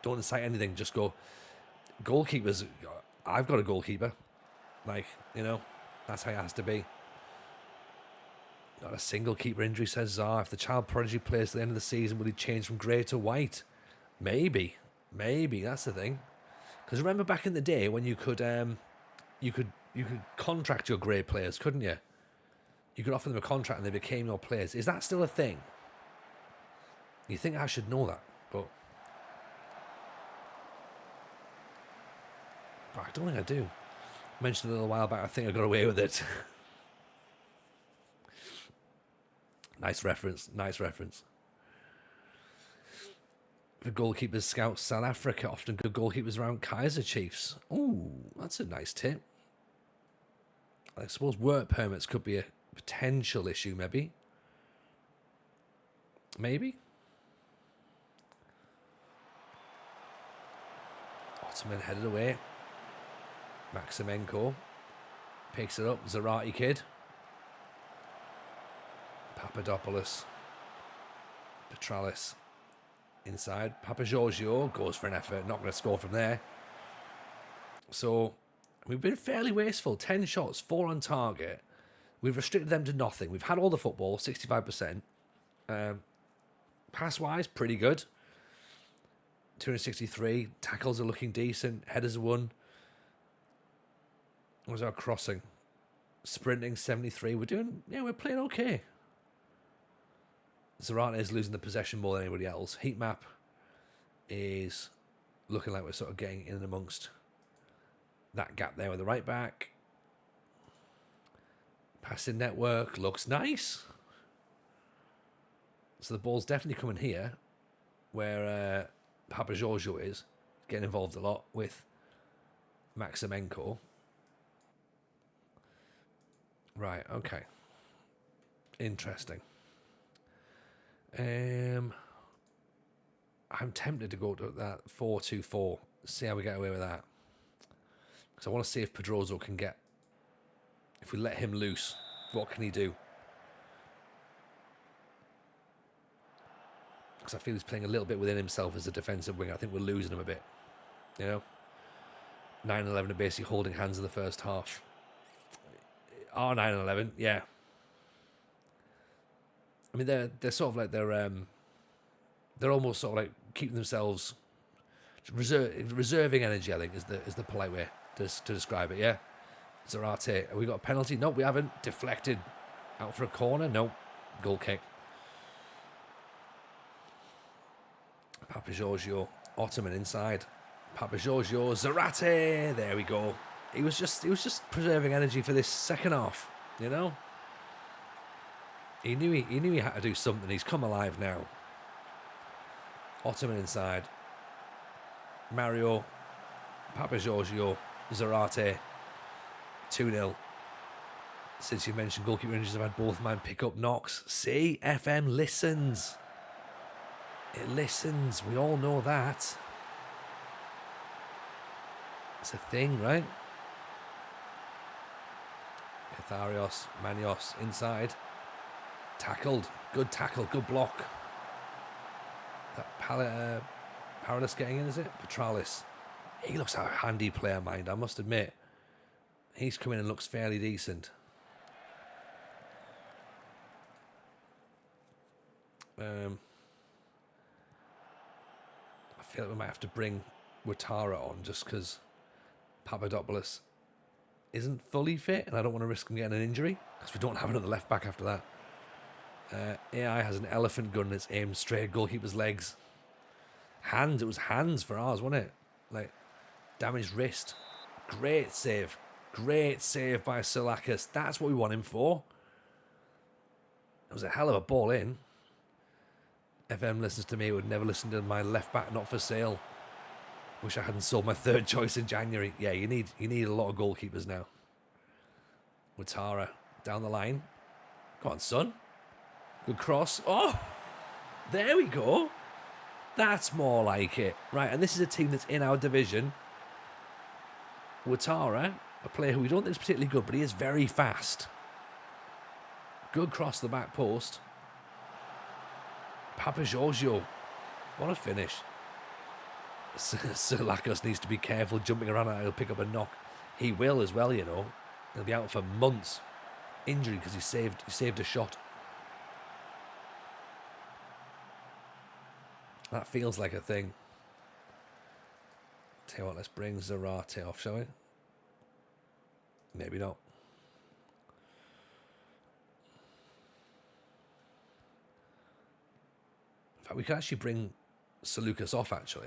Don't incite anything. Just go, goalkeepers, I've got a goalkeeper. Like, you know, that's how it has to be. Not a single keeper injury, says Czar. If the child prodigy plays to the end of the season, will he change from grey to white? Maybe. Maybe. That's the thing. Because remember back in the day when you could contract your grey players, couldn't you? You could offer them a contract and they became your players. Is that still a thing? You think I should know that, but I don't think I do. I mentioned a little while back, I think I got away with it. Nice reference, nice reference. The goalkeepers scout South Africa, often good goalkeepers around Kaiser Chiefs. Ooh, that's a nice tip. I suppose work permits could be a potential issue, maybe. Maybe. Ottoman headed away. Maximenko picks it up. Zarate kid. Papadopoulos. Petralis inside. Papa Giorgio goes for an effort. Not going to score from there. So we've been fairly wasteful. 10 shots, 4 on target. We've restricted them to nothing. We've had all the football, 65%. Pass-wise, pretty good. 263. Tackles are looking decent. Headers are 1. What was our crossing? Sprinting, 73. We're playing okay. Zarate is losing the possession more than anybody else. Heat map is looking like we're sort of getting in and amongst that gap there with the right back. Passing network looks nice. So the ball's definitely coming here, where Papa Giorgio is getting involved a lot with Maximenko. Right, okay. Interesting. I'm tempted to go to that 4-2-4. See how we get away with that. Because I want to see if Pedroso can get... If we let him loose, what can he do? Because I feel he's playing a little bit within himself as a defensive winger. I think we're losing him a bit. You know? 9-11 are basically holding hands in the first half. Are 9-11, yeah. I mean, they're sort of like they're almost sort of like keeping themselves reserving energy. I think is the polite way to describe it. Yeah, Zarate. Have we got a penalty? No, we haven't. Deflected out for a corner. No, goal kick. Papa Giorgio, Ottoman inside. Papa Giorgio, Zarate. There we go. He was just preserving energy for this second half. You know. He knew he had to do something. He's come alive now. Ottoman inside. Mario. Papa Giorgio. Zarate. 2-0. Since you mentioned goalkeeper injuries, I've had both mine pick up knocks. See? FM listens. It listens. We all know that. It's a thing, right? Catharios. Manios inside. Tackled. Good tackle. Good block. That Paradis getting in, is it? Petralis. He looks a handy player, mind, I must admit. He's come in and looks fairly decent. I feel like we might have to bring Ouattara on just because Papadopoulos isn't fully fit and I don't want to risk him getting an injury because we don't have another left back after that. AI has an elephant gun that's aimed straight at goalkeeper's legs. Hands, it was hands for ours, wasn't it? Like, damaged wrist. Great save. Great save by Solakis. That's what we want him for. was a hell of a ball in. FM listens to me, would never listen to my left back not for sale. Wish I hadn't sold my third choice in January. Yeah, you need a lot of goalkeepers now. Ouattara down the line. Go on, son. Good cross. Oh, there we go. That's more like it. Right, and this is a team that's in our division. Ouattara, a player who we don't think is particularly good, but he is very fast. Good cross to the back post. Papa Giorgio. What a finish. Sir Lakos needs to be careful jumping around and he'll pick up a knock. He will as well, you know. He'll be out for months. Injury because he saved a shot. That feels like a thing. Tell you what, let's bring Zarate off, shall we? Maybe not. In fact, we could actually bring Salukas off, actually.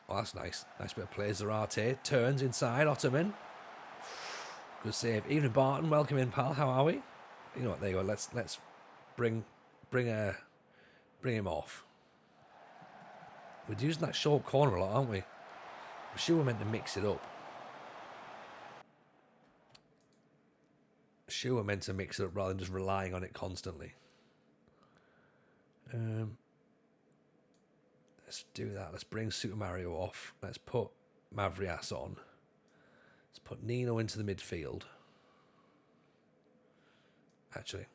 Oh, that's nice. Nice bit of play. Zarate turns inside. Ottoman. Good save. Evening, Barton. Welcome in, pal. How are we? You know what? There you go. Let's bring him off. We're using that short corner a lot, aren't we? I'm sure we're meant to mix it up. Sure, we're meant to mix it up rather than just relying on it constantly. Let's do that. Let's bring Super Mario off. Let's put Mavrias on. Let's put Nino into the midfield. Actually,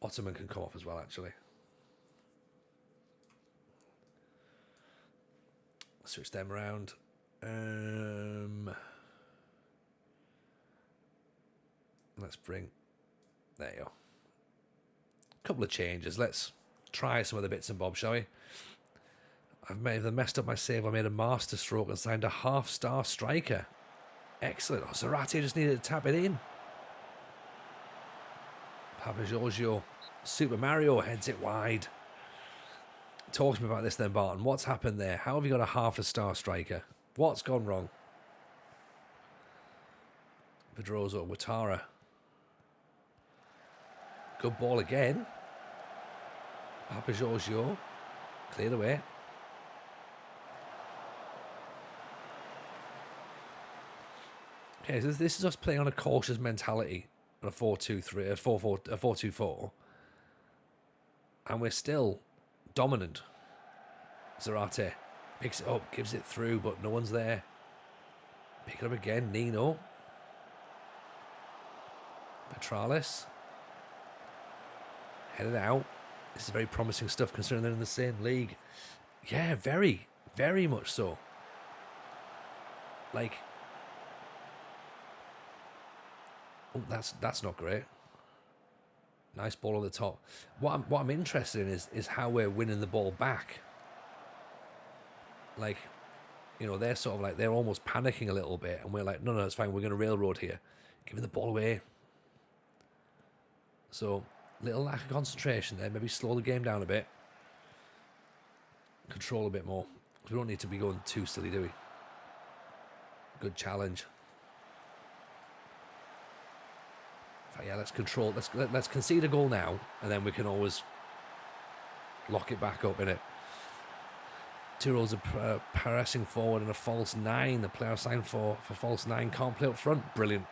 Ottoman can come off as well, actually. Switch them around. Let's bring... There you go. Couple of changes. Let's try some of the bits and bobs, shall we? I've messed up my save. I made a master stroke and signed a half-star striker. Excellent. Oh, Zarate just needed to tap it in. Papa Giorgio. Super Mario heads it wide. Talk to me about this then, Barton. What's happened there? How have you got a half-a-star striker? What's gone wrong? Pedroso, Ouattara. Good ball again. Papa Giorgio. Cleared away. Okay, so this is us playing on a cautious mentality. On a 4-2-3, a 4-4, a 4-2-4. And we're still dominant. Zarate picks it up, gives it through, but no one's there. Pick it up again, Nino. Petralis. Headed out. This is very promising stuff considering they're in the same league. Yeah, very, very much so. Like, oh, that's not great. Nice ball on the top. What I'm interested in is how we're winning the ball back. Like, you know, they're sort of like, they're almost panicking a little bit, and we're like, no, it's fine, we're going to railroad here. Giving the ball away. So, little lack of concentration there. Maybe slow the game down a bit. Control a bit more. We don't need to be going too silly, do we? Good challenge. Yeah, let's control. Let's concede a goal now, and then we can always lock it back up, innit? Two rows of pressing forward and a false 9. The player signed for false 9 can't play up front. Brilliant.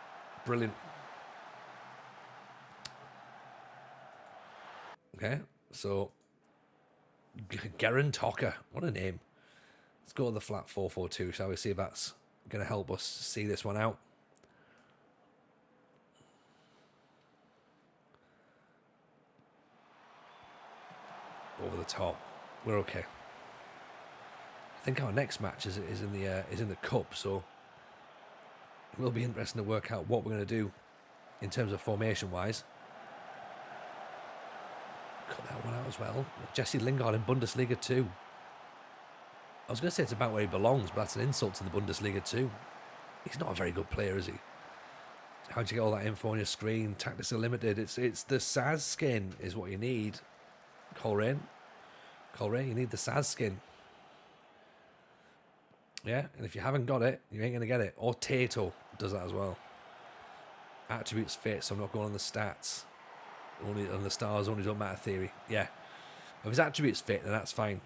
Brilliant. Okay, so Garen Tocker. What a name. Let's go to the flat 4-4-2, shall we? See if that's going to help us see this one out. Over the top. We're okay. I think our next match is in the cup, so it will be interesting to work out what we're going to do in terms of formation wise. Cut that one out as well. Jesse Lingard in Bundesliga 2. I was going to say it's about where he belongs, but that's an insult to the Bundesliga 2. He's not a very good player, is he? How'd you get all that info on your screen? Tactics are limited. It's the Saz skin is what you need. Coleraine, you need the Saz skin. Yeah, and if you haven't got it, you ain't going to get it. Or Tato does that as well. Attributes fit, so I'm not going on the stats. Only on the stars, only don't matter theory. Yeah. If his attributes fit, then that's fine.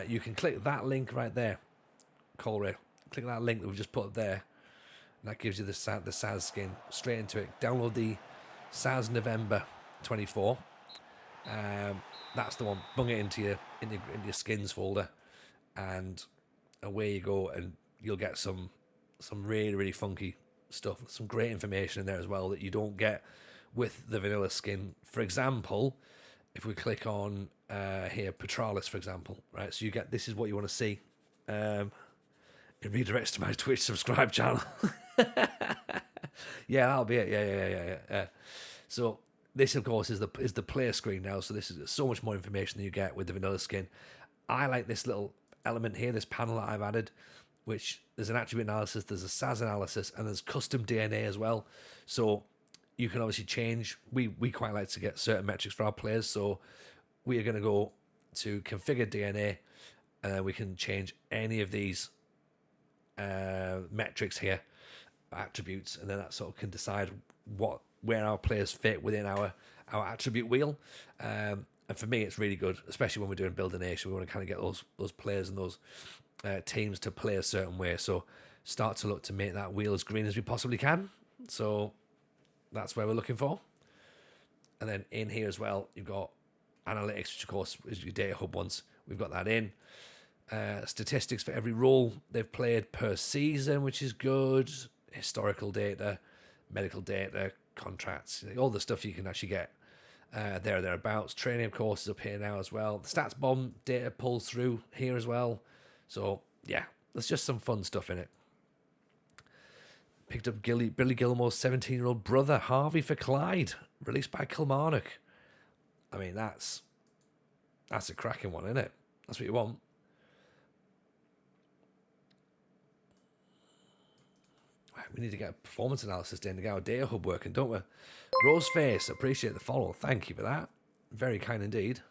You can click that link right there, Colray. Click that link that we've just put up there. And that gives you the SAS skin straight into it. Download the SAS November 24. That's the one. Bung it into your skins folder, and away you go. And you'll get some really, really funky stuff. Some great information in there as well that you don't get with the vanilla skin. For example, if we click on here, Petralis, for example, right? So you get, this is what you want to see. It redirects to my Twitch subscribe channel. Yeah, that'll be it. Yeah. So this, of course, is the player screen now. So this is so much more information than you get with the vanilla skin. I like this little element here, this panel that I've added, which there's an attribute analysis, there's a SAS analysis, and there's custom DNA as well. So you can obviously change. We quite like to get certain metrics for our players, so we are going to go to configure DNA, and then we can change any of these metrics here, attributes, and then that sort of can decide where our players fit within our attribute wheel. And for me, it's really good, especially when we're doing Build a Nation. We want to kind of get those players and those teams to play a certain way. So start to look to make that wheel as green as we possibly can. So that's where we're looking for. And then in here as well, you've got analytics, which of course is your data hub ones. We've got that in. Statistics for every role they've played per season, which is good. Historical medical data, contracts, all the stuff you can actually get thereabouts. Training, of course, is up here now as well. The stats bomb data pulls through here as well. So yeah, there's just some fun stuff in it. Picked up Billy Gilmore's 17-year-old brother, Harvey for Clyde, released by Kilmarnock. I mean, that's a cracking one, isn't it? That's what you want. We need to get a performance analysis in to get our data hub working, don't we? Roseface, appreciate the follow. Thank you for that. Very kind indeed.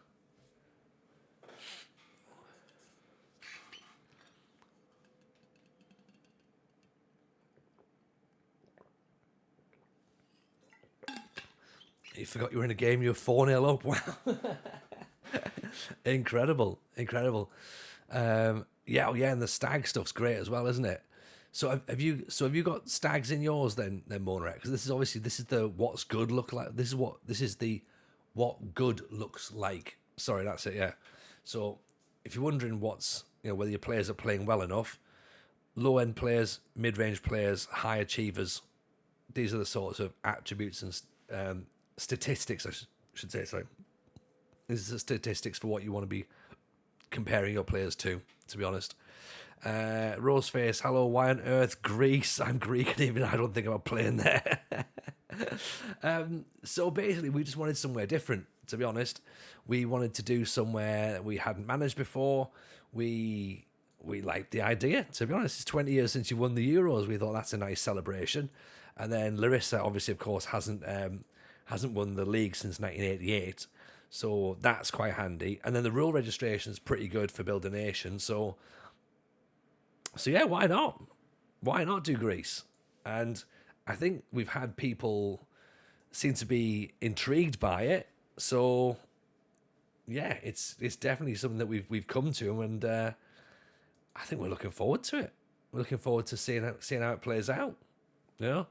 You forgot you were in a game, you were 4-0 up. Wow. Incredible. And the stag stuff's great as well, isn't it? So have you got stags in yours then Monaret? Because this is the what's good look like. This is the what good looks like. Sorry, that's it. Yeah. So if you're wondering whether your players are playing well enough, low end players, mid range players, high achievers, these are the sorts of attributes and statistics. I should say. Sorry, these are the statistics for what you want to be comparing your players to be honest. Roseface, hello, why on earth Greece? I'm Greek and even I don't think about playing there. So basically we just wanted somewhere different, to be honest. We wanted to do somewhere that we hadn't managed before. We liked the idea, to be honest. It's 20 years since you won the Euros. We thought that's a nice celebration. And then Larisa, obviously, of course, hasn't won the league since 1988. So that's quite handy. And then the rule registration is pretty good for Build a Nation. So yeah, why not? Why not do Greece? And I think we've had people seem to be intrigued by it. So yeah, it's definitely something that we've come to, and I think we're looking forward to it. We're looking forward to seeing how it plays out. You know,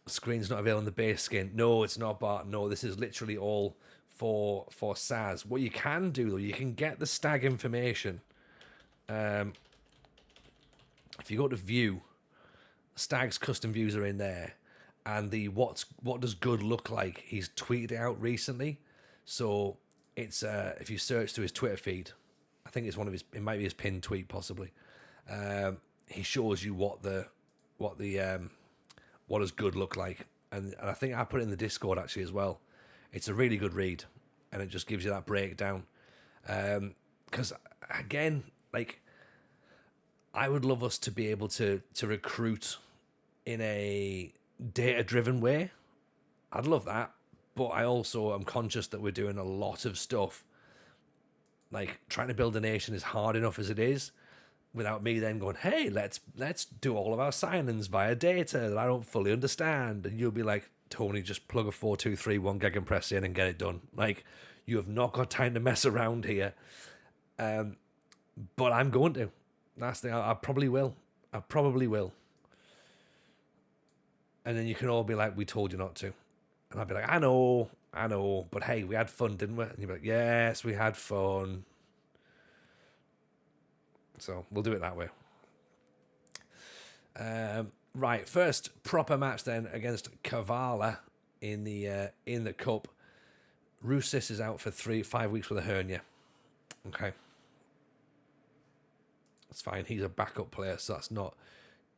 screen's not available on the base skin. No, it's not, Bart. No, this is literally all for SAS. What you can do though, you can get the stag information. If you go to view, Stag's custom views are in there, and the what does good look like, he's tweeted it out recently. So it's if you search through his Twitter feed, I think it's it might be his pinned tweet possibly. He shows you what does good look like, and I think I put it in the Discord actually as well. It's a really good read, and it just gives you that breakdown. Because again, like, I would love us to be able to recruit in a data-driven way. I'd love that. But I also am conscious that we're doing a lot of stuff. Like, trying to build a nation is hard enough as it is. without me then going, hey, let's do all of our signings via data that I don't fully understand. And you'll be like, Tony, just plug a 4-2-3-1 gegenpress in and get it done. Like, you have not got time to mess around here. But I'm going to. That's the thing. I probably will. I probably will. And then you can all be like, we told you not to. And I'll be like, I know. But hey, we had fun, didn't we? And you'll be like, yes, we had fun. So we'll do it that way. Right, first proper match then against Kavala in the cup. Rusis is out for 5 weeks with a hernia. Okay, that's fine. He's a backup player, so that's not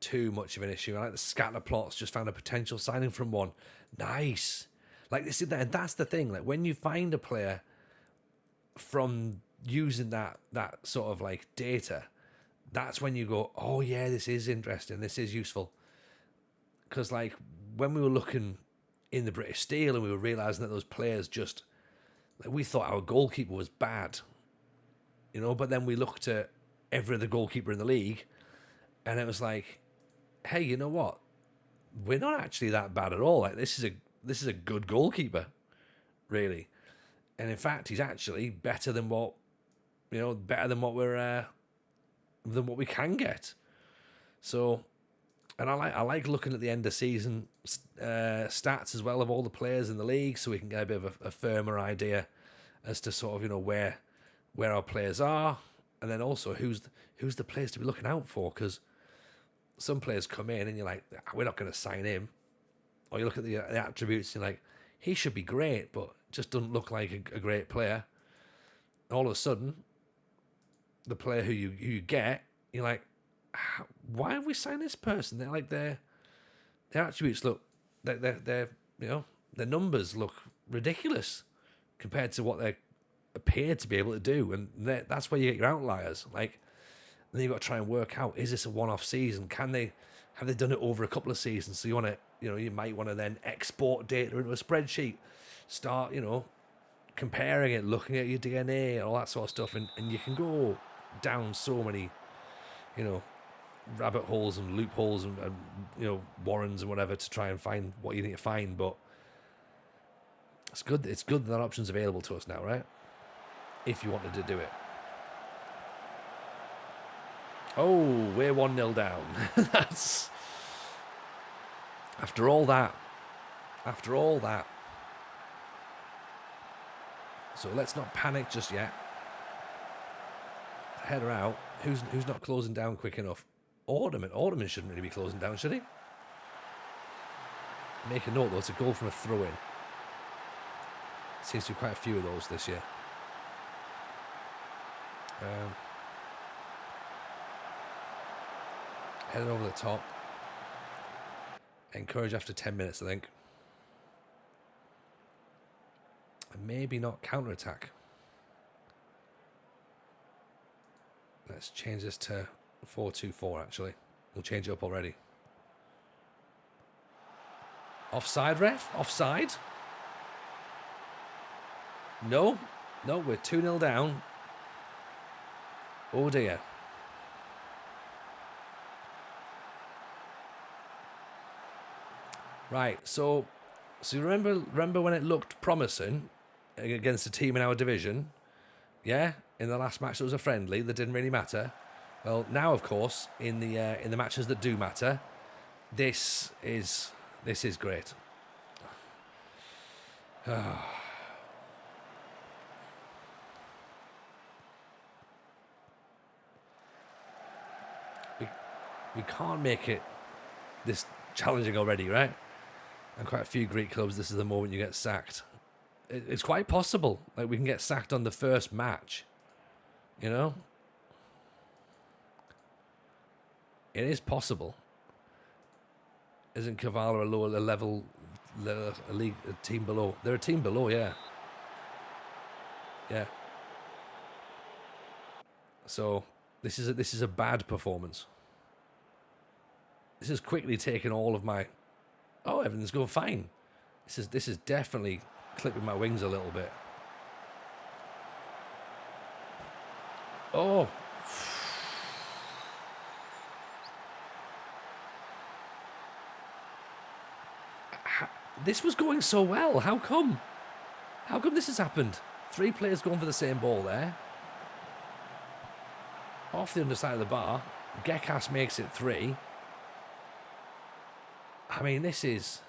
too much of an issue. I like the scatter plots. Just found a potential signing from one. Nice. Like this is that, and that's the thing. Like when you find a player from using that sort of like data, that's when you go, oh yeah, this is interesting, this is useful. Because like when we were looking in the British Steel and we were realizing that those players just, like, we thought our goalkeeper was bad, you know, but then we looked at every other goalkeeper in the league and it was like, hey, you know what, we're not actually that bad at all. Like this is a good goalkeeper, really. And in fact, he's actually better than what we're than what we can get. So, and I like looking at the end of season stats as well of all the players in the league, so we can get a bit of a firmer idea as to sort of, you know, where our players are, and then also who's the players to be looking out for, because some players come in and you're like, we're not going to sign him, or you look at the attributes and you're like, he should be great, but just doesn't look like a great player. And all of a sudden, the player who you get, you're like, why have we signed this person? They're like their attributes look, their you know, their numbers look ridiculous compared to what they appear to be able to do, and that's where you get your outliers. Like, and then you've got to try and work out, is this a one-off season? Have they done it over a couple of seasons? So you might want to then export data into a spreadsheet, start, you know, comparing it, looking at your DNA and all that sort of stuff, and you can go down so many, you know, rabbit holes and loopholes and you know, warrens and whatever to try and find what you need to find. But it's good that option's available to us now, right? If you wanted to do it. Oh, we're 1-0 down. That's after all that. So let's not panic just yet. Header out. Who's not closing down quick enough? Orderman shouldn't really be closing down, should he? Make a note though, it's a goal from a throw-in. Seems to be quite a few of those this year. Heading over the top. Encourage after 10 minutes, I think. And maybe not counter-attack. Let's change this to 4-2-4, actually. We'll change it up already. Offside, ref? Offside? No, we're 2-0 down. Oh dear. Right, so you remember when it looked promising against a team in our division? Yeah, in the last match that was a friendly that didn't really matter. Well, now of course in the matches that do matter, this is great. We can't make it this challenging already, right? And quite a few Greek clubs, this is the moment you get sacked. It's quite possible. Like, we can get sacked on the first match. You know? It is possible. Isn't Kavala a lower level, a league, a team below? They're a team below, yeah. Yeah. So this is a bad performance. This has quickly taken all of my. Oh, everything's going fine. This is definitely clipping my wings a little bit. Oh. This was going so well. How come? How come this has happened? 3 players going for the same ball there. Off the underside of the bar. Gekas makes it 3. I mean, this is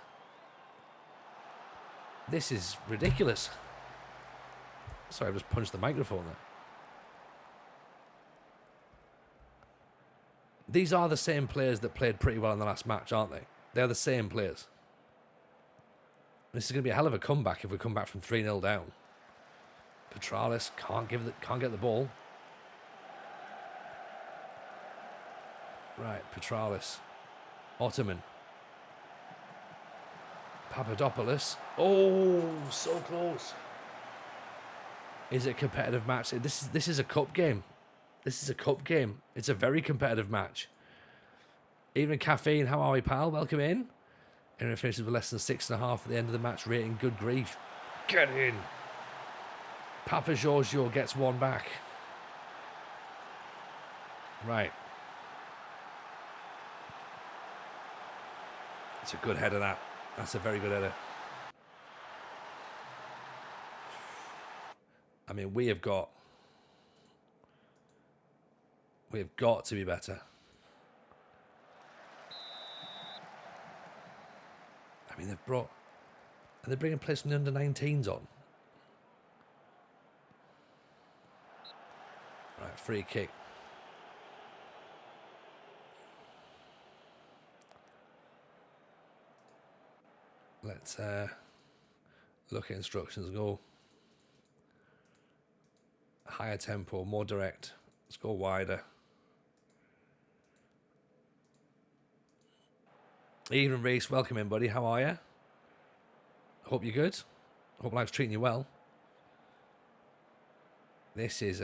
ridiculous. Sorry, I just punched the microphone there. These are the same players that played pretty well in the last match, aren't they? They're the same players. This is going to be a hell of a comeback if we come back from 3-0 down. Petralis can't get the ball. Right, Petralis. Ottoman. Papadopoulos. Oh, so close. Is it a competitive match? This is a cup game. This is a cup game. It's a very competitive match. Even Caffeine, how are we, pal? Welcome in. And it finishes with less than 6.5 at the end of the match rating. Good grief. Get in. Papa Giorgio gets one back. Right. It's a good header, that. That's a very good header. I mean, we have got to be better. I mean, are they bringing players from the under-19s on? Right, free kick. Let's look at instructions. Go higher tempo, more direct. Let's go wider. Even Reese, welcome in, buddy. How are you? Hope you're good. Hope life's treating you well. This is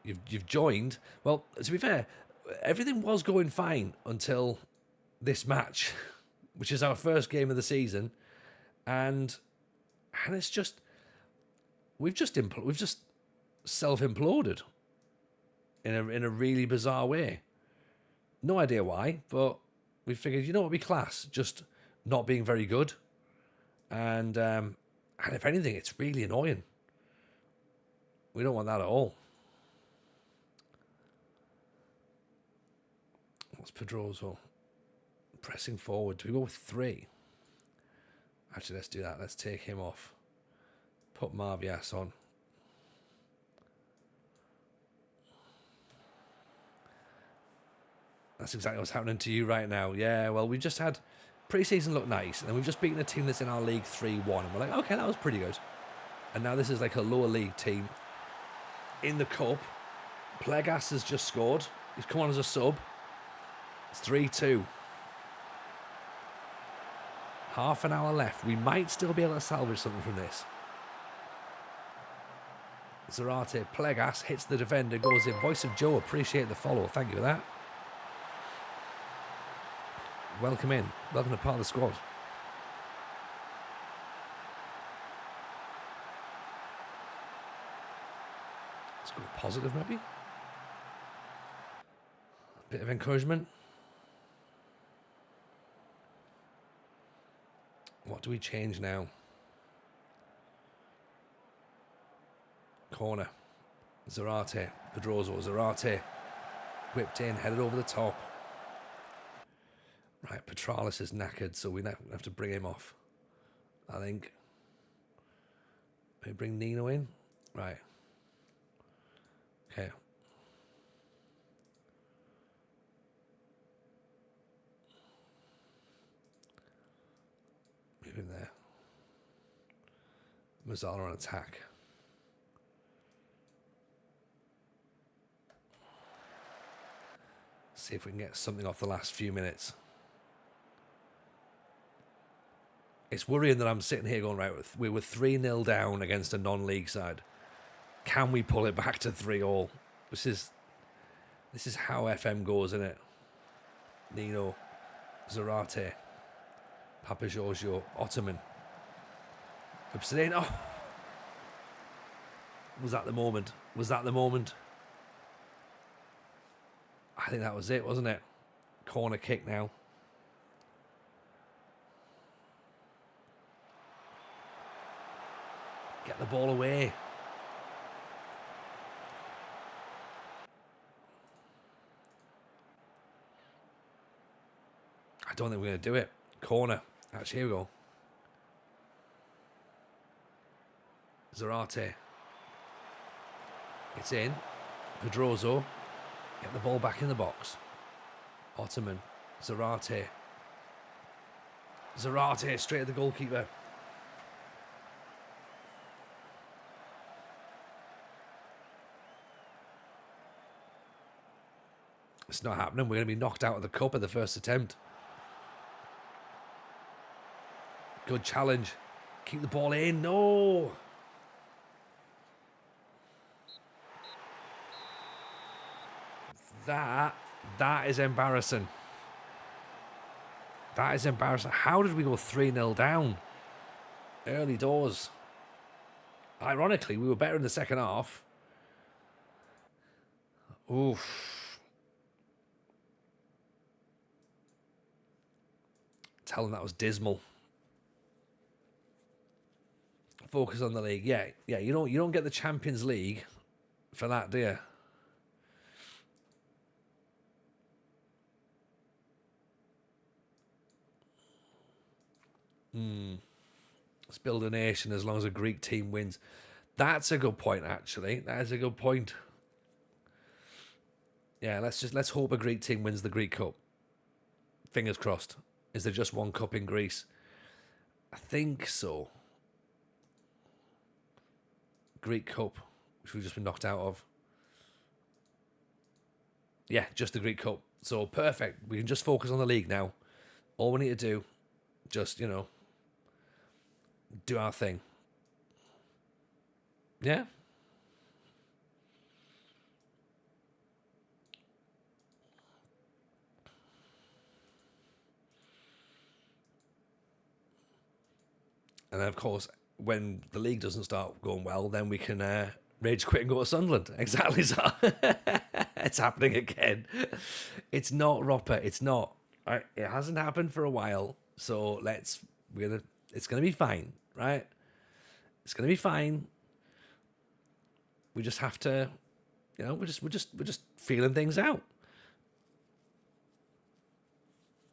you've joined. Well, to be fair, everything was going fine until this match, which is our first game of the season, and it's just we've just self-imploded in a really bizarre way. No idea why, but we figured, you know what, we class just not being very good, and if anything, it's really annoying. We don't want that at all. What's Pedroso? Pressing forward. Do we go with 3? Actually, let's do that. Let's take him off. Put Marvias on. That's exactly what's happening to you right now. Yeah, well, we've just had pre-season look nice, and then we've just beaten a team that's in our league 3-1, and we're like, okay, that was pretty good. And now this is like a lower league team in the cup. Plegas has just scored. He's come on as a sub. It's 3-2. Half an hour left. We might still be able to salvage something from this. Zarate Plegas hits the defender, goes in. Voice of Joe, appreciate the follow. Thank you for that. Welcome in. Welcome to part of the squad. Let's go positive, maybe. A bit of encouragement. What do we change now? Corner. Zarate. Pedroso. Zarate. Whipped in. Headed over the top. Right. Petralis is knackered, so we have to bring him off. I think. Maybe bring Nino in. Right. Okay. Move him there. Mazzala on attack. See if we can get something off the last few minutes. It's worrying that I'm sitting here going, right, we were 3-0 down against a non-league side. Can we pull it back to 3-3? This is how FM goes, isn't it? Nino, Zarate, Papa Giorgio, Ottoman. Upsadane. Oh! Was that the moment? Was that the moment? I think that was it, wasn't it? Corner kick now. Get the ball away. I don't think we're going to do it. Corner. Actually, here we go. Zarate. It's in. Pedroso. Get the ball back in the box. Ottoman. Zarate. Zarate straight at the goalkeeper. It's not happening. We're going to be knocked out of the cup at the first attempt. Good challenge. Keep the ball in. No. That is embarrassing. That is embarrassing. How did we go 3-0 down? Early doors. Ironically, we were better in the second half. Oof. Tell them that was dismal. Focus on the league. Yeah. You don't get the Champions League for that, do you? Let's build a nation as long as a Greek team wins. That's a good point, actually. That is a good point. Yeah, let's hope a Greek team wins the Greek Cup. Fingers crossed. Is there just one cup in Greece? I think so. Greek Cup, which we've just been knocked out of. Yeah, just the Greek Cup. So perfect. We can just focus on the league now. All we need to do, just, do our thing. Yeah. And then, of course, when the league doesn't start going well, then we can rage quit and go to Sunderland. Exactly so. It's happening again. It's not, Ropper. It's not. It hasn't happened for a while. So it's going to be fine, right? It's going to be fine. We just have to, we're just feeling things out.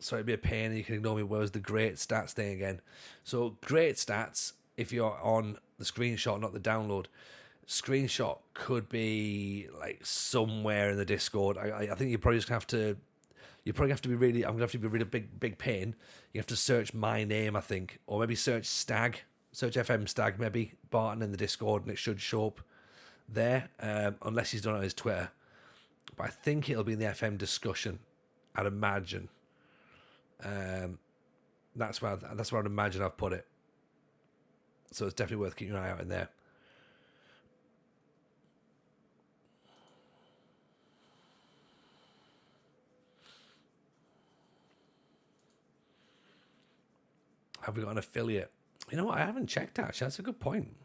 So it'd be a pain. You can ignore me. Where's the great stats thing again? So great stats. If you're on the screenshot, not the download, screenshot could be like somewhere in the Discord. I think you probably just have to. You probably have to be really. I'm gonna have to be really big pain. You have to search my name, I think, or maybe search Stag, search FM Stag, maybe Barton in the Discord, and it should show up there. Unless he's done it on his Twitter, but I think it'll be in the FM discussion. I'd imagine. That's where I'd imagine I've put it. So it's definitely worth keeping an eye out in there. Have we got an affiliate? You know what? I haven't checked actually. That's a good point.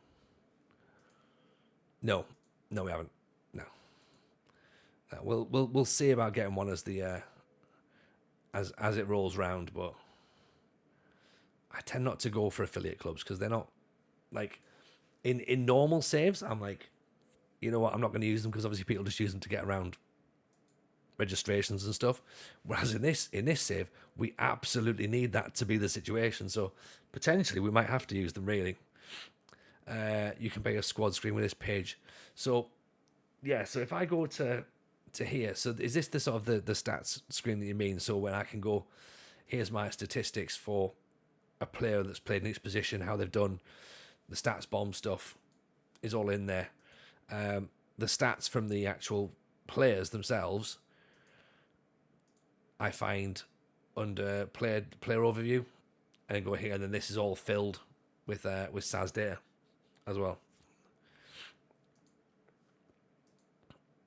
No, we haven't. No. We'll see about getting one as the as it rolls round, but I tend not to go for affiliate clubs because they're not like in normal saves. I'm like, you know what? I'm not going to use them because obviously people just use them to get around registrations and stuff. Whereas in this save, we absolutely need that to be the situation. So potentially we might have to use them. Really, you can pay a squad screen with this page. So yeah. So if I go to here, so is this the sort of the stats screen that you mean? So when I can go, here's my statistics for a player that's played in each position, how they've done, the stats bomb stuff is all in there. The stats from the actual players themselves, I find under player overview, and go here, and then this is all filled with SAS data as well.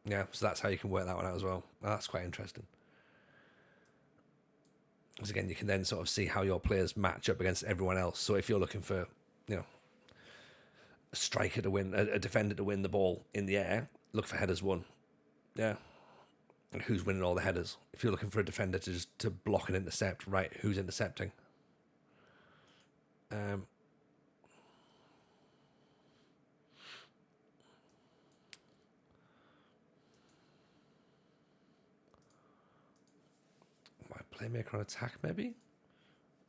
Yeah, so that's how you can work that one out as well. That's quite interesting. Because again, you can then sort of see how your players match up against everyone else. So if you're looking for, a striker to win, a defender to win the ball in the air, look for headers won. Yeah. And who's winning all the headers? If you're looking for a defender to block and intercept, right, who's intercepting? Playmaker on attack, maybe?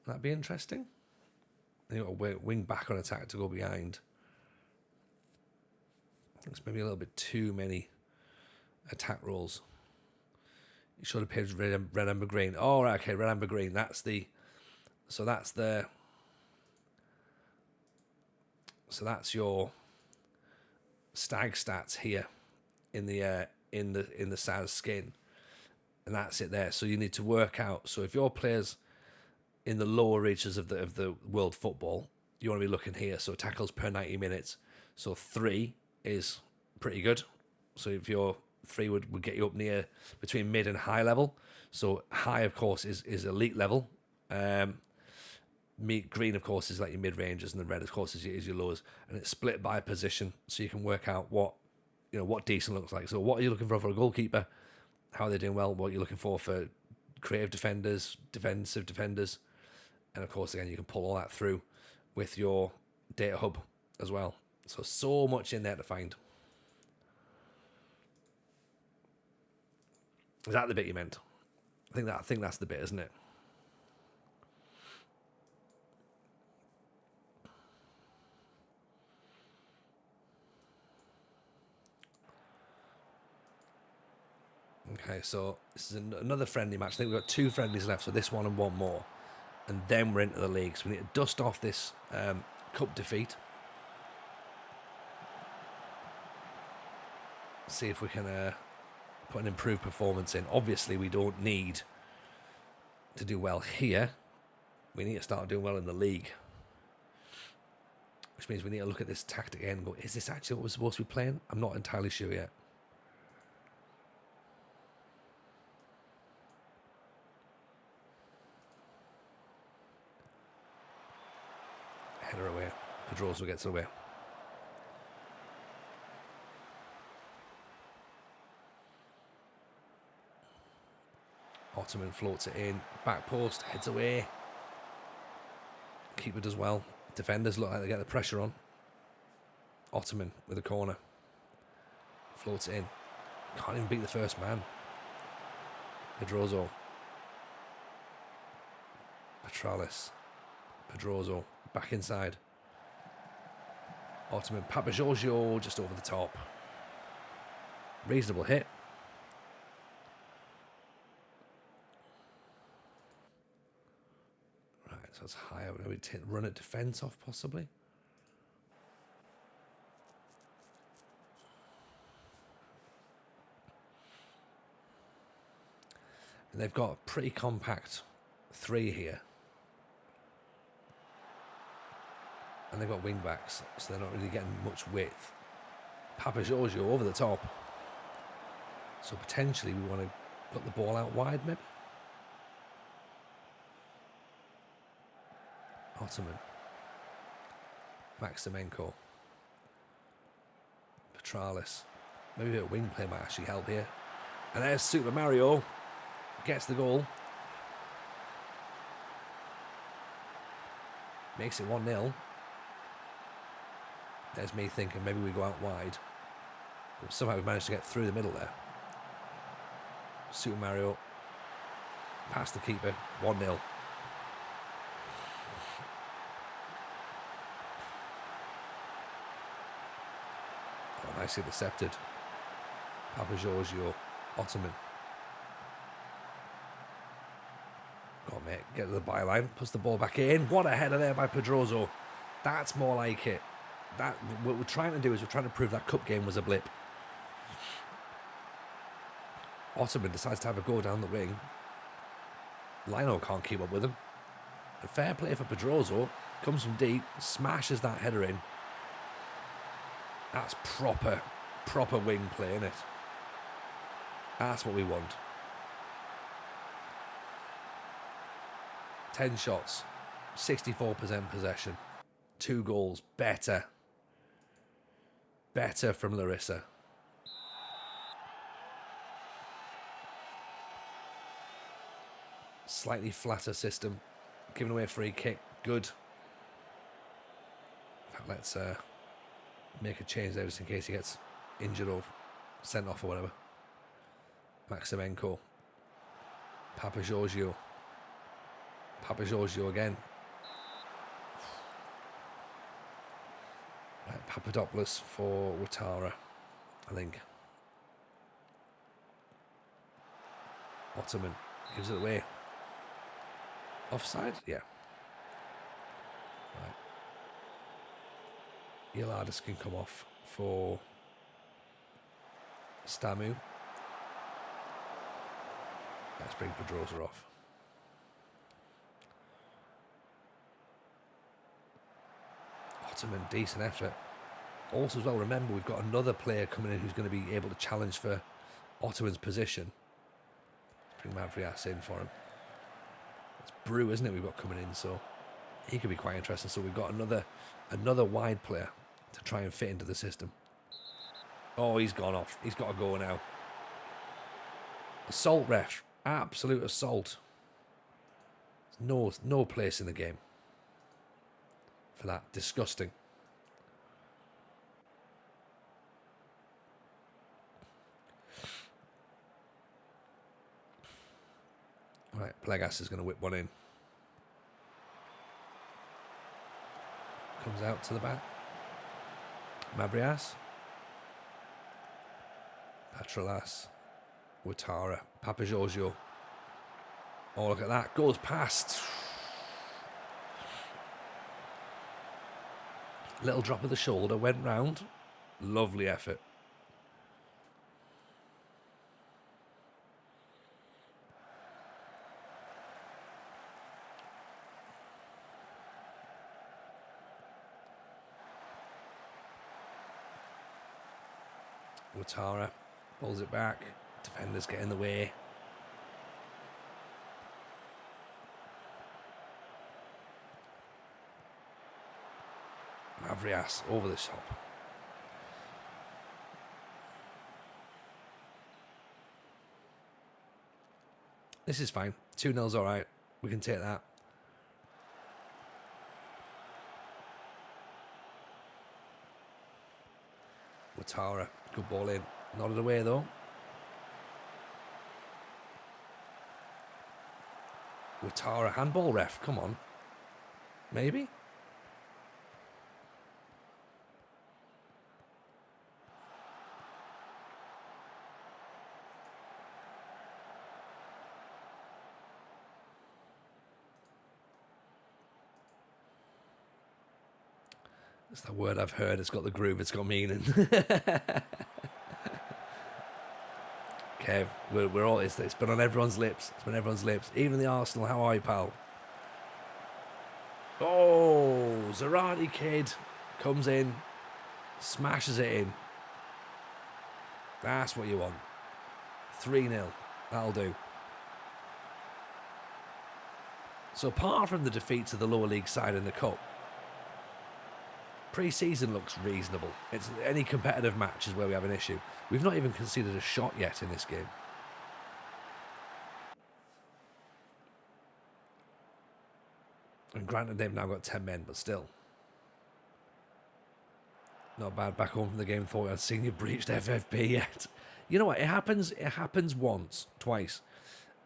That'd be interesting. You got a wing back on attack to go behind. I think it's maybe a little bit too many attack roles. You should have picked red, amber, green. Oh, right, okay, red, amber, green. That's the... So that's your stag stats here in the Saz skin, and that's it there. So you need to work out. So if your players in the lower reaches of the world football, you want to be looking here. So tackles per 90 minutes. So 3 is pretty good. So if your 3 would get you up near between mid and high level. So high, of course, is elite level. Green, of course, is like your mid-ranges, and the red, of course, is your lowers. And it's split by position, so you can work out what decent looks like. So what are you looking for a goalkeeper? How are they doing well? What are you looking for creative defenders, defensive defenders? And, of course, again, you can pull all that through with your data hub as well. So much in there to find. Is that the bit you meant? I think that's the bit, isn't it? Okay, so this is another friendly match. I think we've got 2 friendlies left, so this one and one more. And then we're into the league. So we need to dust off this cup defeat. See if we can put an improved performance in. Obviously, we don't need to do well here. We need to start doing well in the league. Which means we need to look at this tactic again and go, is this actually what we're supposed to be playing? I'm not entirely sure yet. Header away. Pedroso gets away. Ottoman floats it in. Back post. Heads away. Keeper does well. Defenders look like they get the pressure on. Ottoman with a corner. Floats it in. Can't even beat the first man. Pedroso. Petralis. Pedroso. Back inside. Ottoman. Papagio just over the top. Reasonable hit. Right, so it's higher. Maybe run a defence off possibly. And they've got a pretty compact 3 here. And they've got wing backs, so they're not really getting much width. Papa Giorgio over the top. So potentially we want to put the ball out wide, maybe. Ottoman. Maximenko. Petralis. Maybe a wing play might actually help here. And there's Super Mario. Gets the goal. Makes it 1-0. There's me thinking maybe we go out wide. But somehow we've managed to get through the middle there. Super Mario. Past the keeper. 1-0. Oh, nicely intercepted. Papa Giorgio. Ottoman. Go on, mate. Get to the byline. Puts the ball back in. What a header there by Pedroso. That's more like it. What we're trying to do is we're trying to prove that cup game was a blip. Ottoman decides to have a go down the wing. Lino can't keep up with him. A fair play for Pedroso. Comes from deep, smashes that header in. That's proper wing play, isn't it? That's what we want. 10 shots, 64% possession, 2 goals, better from Larisa. Slightly flatter system, giving away a free kick, good. In fact, let's make a change there just in case he gets injured or sent off or whatever. Maximenko. Papa Giorgio. Papa Giorgio again. Right, Papadopoulos for Ouattara, I think. Ottoman gives it away. Offside? Yeah. Right. Ilardis can come off for Stamu. Let's bring Pedrosa off. Ottoman, decent effort. Also as well, remember, we've got another player coming in who's going to be able to challenge for Ottoman's position. Let's bring Mavrias in for him. It's Brew, isn't it, we've got coming in, so he could be quite interesting. So we've got another wide player to try and fit into the system. Oh, he's gone off. He's got to go now. Assault, ref. Absolute assault. There's no place in the game for that. Disgusting. Right, Plegas is going to whip one in. Comes out to the back. Mabrias. Patrolas. Ouattara. Papa Giorgio. Oh, look at that. Goes past. Little drop of the shoulder. Went round. Lovely effort. Ouattara pulls it back. Defenders get in the way. Mavrias over the top. This is fine. 2-0's all right. We can take that. Ouattara, good ball in. Nodded away though. Ouattara, handball ref, come on. Maybe? That's the word I've heard. It's got the groove. It's got meaning. Kev, we're all. It's been on everyone's lips. It's been on everyone's lips. Even the Arsenal. How are you, pal? Oh, Zarate kid comes in, smashes it in. That's what you want. 3-0. That'll do. So apart from the defeat to the lower league side in the cup, pre-season looks reasonable. It's any competitive match is where we have an issue. We've not even conceded a shot yet in this game. And granted, they've now got 10 men, but still. Not bad. Back home from the game, thought I'd seen you breached FFP yet. You know what? It happens once, twice.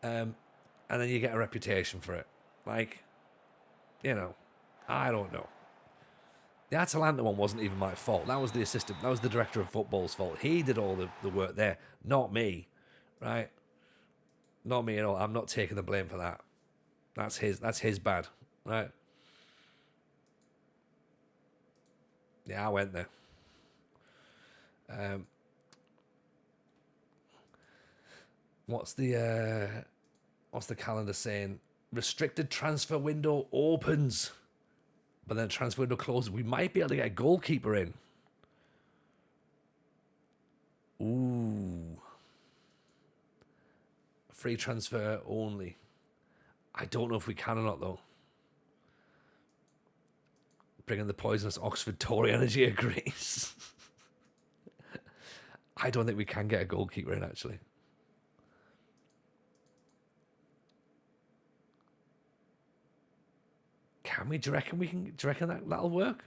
And then you get a reputation for it. Like, you know, I don't know. The Atalanta one wasn't even my fault. That was the assistant. That was the director of football's fault. He did all the work there, not me, right? Not me at all. I'm not taking the blame for that. That's his bad, right? Yeah, I went there. What's the calendar saying? Restricted transfer window opens. But then transfer window closes. We might be able to get a goalkeeper in. Ooh. Free transfer only. I don't know if we can or not, though. Bringing the poisonous Oxford Tory energy agrees. I don't think we can get a goalkeeper in, actually. Can we? Do you reckon we can? Do you reckon that'll work?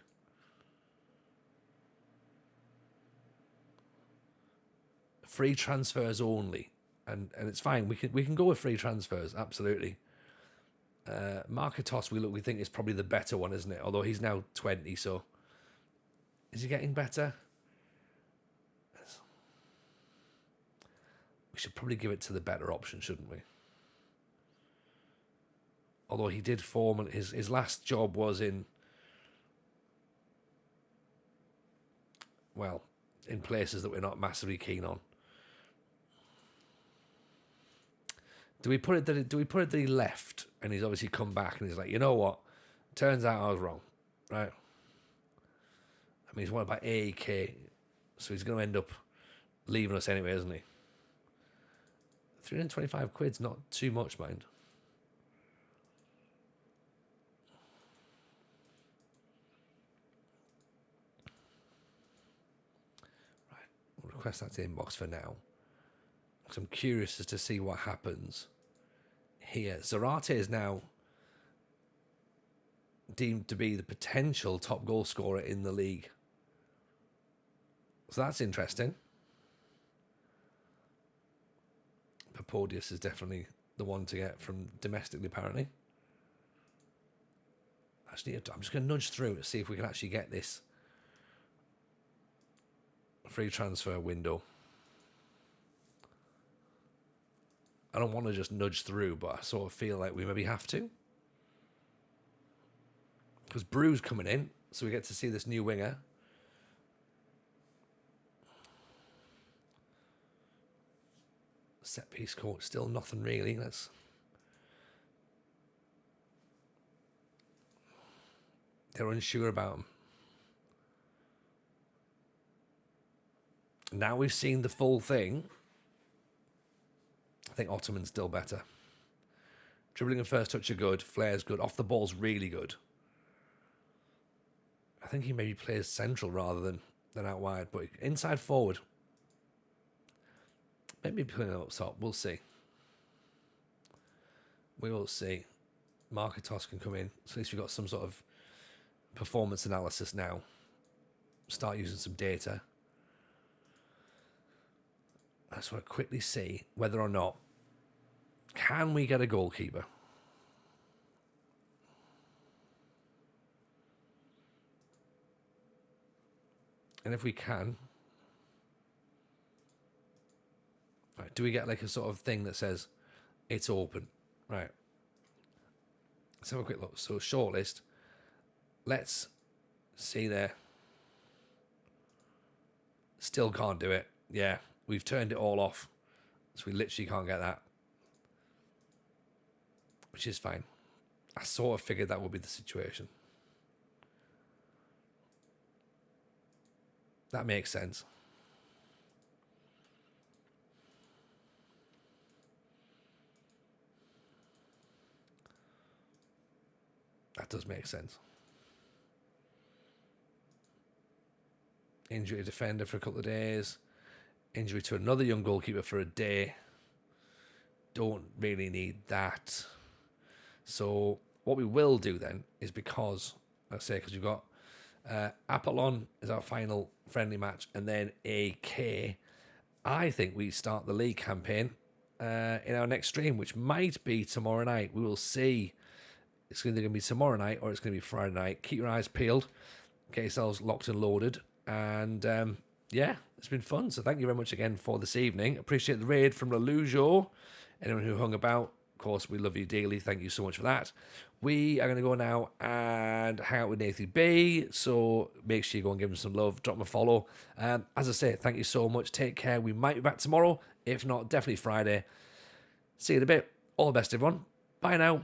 Free transfers only, and it's fine. We can go with free transfers, absolutely. Marketos, we think is probably the better one, isn't it? Although he's now 20, so is he getting better? We should probably give it to the better option, shouldn't we? Although he did form, his last job was in, well, in places that we're not massively keen on. Do we put it that he left and he's obviously come back and he's like, you know what? Turns out I was wrong, right? I mean, he's what about AEK, so he's going to end up leaving us anyway, isn't he? 325 quid's not too much, mind. Right, we'll request that to inbox for now, because I'm curious as to see what happens here. Zarate is now deemed to be the potential top goal scorer in the league. So that's interesting. Papodius is definitely the one to get from domestically, apparently. Actually, I'm just going to nudge through to see if we can actually get this free transfer window. I don't want to just nudge through, but I sort of feel like we maybe have to. Because Brew's coming in, so we get to see this new winger. Set piece coach, still nothing really. They're unsure about him. Now we've seen the full thing. I think Ottoman's still better. Dribbling and first touch are good. Flair's good. Off the ball's really good. I think he maybe plays central rather than out wide, but inside forward. Maybe playing up top. We'll see. We will see. Marketos can come in. So at least we've got some sort of performance analysis now. Start using some data. I just want to quickly see whether or not can we get a goalkeeper. And if we can, right, do we get like a sort of thing that says it's open? Right. Let's have a quick look. So shortlist. Let's see there. Still can't do it. Yeah, we've turned it all off. So we literally can't get that. Which is fine. I sort of figured that would be the situation. That makes sense. That does make sense. Injury to defender for a couple of days. Injury to another young goalkeeper for a day. Don't really need that. So what we will do then is because we've got Apollon is our final friendly match, and then AK. I think we start the league campaign in our next stream, which might be tomorrow night. We will see. It's either going to be tomorrow night or it's going to be Friday night. Keep your eyes peeled. Get yourselves locked and loaded. And yeah, it's been fun. So thank you very much again for this evening. Appreciate the raid from Lelujo. Anyone who hung about, of course, we love you dearly. Thank you so much for that. We are going to go now and hang out with Nathan B. So make sure you go and give him some love. Drop him a follow. As I say, thank you so much. Take care. We might be back tomorrow. If not, definitely Friday. See you in a bit. All the best, everyone. Bye now.